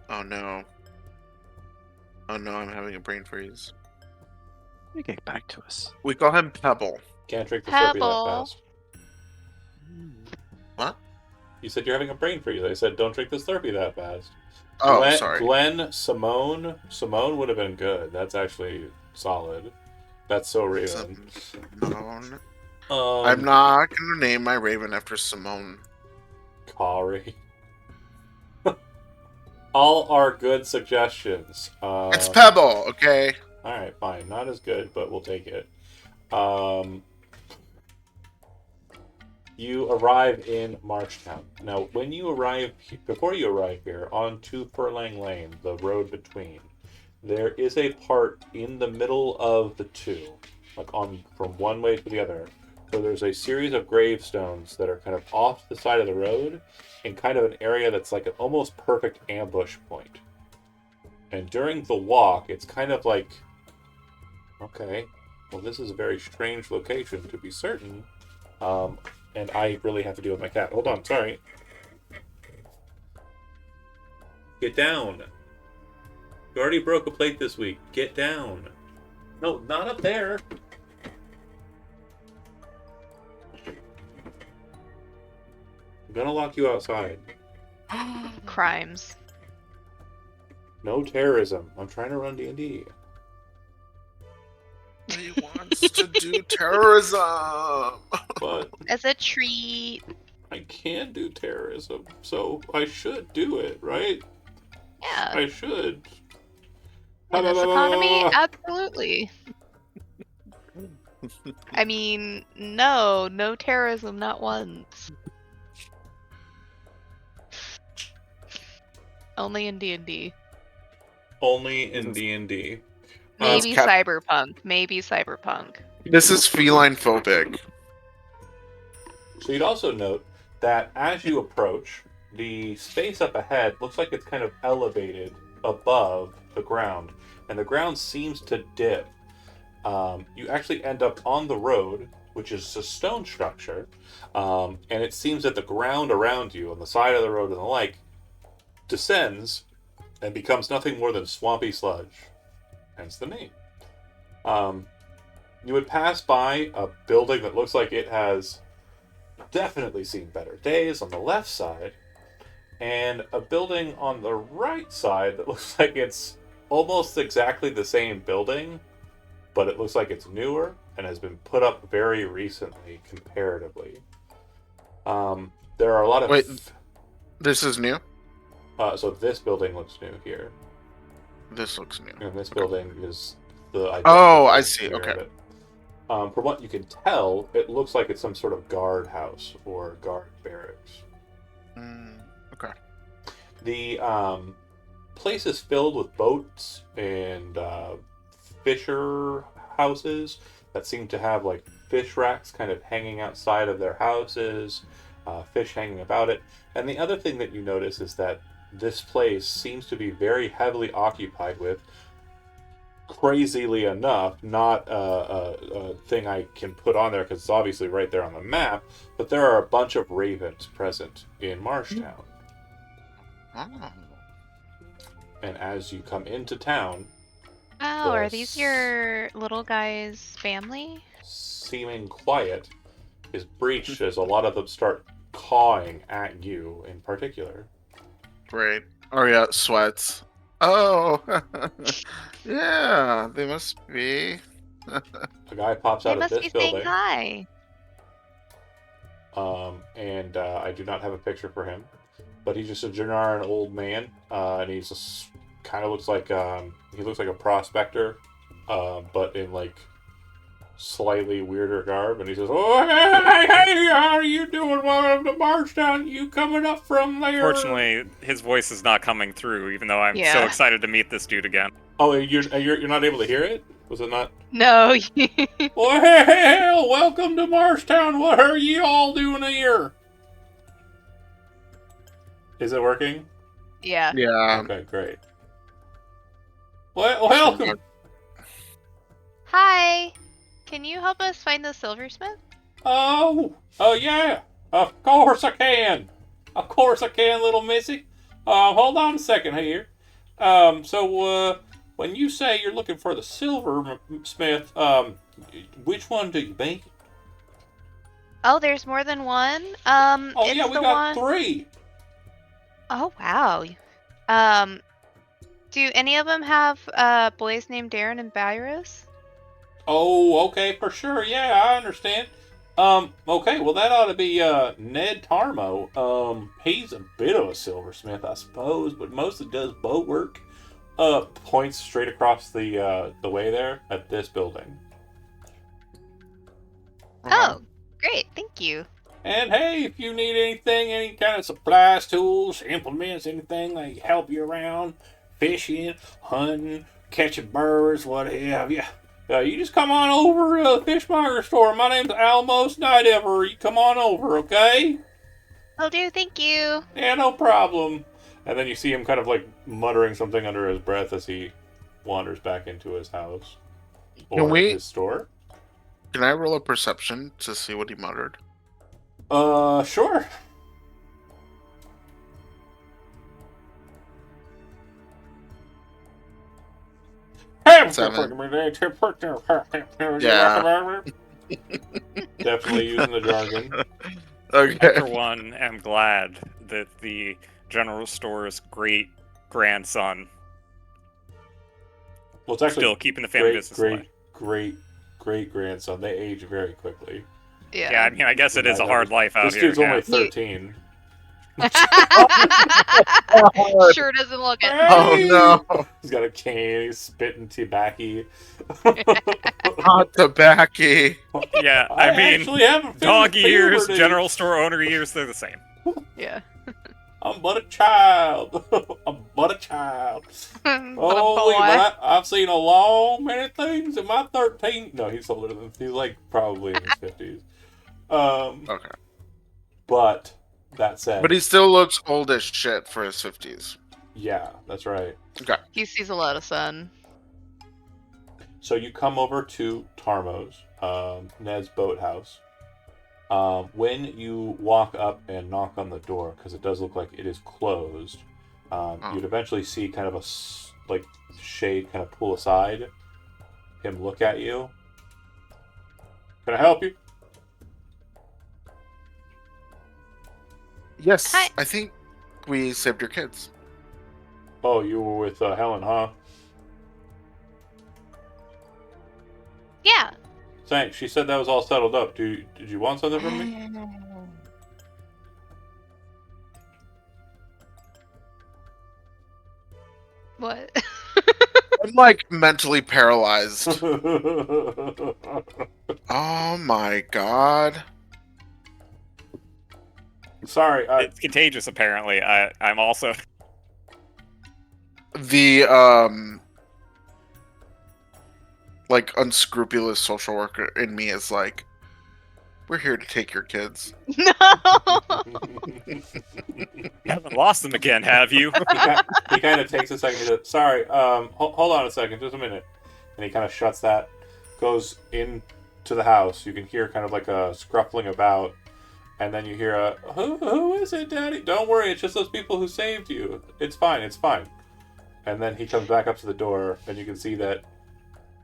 Oh no. Oh no, I'm having a brain freeze. You get back to us. We call him Pebble. Can't drink the Slurpee that Pebble. fast. What? You said you're having a brain freeze. I said don't drink the Slurpee that fast. Oh, sorry. Glenn, Simone would have been good. That's actually solid. That's so Raven. Simone. I'm not gonna name my raven after Simone. Kari. All are good suggestions. It's Pebble, okay? Alright, fine. Not as good, but we'll take it. You arrive in Marshtown. Now, when you arrive, before you arrive here, on 2 Furlang Lane, the road between, there is a part in the middle of the two, like on from one way to the other. So there's a series of gravestones that are kind of off the side of the road in kind of an area that's like an almost perfect ambush point. And during the walk, it's kind of like, okay, well, this is a very strange location to be certain. And I really have to deal with my cat. Hold on, sorry. Get down. You already broke a plate this week. Get down. No, not up there. I'm gonna lock you outside. Crimes. No terrorism. I'm trying to run D&D. He wants to do terrorism. But As a treat. I can do terrorism, so I should do it, right? Yeah. I should. In this economy, absolutely. I mean, no terrorism, not once. Only in D&D. Only in D&D. Maybe Cap- cyberpunk. Maybe cyberpunk. This is feline phobic. So you'd also note that as you approach, the space up ahead looks like it's kind of elevated above the ground, and the ground seems to dip. You actually end up on the road, which is a stone structure, and it seems that the ground around you, on the side of the road and the like, descends and becomes nothing more than swampy sludge. Hence the name. You would pass by a building that looks like it has definitely seen better days on the left side, and a building on the right side that looks like it's almost exactly the same building, but it looks like it's newer and has been put up very recently, comparatively. There are a lot of. Wait. This is new? So this building looks new here, This looks new. and this building is the. Oh, I identical see, mirror okay. of it. From what you can tell, it looks like it's some sort of guard house or guard barracks. Okay. The place is filled with boats and fisher houses that seem to have like fish racks kind of hanging outside of their houses, fish hanging about it. And the other thing that you notice is that this place seems to be very heavily occupied with, crazily enough, not a thing I can put on there because it's obviously right there on the map, but there are a bunch of ravens present in Marshtown. Oh. And as you come into town, Oh, are Yes. these your little guy's family? seeming quiet is breached as a lot of them start cawing at you in particular. Great. Oh yeah, sweats. Oh, yeah, they must be. A guy pops They out of must this be saying building, hi. and I do not have a picture for him, but he's just a Jannaran old man, and he's just kind of looks like he looks like a prospector, but in like slightly weirder garb, and he says, "Oh, hey, how are you doing? Welcome to Marshtown. You coming up from there?" Fortunately, his voice is not coming through, even though I'm so Yeah. excited to meet this dude again. Oh, you're not able to hear it? Was it not? No. Well, welcome to Marshtown. What are you all doing here? Is it working? Yeah. Yeah. Okay, great. Well, welcome. Hi. Can you help us find the silversmith? Oh, yeah. Of course I can. Of course I can, little missy. Hold on a second here. So, when you say you're looking for the silversmith, which one do you mean? Oh, there's more than one. Oh, It's yeah, we the got one... 3. Oh wow. Do any of them have boys named Darren and Byros? Oh, okay, for sure. Yeah, I understand. Okay, well that ought to be Ned Tarmo. He's a bit of a silversmith, I suppose, but mostly does boat work. Points straight across the way there at this building. Oh, great. Thank you. And hey, if you need anything, any kind of supplies, tools, implements, anything like help you around, fishing, hunting, catching birds, what have you. You just come on over to the Fishmonger store. My name's Almos Night Ever. You come on over, okay? Will do. Thank you. Yeah, no problem. And then you see him kind of like muttering something under his breath as he wanders back into his house or his store. Can I roll a perception to see what he muttered? Sure. Seven. Yeah. Definitely using the jargon. Okay. For one, am glad that the general store's great grandson Well, it's actually still keeping the family business alive. great grandson. They age very quickly. Yeah, I mean, I guess it is a hard life out This here. dude's only yeah. 13. Sure doesn't look it. Oh no! He's got a cane. He's spitting tobacco. Hot tobacco. Yeah, I mean, actually have a dog favorite ears, puberty. general store owner ears, they're the same. Yeah. I'm but a child. I'm but a child. Holy, but I've seen a long many things in my 13. No, he's older than. He's like probably in his 50s. Okay. But that said, But he still looks old as shit for his 50s. yeah, that's right. He sees a lot of sun. So you come over to Tarmo's, Ned's boathouse. When you walk up and knock on the door, because it does look like it is closed, you'd eventually see kind of a shade kind of pull aside, him look at you. Can I help you? Yes. Hi. I think we saved your kids. Oh, you were with Helen, huh? Yeah. Thanks. She said that was all settled up. Did you want something from me? What? I'm like mentally paralyzed. Oh my god. Sorry. It's contagious, apparently. I'm also. The like unscrupulous social worker in me is like, we're here to take your kids. No. You haven't lost them again, have you? He kind of takes a second. He says, sorry. Hold on a second. Just a minute. And he kind of shuts that. Goes into the house. You can hear kind of like a scruffling about. And then you hear a, who is it, Daddy? Don't worry, it's just those people who saved you. It's fine, it's fine. And then he comes back up to the door, and you can see that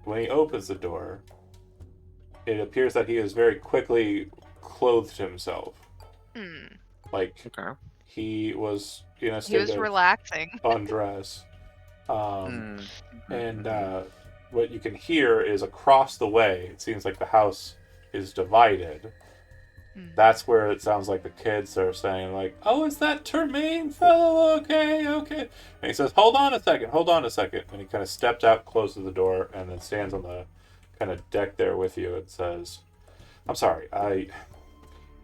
when he opens the door, it appears that he has very quickly clothed himself. Like, Okay. he was in a He state was of relaxing. undress. And what you can hear is across the way, it seems like the house is divided. That's where it sounds like the kids are saying, like, oh, is that Termaine fellow? Okay. And he says, hold on a second. And he kind of steps out, closes the door, and then stands on the kind of deck there with you and says, I'm sorry,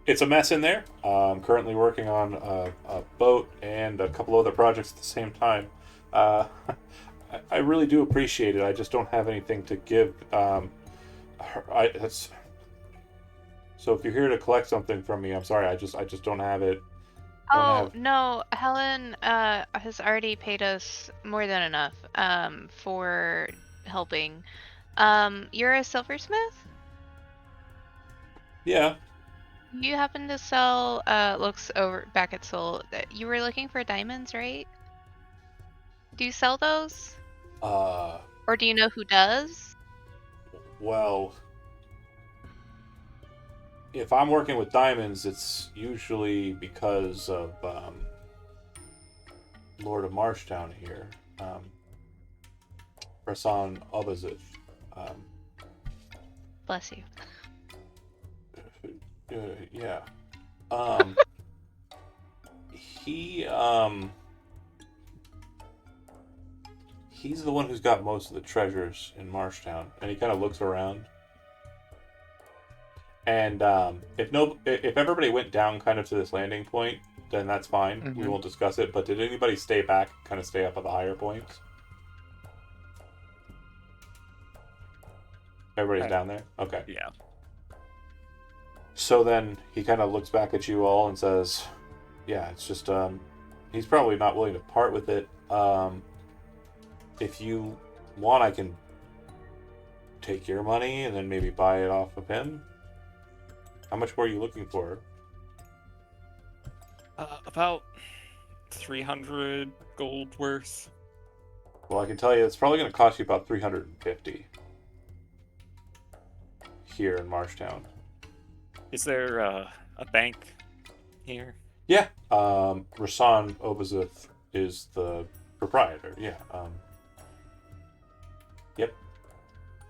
it's a mess in there. I'm currently working on a boat and a couple other projects at the same time. I really do appreciate it. I just don't have anything to give. So if you're here to collect something from me, I'm sorry. I just don't have it. No, Helen has already paid us more than enough for helping. You're a silversmith? Yeah. You happen to sell looks over back at Soul. You were looking for diamonds, right? Do you sell those? Or do you know who does? Well, if I'm working with diamonds, it's usually because of Lord of Marshtown here, Rasan Obazith. Bless you. Yeah. He's the one who's got most of the treasures in Marshtown, and he kind of looks around. And if everybody went down kind of to this landing point, then that's fine. We won't discuss it. But did anybody stay back, kind of stay up at the higher points? Everybody's down there? Okay. Yeah. So then he kind of looks back at you all and says, yeah, it's just, he's probably not willing to part with it. If you want, I can take your money and then maybe buy it off of him. How much were you looking for? About 300 gold worth. Well, I can tell you it's probably going to cost you about 350 here in Marshtown. Is there a bank here? Yeah. Rasan Obazith is the proprietor. Yeah. Yep.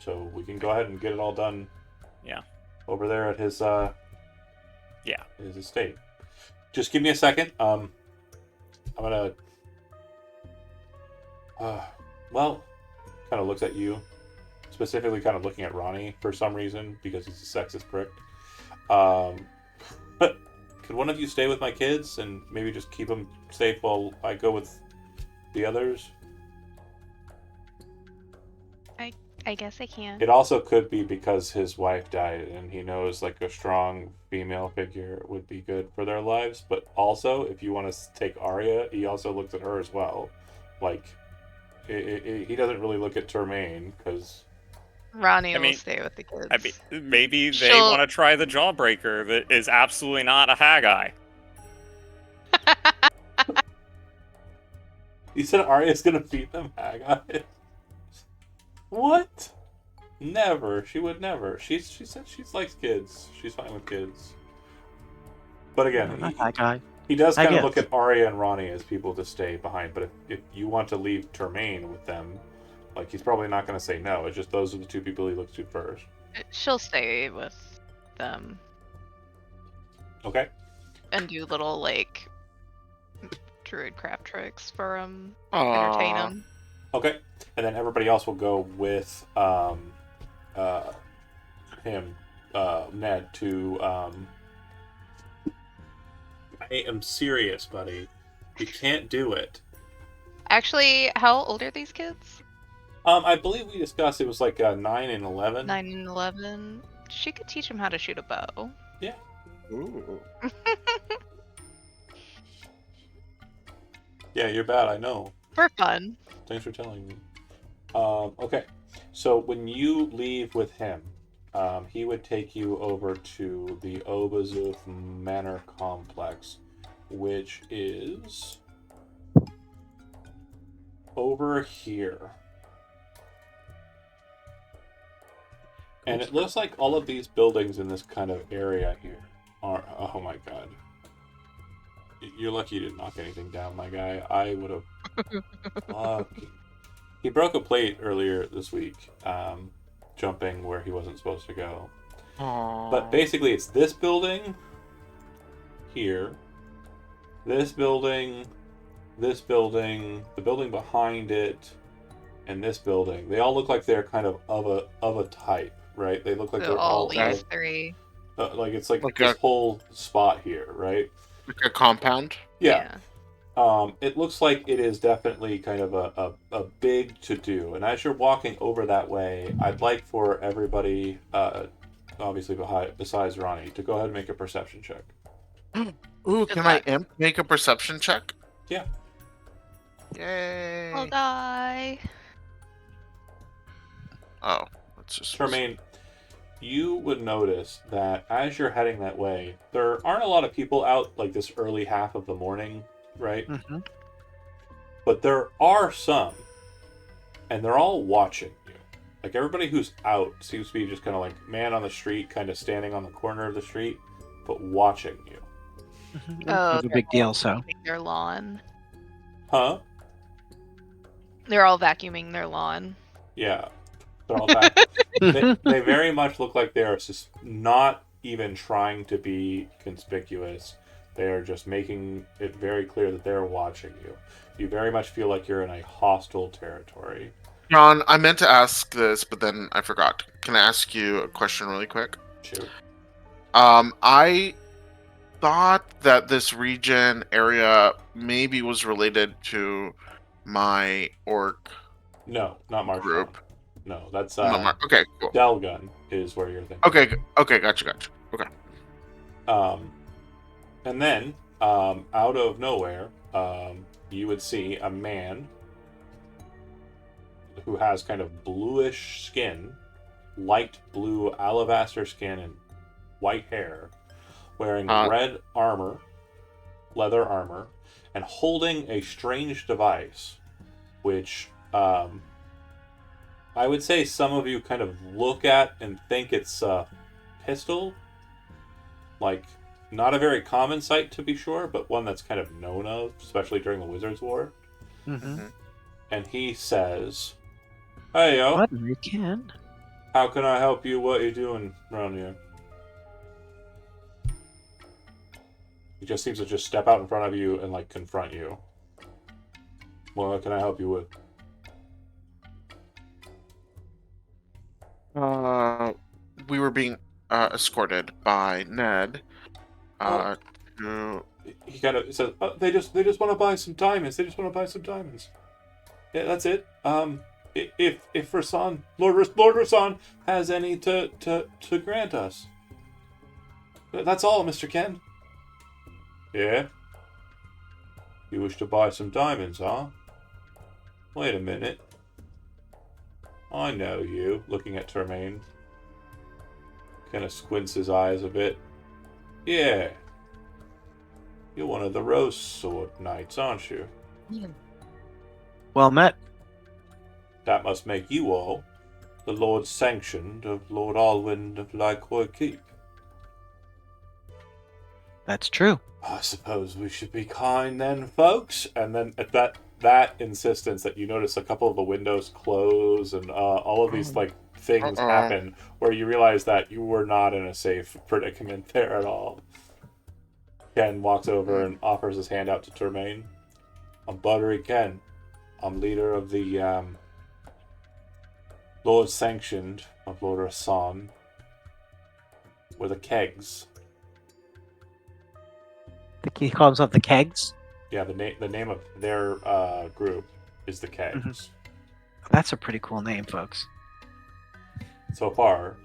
So we can go ahead and get it all done. Yeah. Over there at his his estate. Just give me a second. I'm gonna well, kind of looks at you, specifically kind of looking at Ronnie for some reason because he's a sexist prick. Could one of you stay with my kids and maybe just keep them safe while I go with the others? I guess I can. It also could be because his wife died and he knows like a strong female figure would be good for their lives. But also, if you want to take Arya, he also looks at her as well. Like, he doesn't really look at Termaine because... Ronnie will stay with the kids. I mean, maybe they want to try the Jawbreaker that is absolutely not a Haggai. You said Arya's gonna feed them Haggai? What? Never. She would never. She said she likes kids. She's fine with kids. But again, he does kind of look at Arya and Ronnie as people to stay behind. But if you want to leave Termaine with them, like, he's probably not going to say no. It's just those are the two people he looks to first. She'll stay with them Okay. and do little like druid crap tricks for him, entertain Aw. him. Okay. And then everybody else will go with him, Ned, to I am serious, buddy. You can't do it. Actually, how old are these kids? I believe we discussed it was like 9 and 11. 9 and 11. She could teach him how to shoot a bow. Ooh. Yeah, you're bad, I know. For fun. Thanks for telling me. Okay, so when you leave with him, he would take you over to the Obazuf Manor Complex, which is over here. And it looks like all of these buildings in this kind of area here are... Oh my god. You're lucky you didn't knock anything down, my guy. I would have... Fuck. He broke a plate earlier this week, jumping where he wasn't supposed to go. Aw. But basically, it's this building here, this building, the building behind it, and this building. They all look like they're kind of a type, right? They look like So they're all all these three. like it's like Like this a- whole spot here, right? Like a compound. Yeah. It looks like it is definitely kind of a big to do. And as you're walking over that way, I'd like for everybody, obviously besides Ronnie, to go ahead and make a perception check. Ooh, Good can my luck. imp make a perception check? Yeah. Yay. I'll die. Oh, that's just. Tremaine, you would notice that as you're heading that way, there aren't a lot of people out like this early half of the morning, right? Mm-hmm. But there are some, and they're all watching you. Like everybody who's out seems to be just kind of like man on the street, kind of standing on the corner of the street, but watching you. Mm-hmm. Oh, a big deal. So vacuuming their lawn. Huh? They're all vacuuming their lawn. Yeah. They're all back. they very much look like they are just not even trying to be conspicuous. They are just making it very clear that they're watching you. You very much feel like you're in a hostile territory. John, I meant to ask this, but then I forgot. Can I ask you a question really quick? Shoot. I thought that this region area maybe was related to my orc No, not Marshall. group. No, that's Okay, cool. Delgun is where you're thinking. Okay, gotcha. Okay. And then, out of nowhere, you would see a man who has kind of bluish skin, light blue alabaster skin, and white hair, wearing red armor, leather armor, and holding a strange device, which I would say some of you kind of look at and think it's a pistol. Like, not a very common sight to be sure, but one that's kind of known of, especially during the Wizards War. mm-hmm. And he says, "Hey, yo, What we can. how can I help you? What are you doing around here?" He just seems to just step out in front of you and, like, confront you. What can I help you with? We were being escorted by Ned. Oh. To... He kind of says, "They just want to buy some diamonds. They just want to buy some diamonds. Yeah, that's it. If Rasan, Lord Rasan has any to grant us, that's all, Mr. Ken." "Yeah? You wish to buy some diamonds, huh? Wait a minute. I know you." Looking at Tremaine. Kind of squints his eyes a bit. "Yeah. You're one of the Rose Sword Knights, aren't you? Well met. That must make you all the Lord Sanctioned of Lord Alwyn of Lycoy Keep. That's true. I suppose we should be kind then, folks." And then at that insistence that you notice a couple of the windows close and all of these like things Uh-oh. happen where you realize that you were not in a safe predicament there at all. Ken walks over and offers his hand out to Termaine. I'm Buttery Ken. I'm leader of the Lord Sanctioned of Lord Rasan. We're the Kegs. He calls up the kegs. Yeah, the name of their group is the Kegs. That's a pretty cool name, folks. So far,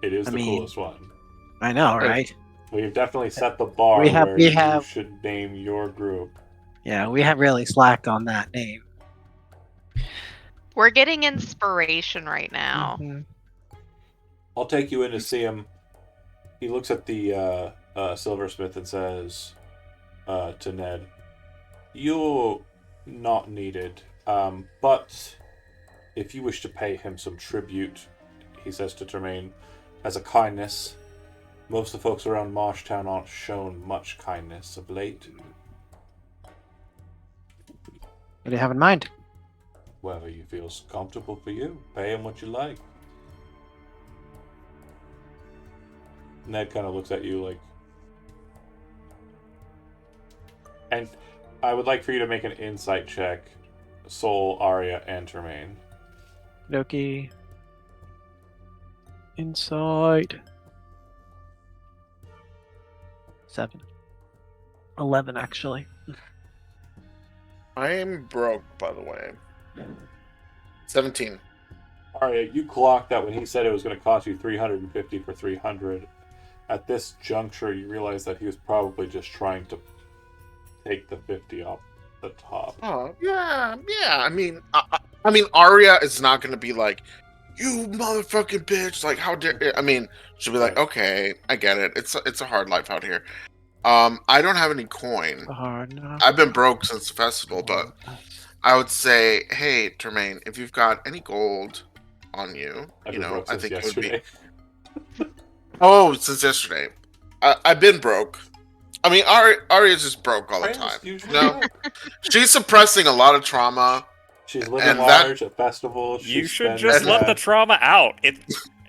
it is I the mean- coolest one. I know, right? We've definitely set the bar We have- where we you have- should name your group. Yeah, we have really slacked on that name. We're getting inspiration right now. Mhm. I'll take you in to see him. He looks at the silversmith and says to Ned, "You're not needed, but if you wish to pay him some tribute," he says to Termaine, "as a kindness. Most of the folks around Marshtown aren't shown much kindness of late. What do you have in mind? Whether you feels comfortable for you, pay him what you like." Ned kind of looks at you like... And I would like for you to make an insight check, Soul, Arya, and Termaine. Doki. Insight. 7. 11, actually. I am broke, by the way. 17. Arya, you clocked that when he said it was going to cost you 350 for 300. At this juncture, you realize that he was probably just trying to take the 50 off the top. Oh, yeah. I mean, Arya is not going to be like, "You motherfucking bitch!" Like, how dare? I mean, she'll be like, Right. "Okay, I get it. It's a hard life out here." I don't have any coin. I've been broke since the festival, but I would say, hey, Termaine, if you've got any gold on you, I've you been know, broke I since think it yesterday. would be. Oh, since yesterday, I've been broke. I mean, Arya's just broke all the Arya's time. usually No, broke. she's suppressing a lot of trauma. She's living And that- large at festivals. You She's should spending, just let the trauma out.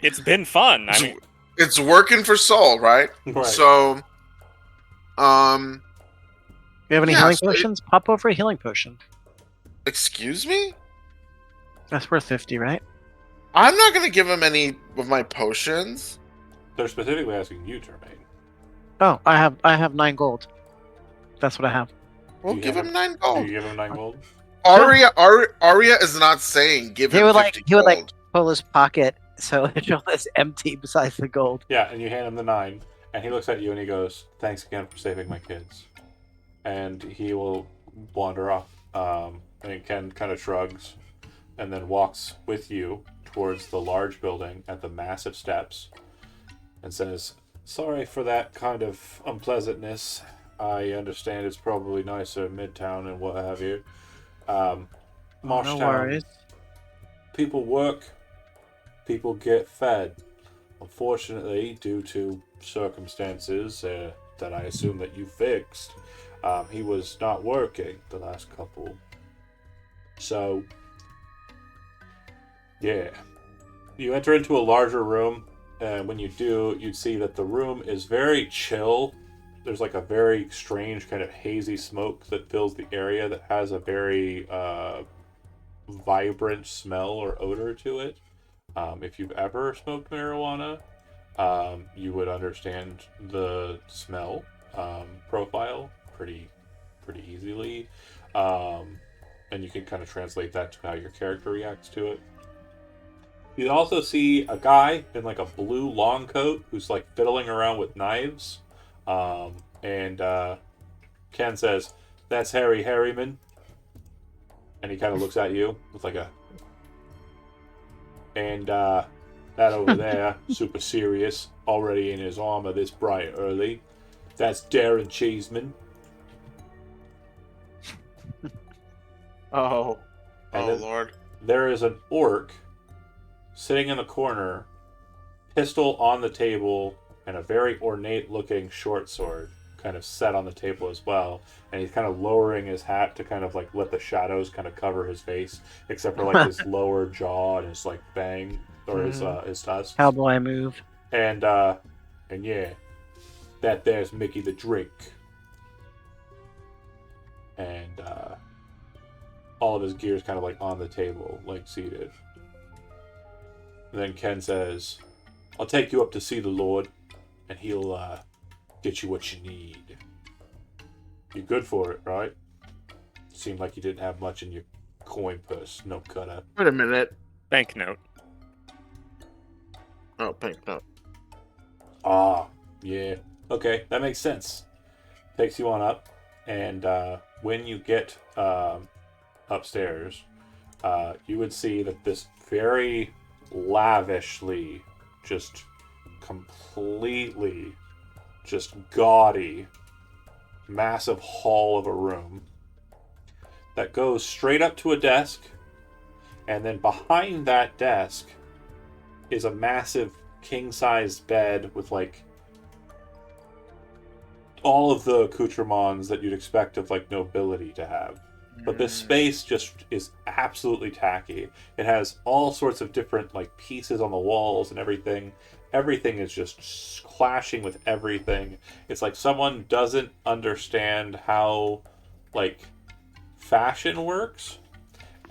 It's been fun. I mean, It's working for Soul, right? Right. So, You have any Yeah, healing so potions? Pop over a healing potion. excuse me? That's worth 50, right? I'm not gonna give him any of my potions. They're specifically asking you, Termaine. Oh, I have 9 gold. That's what I have. We'll You give have him 9 Do gold. you give him 9 gold? Arya is not saying give He him would 50 he would like gold. pull his pocket so it's almost empty besides the gold. Yeah, and you hand him the 9, and he looks at you and he goes, "Thanks again for saving my kids." And he will wander off. And Ken kind of shrugs and then walks with you towards the large building at the massive steps and says, "Sorry for that kind of unpleasantness. I understand it's probably nicer in Midtown and what have you. No Marshtown, worries. people work, people get fed. Unfortunately, due to circumstances that I assume that you fixed, he was not working the last couple. So, yeah. You enter into a larger room, and when you do, you see that the room is very chill. There's like a very strange kind of hazy smoke that fills the area that has a very vibrant smell or odor to it. If you've ever smoked marijuana, you would understand the smell profile pretty easily, and you can kind of translate that to how your character reacts to it. You also see a guy in like a blue long coat who's like fiddling around with knives, and Ken says, "That's Harry Harriman," and he kind of looks at you with like a. And that over there, super serious, already in his armor this bright early. That's Darren Cheeseman. Oh. And Oh, then Lord. there is an orc sitting in the corner, pistol on the table, and a very ornate looking short sword kind of set on the table as well. And he's kind of lowering his hat to kind of like let the shadows kind of cover his face, except for like his lower jaw and his like fang or his tusks. Cowboy move. And yeah, that there's Mickey the Drake. And all of his gear is kind of like on the table, like seated. And then Ken says, I'll take you up to see the Lord, and he'll get you what you need. You're good for it, right? Seemed like you didn't have much in your coin purse, no cutter. Wait a minute. Banknote. Oh, pink note. Ah, yeah. Okay, that makes sense. Takes you on up, and when you get upstairs, you would see that this very lavishly, just completely, just gaudy, massive hall of a room that goes straight up to a desk, and then behind that desk is a massive king-sized bed with like all of the accoutrements that you'd expect of like nobility to have. But this space just is absolutely tacky. It has all sorts of different like pieces on the walls and everything. Everything is just clashing with everything. It's like someone doesn't understand how like fashion works,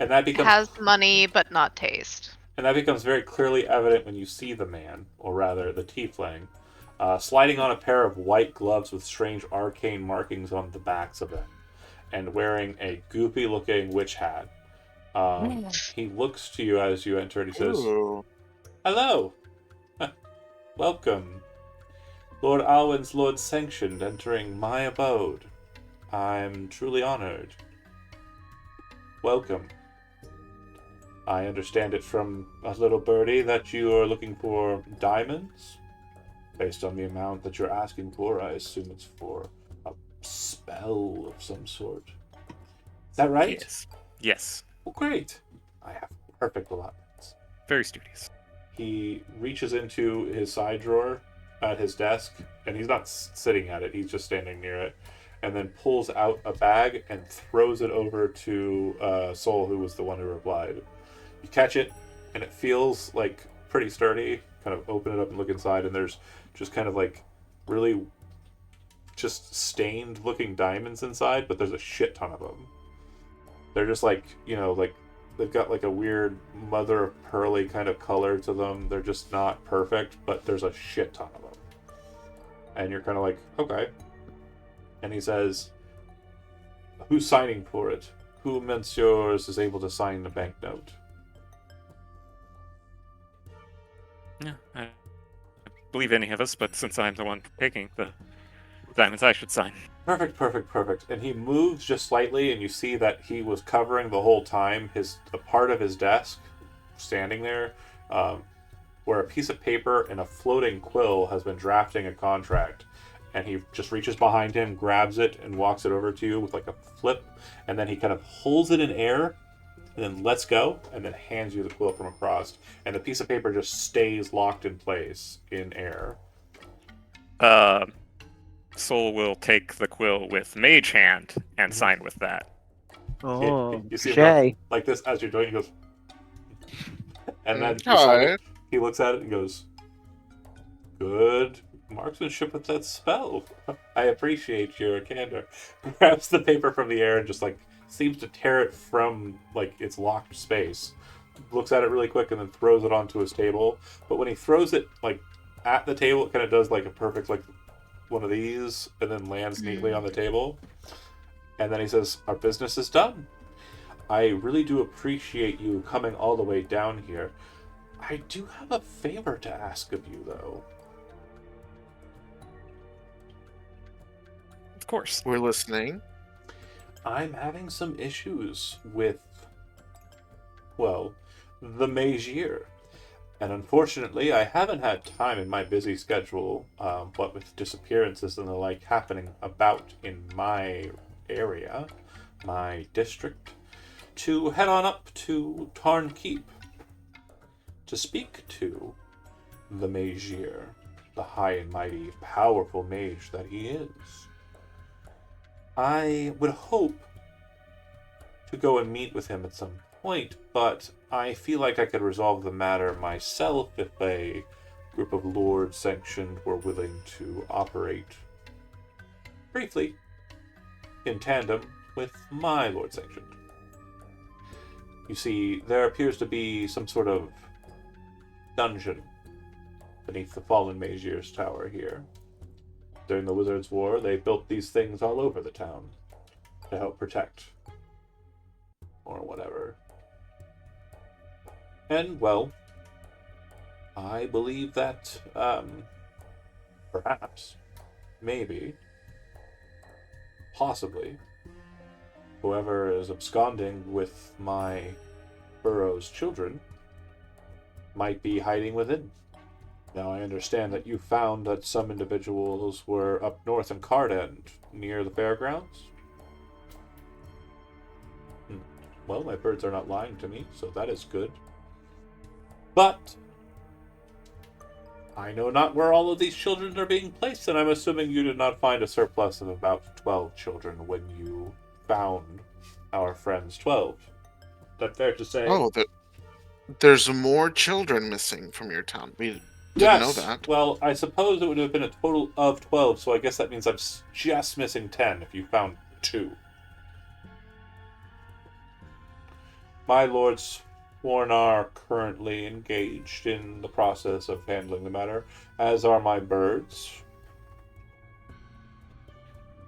and that becomes Has money but not taste. and that becomes very clearly evident when you see the man, or rather the tiefling, sliding on a pair of white gloves with strange arcane markings on the backs of them, and wearing a goopy-looking witch hat. He looks to you as you enter, and he says, Ooh. Hello! Welcome. Lord Alwyn's Lord sanctioned entering my abode. I'm truly honored. Welcome. I understand it from a little birdie that you are looking for diamonds. Based on the amount that you're asking for, I assume it's for a spell of some sort. Is that right? Yes. Yes. Well, great. I have perfect allotments. Very studious. He reaches into his side drawer at his desk, and he's not sitting at it, he's just standing near it, and then pulls out a bag and throws it over to Soul, who was the one who replied. You catch it, and it feels like pretty sturdy. Kind of open it up and look inside, and there's just kind of like really just stained looking diamonds inside, but there's a shit ton of them. They're just like, you know, like they've got like a weird mother of pearly kind of color to them. They're just not perfect, but there's a shit ton of them. And you're kind of like, okay. And he says, who's signing for it? Who, Monsieurs, is able to sign the banknote? Yeah, I believe any of us, but since I'm the one taking the diamonds, I should sign. Perfect, perfect, perfect. And he moves just slightly, and you see that he was covering the whole time a part of his desk, standing there, where a piece of paper and a floating quill has been drafting a contract. And he just reaches behind him, grabs it, and walks it over to you with like a flip, and then he kind of holds it in air, and then lets go, and then hands you the quill from across. And the piece of paper just stays locked in place in air. Soul will take the quill with Mage Hand and sign with that. Oh, You see him Shay. go like this as you're doing it, he goes... And then Hi. he looks at it and goes, good marksmanship with that spell. I appreciate your candor. Grabs the paper from the air and just like seems to tear it from like its locked space. Looks at it really quick and then throws it onto his table. But when he throws it like at the table, it kind of does like a perfect like one of these and then lands neatly on the table. And then he says, our business is done. I really do appreciate you coming all the way down here. I do have a favor to ask of you, though. Of course. We're listening. I'm having some issues with, well, the Magier. And unfortunately, I haven't had time in my busy schedule, what with disappearances and the like happening about in my area, my district, to head on up to Tarn Keep to speak to the Magier, the high and mighty, powerful mage that he is. I would hope to go and meet with him at some point, but I feel like I could resolve the matter myself if a group of Lords sanctioned were willing to operate briefly in tandem with my Lord sanctioned. You see, there appears to be some sort of dungeon beneath the fallen Magier's Tower here. During the Wizards' War, they built these things all over the town to help protect. Or whatever. And, well, I believe that, perhaps, maybe, possibly, whoever is absconding with my burrow's children might be hiding within. Now, I understand that you found that some individuals were up north in Cardend, near the fairgrounds. Well, my birds are not lying to me, so that is good. But I know not where all of these children are being placed, and I'm assuming you did not find a surplus of about 12 children when you found our friend's 12. Is that fair to say? Oh, there's more children missing from your town. We didn't know that. Well, I suppose it would have been a total of 12, so I guess that means I'm just missing 10 if you found 2. My lords Sworn are currently engaged in the process of handling the matter, as are my birds.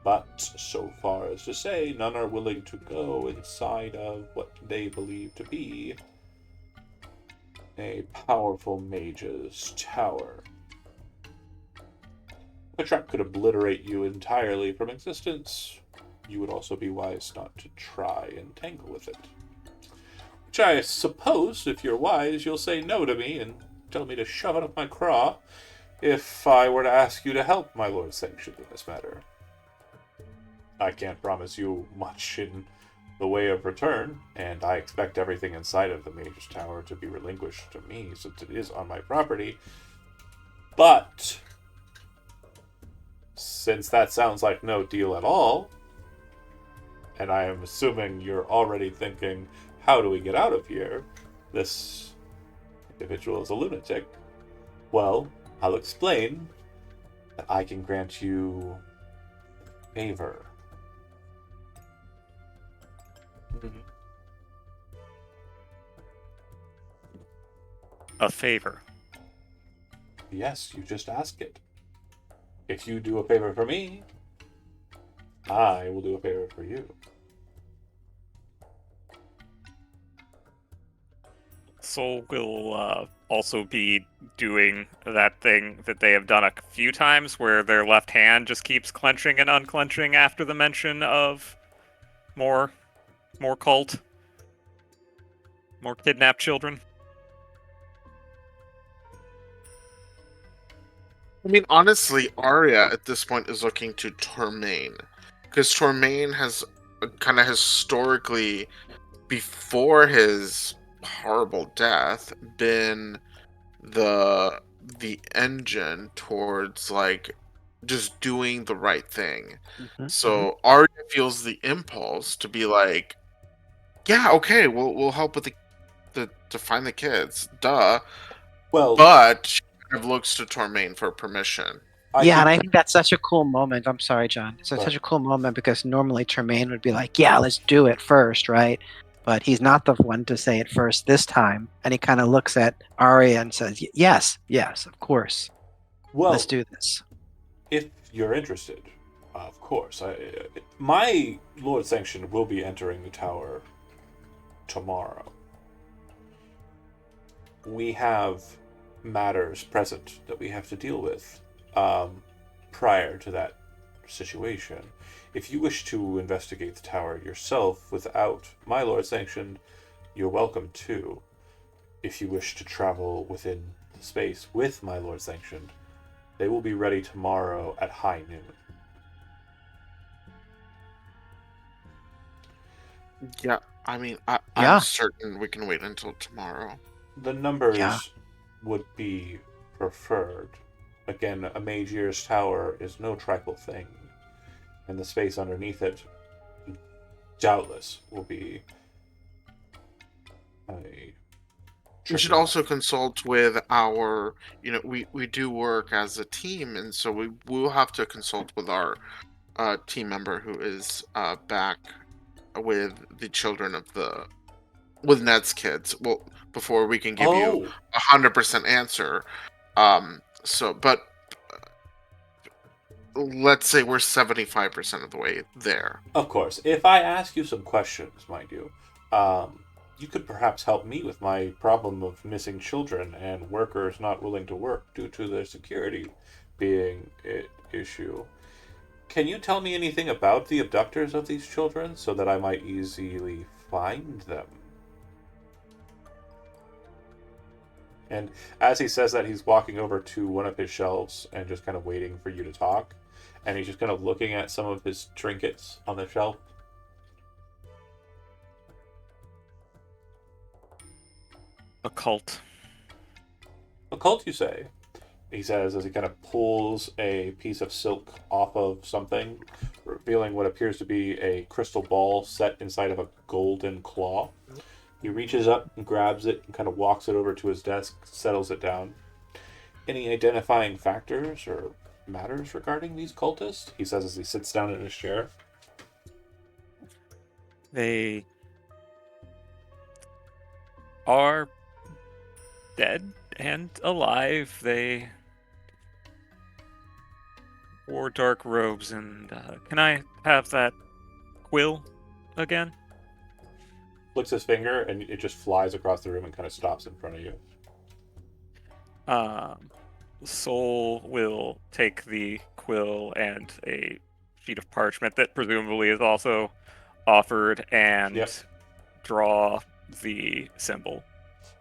But so far as to say, none are willing to go inside of what they believe to be a powerful mage's tower. If a trap could obliterate you entirely from existence, you would also be wise not to try and tangle with it. Which I suppose, if you're wise, you'll say no to me and tell me to shove it up my craw if I were to ask you to help my Lord Sanctioned in this matter. I can't promise you much in the way of return, and I expect everything inside of the Mage's Tower to be relinquished to me since it is on my property. But since that sounds like no deal at all, and I am assuming you're already thinking, how do we get out of here? This individual is a lunatic. Well, I'll explain that I can grant you a favor. A favor. Yes, you just ask it. If you do a favor for me, I will do a favor for you. Soul will also be doing that thing that they have done a few times where their left hand just keeps clenching and unclenching after the mention of more cult, more kidnapped children. I mean, honestly, Arya at this point is looking to Tormain. Because Tormain has kind of historically, before his horrible death, been the engine towards, like, just doing the right thing. So Arya feels the impulse to be like, yeah, okay, we'll help with to find the kids. Duh. Well, But she kind of looks to Tormain for permission. And I think that's such a cool moment. I'm sorry, John. It's Right. such a cool moment because normally Tremaine would be like, yeah, let's do it first, right? But he's not the one to say it first this time. And he kind of looks at Arya and says, yes, of course. well, Let's do this. if you're interested, of course. My Lord Sanctioned will be entering the tower tomorrow. We have matters present that we have to deal with prior to that situation. If you wish to investigate the tower yourself without my Lord Sanctioned, you're welcome to. If you wish to travel within the space with my Lord Sanctioned, they will be ready tomorrow at high noon. Yeah, I mean, Yeah. I'm certain we can wait until tomorrow. The numbers Yeah. would be preferred. Again, a Magier's Tower is no trifle thing, and the space underneath it, doubtless, will be You should also consult with our, we do work as a team, and so we will have to consult with our team member who is back with the children with Ned's kids. Well, before we can give you 100% answer. But let's say we're 75% of the way there. Of course. If I ask you some questions, mind you, you could perhaps help me with my problem of missing children and workers not willing to work due to their security being an issue. Can you tell me anything about the abductors of these children so that I might easily find them? And as he says that, he's walking over to one of his shelves and just kind of waiting for you to talk. And he's just kind of looking at some of his trinkets on the shelf. Occult. Occult, you say? He says as he kind of pulls a piece of silk off of something, revealing what appears to be a crystal ball set inside of a golden claw. He reaches up and grabs it and kind of walks it over to his desk, settles it down. Any identifying factors or matters regarding these cultists? He says as he sits down in his chair. They are dead and alive. They wore dark robes, and can I have that quill again? Flicks his finger, and it just flies across the room and kind of stops in front of you. Soul will take the quill and a sheet of parchment that presumably is also offered and draw the symbol.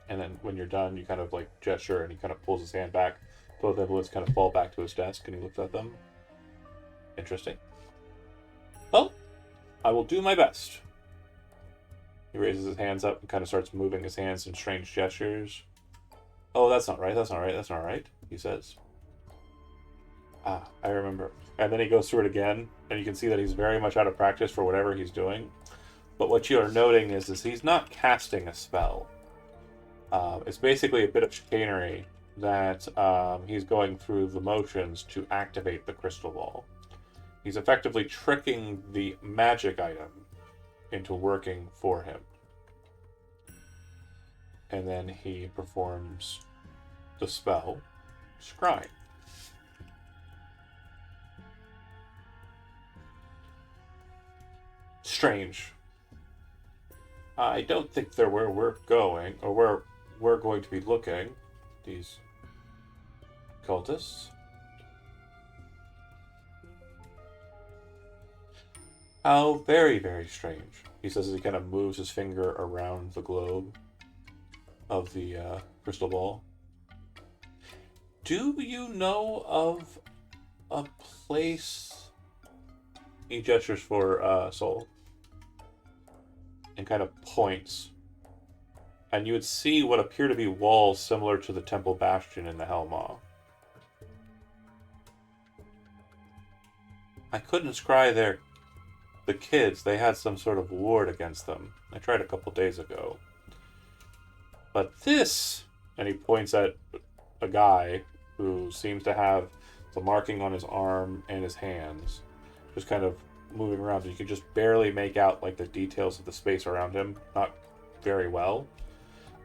And then when you're done, you kind of like gesture and he kind of pulls his hand back. Both envelopes kind of fall back to his desk and he looks at them. Interesting. Well, I will do my best. He raises his hands up and kind of starts moving his hands in strange gestures. Oh, that's not right, that's not right, that's not right, he says. Ah, I remember. And then he goes through it again, and you can see that he's very much out of practice for whatever he's doing. But what you are noting is he's not casting a spell. It's basically a bit of chicanery that he's going through the motions to activate the crystal ball. He's effectively tricking the magic item into working for him. And then he performs the spell, Scry. Strange. I don't think they're where we're going, or where we're going to be looking. These cultists. How very, very strange. He says as he kind of moves his finger around the globe of the crystal ball. Do you know of a place? He gestures for Soul and kind of points. And you would see what appear to be walls similar to the Temple Bastion in the Hellmaw. I couldn't scry the kids. They had some sort of ward against them. I tried a couple days ago. But this, and he points at a guy who seems to have the marking on his arm and his hands, just kind of moving around. You can just barely make out like the details of the space around him, not very well.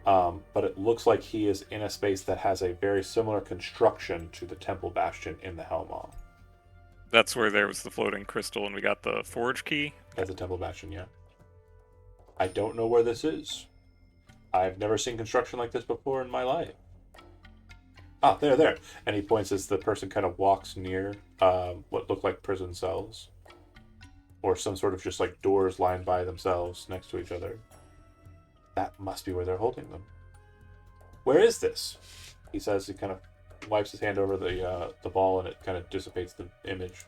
But it looks like he is in a space that has a very similar construction to the Temple Bastion in the Hellmaw. That's where there was the floating crystal and we got the forge key? That's the Temple Bastion, yeah. I don't know where this is. I've never seen construction like this before in my life. Ah, there. And he points as the person kind of walks near what look like prison cells. Or some sort of just like doors lined by themselves next to each other. That must be where they're holding them. Where is this? He says. He kind of wipes his hand over the ball and it kind of dissipates the image.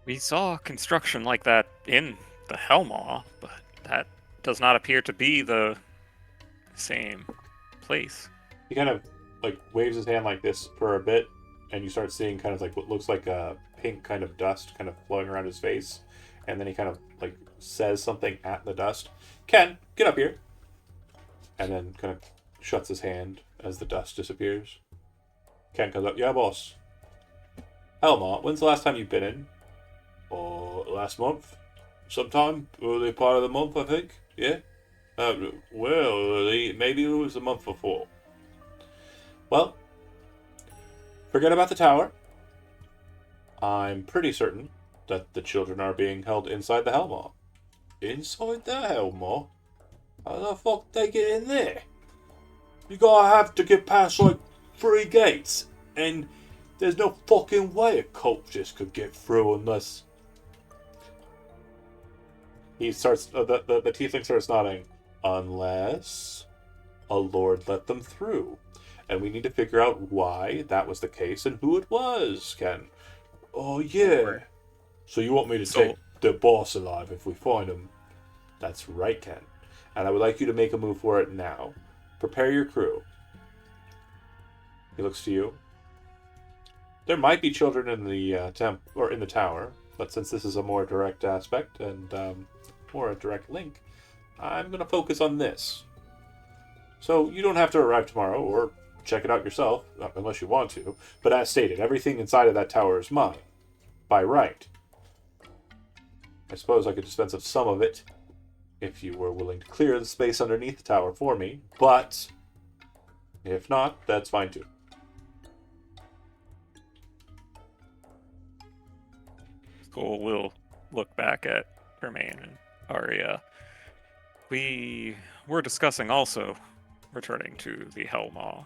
We saw construction like that in the Hellmaw, but that does not appear to be the same place. He kind of like waves his hand like this for a bit, and you start seeing kind of like what looks like a pink kind of dust kind of flowing around his face, and then he kind of like says something at the dust. Ken, get up here. And then kind of shuts his hand as the dust disappears. Ken comes up. Yeah, boss. Helmar, when's the last time you've been in? Last month. Sometime early part of the month, I think. Yeah. Maybe it was the month before. Well, forget about the tower. I'm pretty certain that the children are being held inside the Helmar. Inside the Helmar? How the fuck they get in there? You gotta have to get past like 3 gates, and there's no fucking way a cultist could get through unless. He starts. The tiefling starts nodding. Unless a lord let them through, and we need to figure out why that was the case and who it was. Ken. Oh yeah. So you want me to take the boss alive if we find him? That's right, Ken. And I would like you to make a move for it now. Prepare your crew. He looks to you. There might be children in the or in the tower, but since this is a more direct aspect and more a direct link, I'm going to focus on this. So you don't have to arrive tomorrow or check it out yourself, unless you want to. But as stated, everything inside of that tower is mine, by right. I suppose I could dispense of some of it, if you were willing to clear the space underneath the tower for me, but if not, that's fine too. Cole will look back at Jermaine and Arya. We were discussing also returning to the Helmar.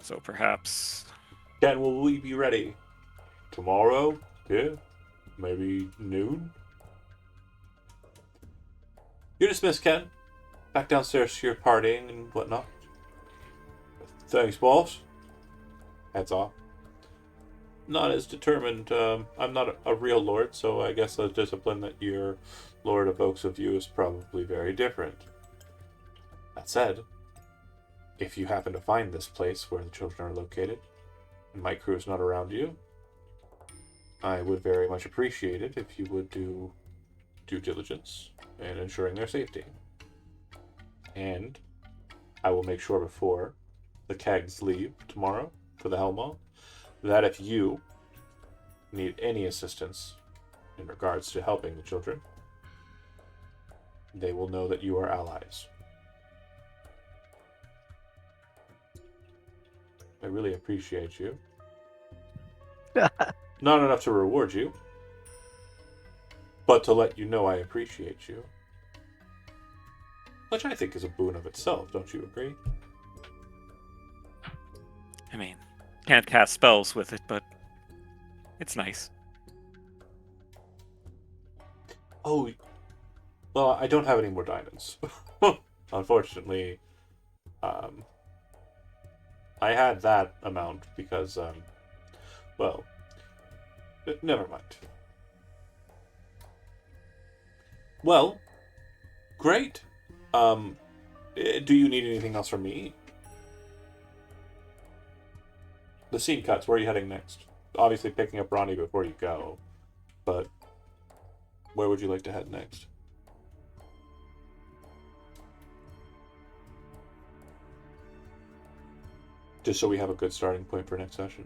So perhaps... Ken, will we be ready? Tomorrow? Yeah? Maybe noon? You're dismissed, Ken. Back downstairs to your partying and whatnot. Thanks, boss. Heads off. Not as determined. I'm not a real lord, so I guess the discipline that your lord evokes of you is probably very different. That said, if you happen to find this place where the children are located, and my crew is not around you, I would very much appreciate it if you would do due diligence in ensuring their safety. And I will make sure before the kegs leave tomorrow for the Helmar that if you need any assistance in regards to helping the children, they will know that you are allies. I really appreciate you. Not enough to reward you, but to let you know I appreciate you. Which I think is a boon of itself, don't you agree? I mean, can't cast spells with it, but it's nice. Oh, well, I don't have any more diamonds. Unfortunately, I had that amount because, well, never mind. Well, great. Do you need anything else from me? The scene cuts. Where are you heading next? Obviously picking up Ronnie before you go, but where would you like to head next? Just so we have a good starting point for next session.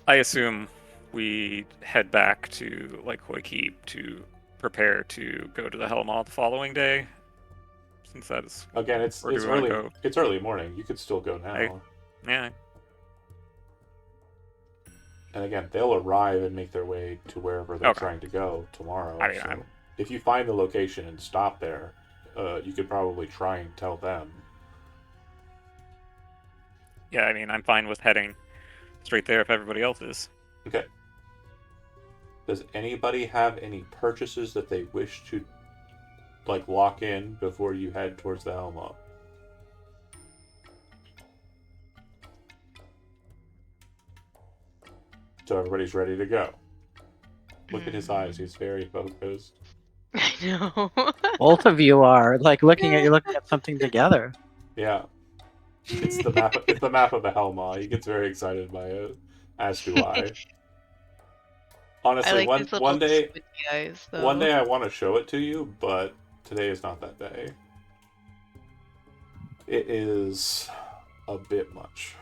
I assume we head back to Lycoy Keep to prepare to go to the Helmar the following day. Since that is again, it's early. It's early morning. You could still go now. Yeah. And again, they'll arrive and make their way to wherever they're trying to go tomorrow. I mean, if you find the location and stop there, you could probably try and tell them. Yeah, I mean, I'm fine with heading straight there if everybody else is. Okay. Does anybody have any purchases that they wish to, lock in before you head towards the Helmar? So everybody's ready to go. Look at his eyes; he's very focused. I know. Both of you are looking at something together. Yeah, it's the map. It's the map of the Helmar. He gets very excited by it, as do I. Honestly, I like his little one day squinty eyes, though. one day I want to show it to you, but today is not that day. It is a bit much.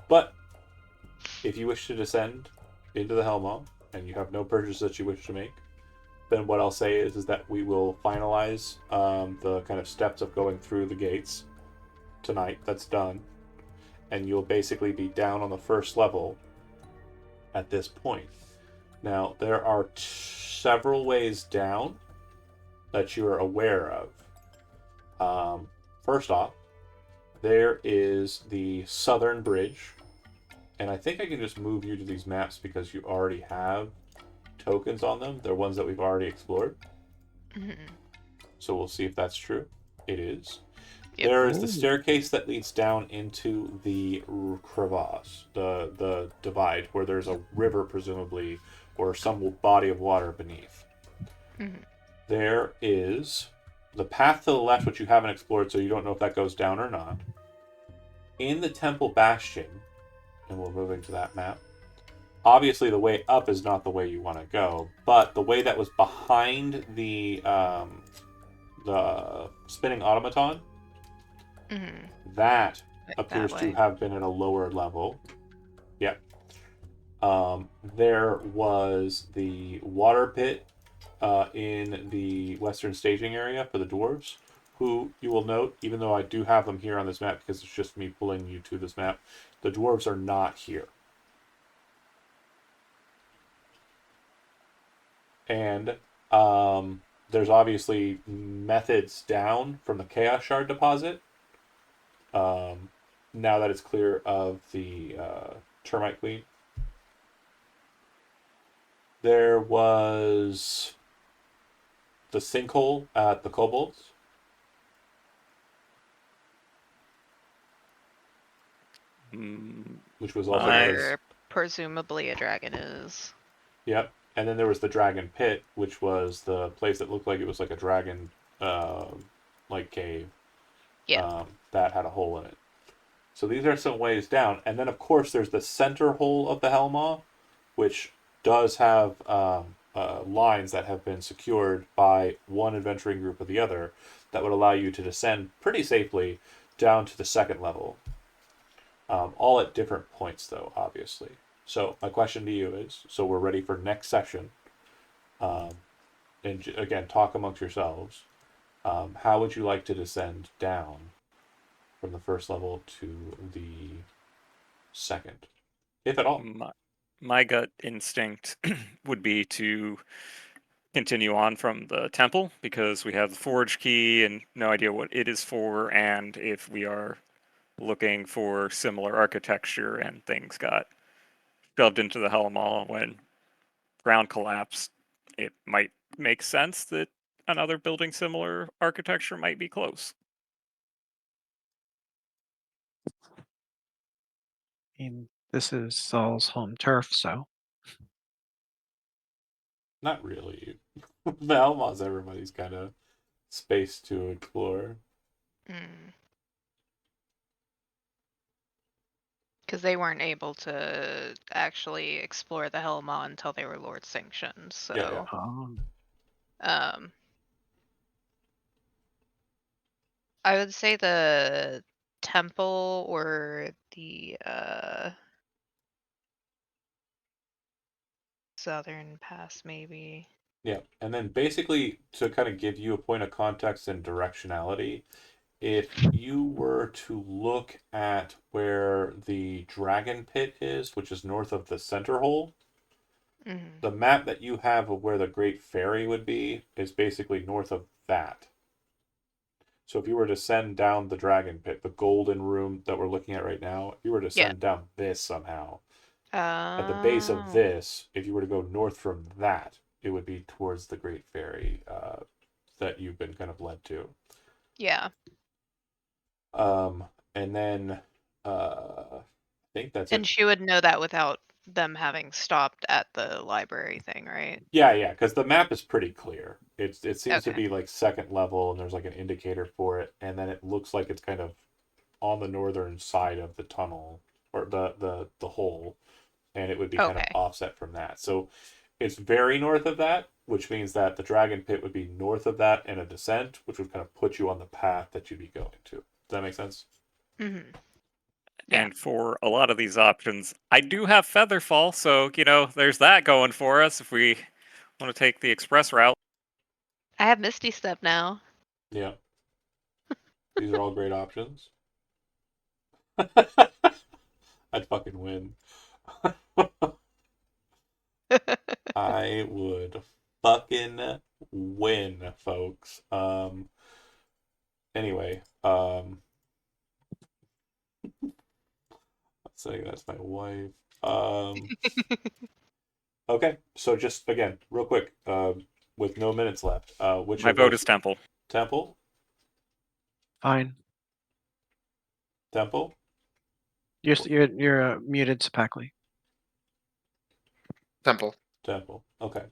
But if you wish to descend into the Hellmaw and you have no purchase that you wish to make, then what I'll say is that we will finalize the kind of steps of going through the gates tonight. That's done. And you'll basically be down on the first level at this point. Now, there are several ways down that you are aware of. First off, there is the southern bridge. And I think I can just move you to these maps because you already have tokens on them. They're ones that we've already explored. Mhm. So we'll see if that's true. It is. Yep. There is the Ooh. staircase that leads down into the crevasse, the divide, where there's a river, presumably, or some body of water beneath. Mhm. There is the path to the left, which you haven't explored, so you don't know if that goes down or not. In the Temple Bastion, and we'll move into that map. Obviously, the way up is not the way you want to go, but the way that was behind the spinning automaton, Mhm. that Like appears that to way. have been at a lower level. Yep. There was the water pit in the western staging area for the dwarves, who you will note, even though I do have them here on this map because it's just me pulling you to this map, the dwarves are not here. And there's obviously methods down from the Chaos Shard deposit. Now that it's clear of the Termite Queen. There was the sinkhole at the Kobolds. Mm, Which was also I- known as... Where presumably a dragon is. Yep. And then there was the Dragon Pit, which was the place that looked like it was like a dragon like cave. Yeah. That had a hole in it. So these are some ways down. And then, of course, there's the center hole of the Hellmaw, which does have lines that have been secured by one adventuring group or the other that would allow you to descend pretty safely down to the second level. All at different points, though, obviously. So my question to you is, so we're ready for next session. And again, talk amongst yourselves. How would you like to descend down from the first level to the second, if at all? my gut instinct would be to continue on from the temple because we have the forge key and no idea what it is for, and if we are looking for similar architecture and things got shoved into the Hellmaw when ground collapsed, it might make sense that another building similar architecture might be close. I mean, this is Saul's home turf, so Not really. The Hellmaw's everybody's kind of space to explore. Because they weren't able to actually explore the Hellmaw until they were Lord sanctioned. So, Yeah. I would say the temple or the southern pass, maybe. Yeah, and then basically to kind of give you a point of context and directionality, if you were to look at where the Dragon Pit is, which is north of the center hole, Mhm. the map that you have of where the Great Ferry would be is basically north of that. So if you were to send down the Dragon Pit, the golden room that we're looking at right now, if you were to Yeah. send down this somehow, at the base of Oh. this, if you were to go north from that, it would be towards the Great Ferry that you've been kind of led to. Yeah. And then I think that's And it. she would know that without them having stopped at the library thing, right? Yeah, because the map is pretty clear. It seems to Okay. be like second level, and there's like an indicator for it, and then it looks like it's kind of on the northern side of the tunnel or the hole. and it would be kind of Okay. offset from that. So it's very north of that, which means that the dragon pit would be north of that and a descent, which would kind of put you on the path that you'd be going to. Does that make sense? Mm-hmm. Yeah. And for a lot of these options, I do have Featherfall, so there's that going for us if we want to take the express route. I have Misty Step now. Yeah. These are all great options. I'd fucking win. I would fucking win, folks. Anyway, let's say that's my wife. Okay, so just again, real quick, with no minutes left, which My of vote those is Temple. Temple? Fine. Temple? You're muted, Sapackley. Temple. Temple. Okay.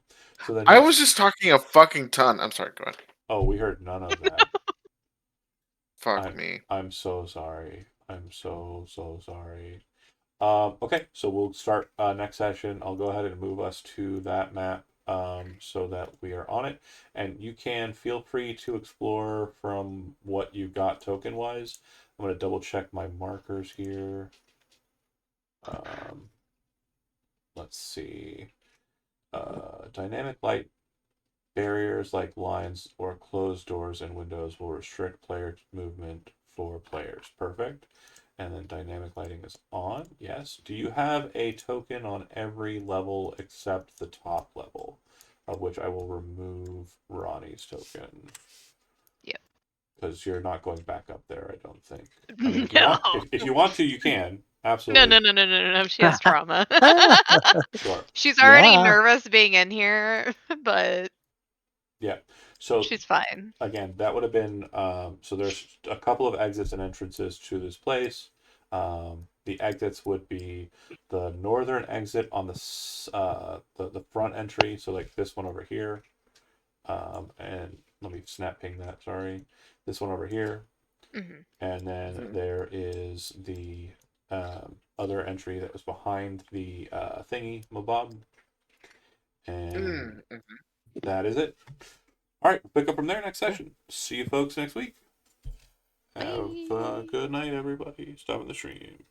So then I was just talking a fucking ton. I'm sorry. Go ahead. Oh, we heard none of that. Fuck me. I'm so sorry. I'm so sorry. Okay, so we'll start next session. I'll go ahead and move us to that map so that we are on it. And you can feel free to explore from what you got token wise. I'm going to double check my markers here. Let's see. Dynamic light barriers like lines or closed doors and windows will restrict player movement for players. Perfect. And then dynamic lighting is on. Yes. Do you have a token on every level except the top level, of which I will remove Ronnie's token? Yep. Because you're not going back up there, I don't think. I mean, if you No. want, if you want to, you can. Absolutely. No. She has trauma. Sure. She's already Yeah. nervous being in here, but Yeah. So she's fine. again, that would have been so there's a couple of exits and entrances to this place. The exits would be the northern exit on the front entry, so like this one over here. And let me snap ping that, sorry. This one over here. Hmm. And then there is the other entry that was behind the thingy mabob. And that is it. All right, pick up from there next session. See you folks next week. Have a Bye. good night, everybody. Stop the stream.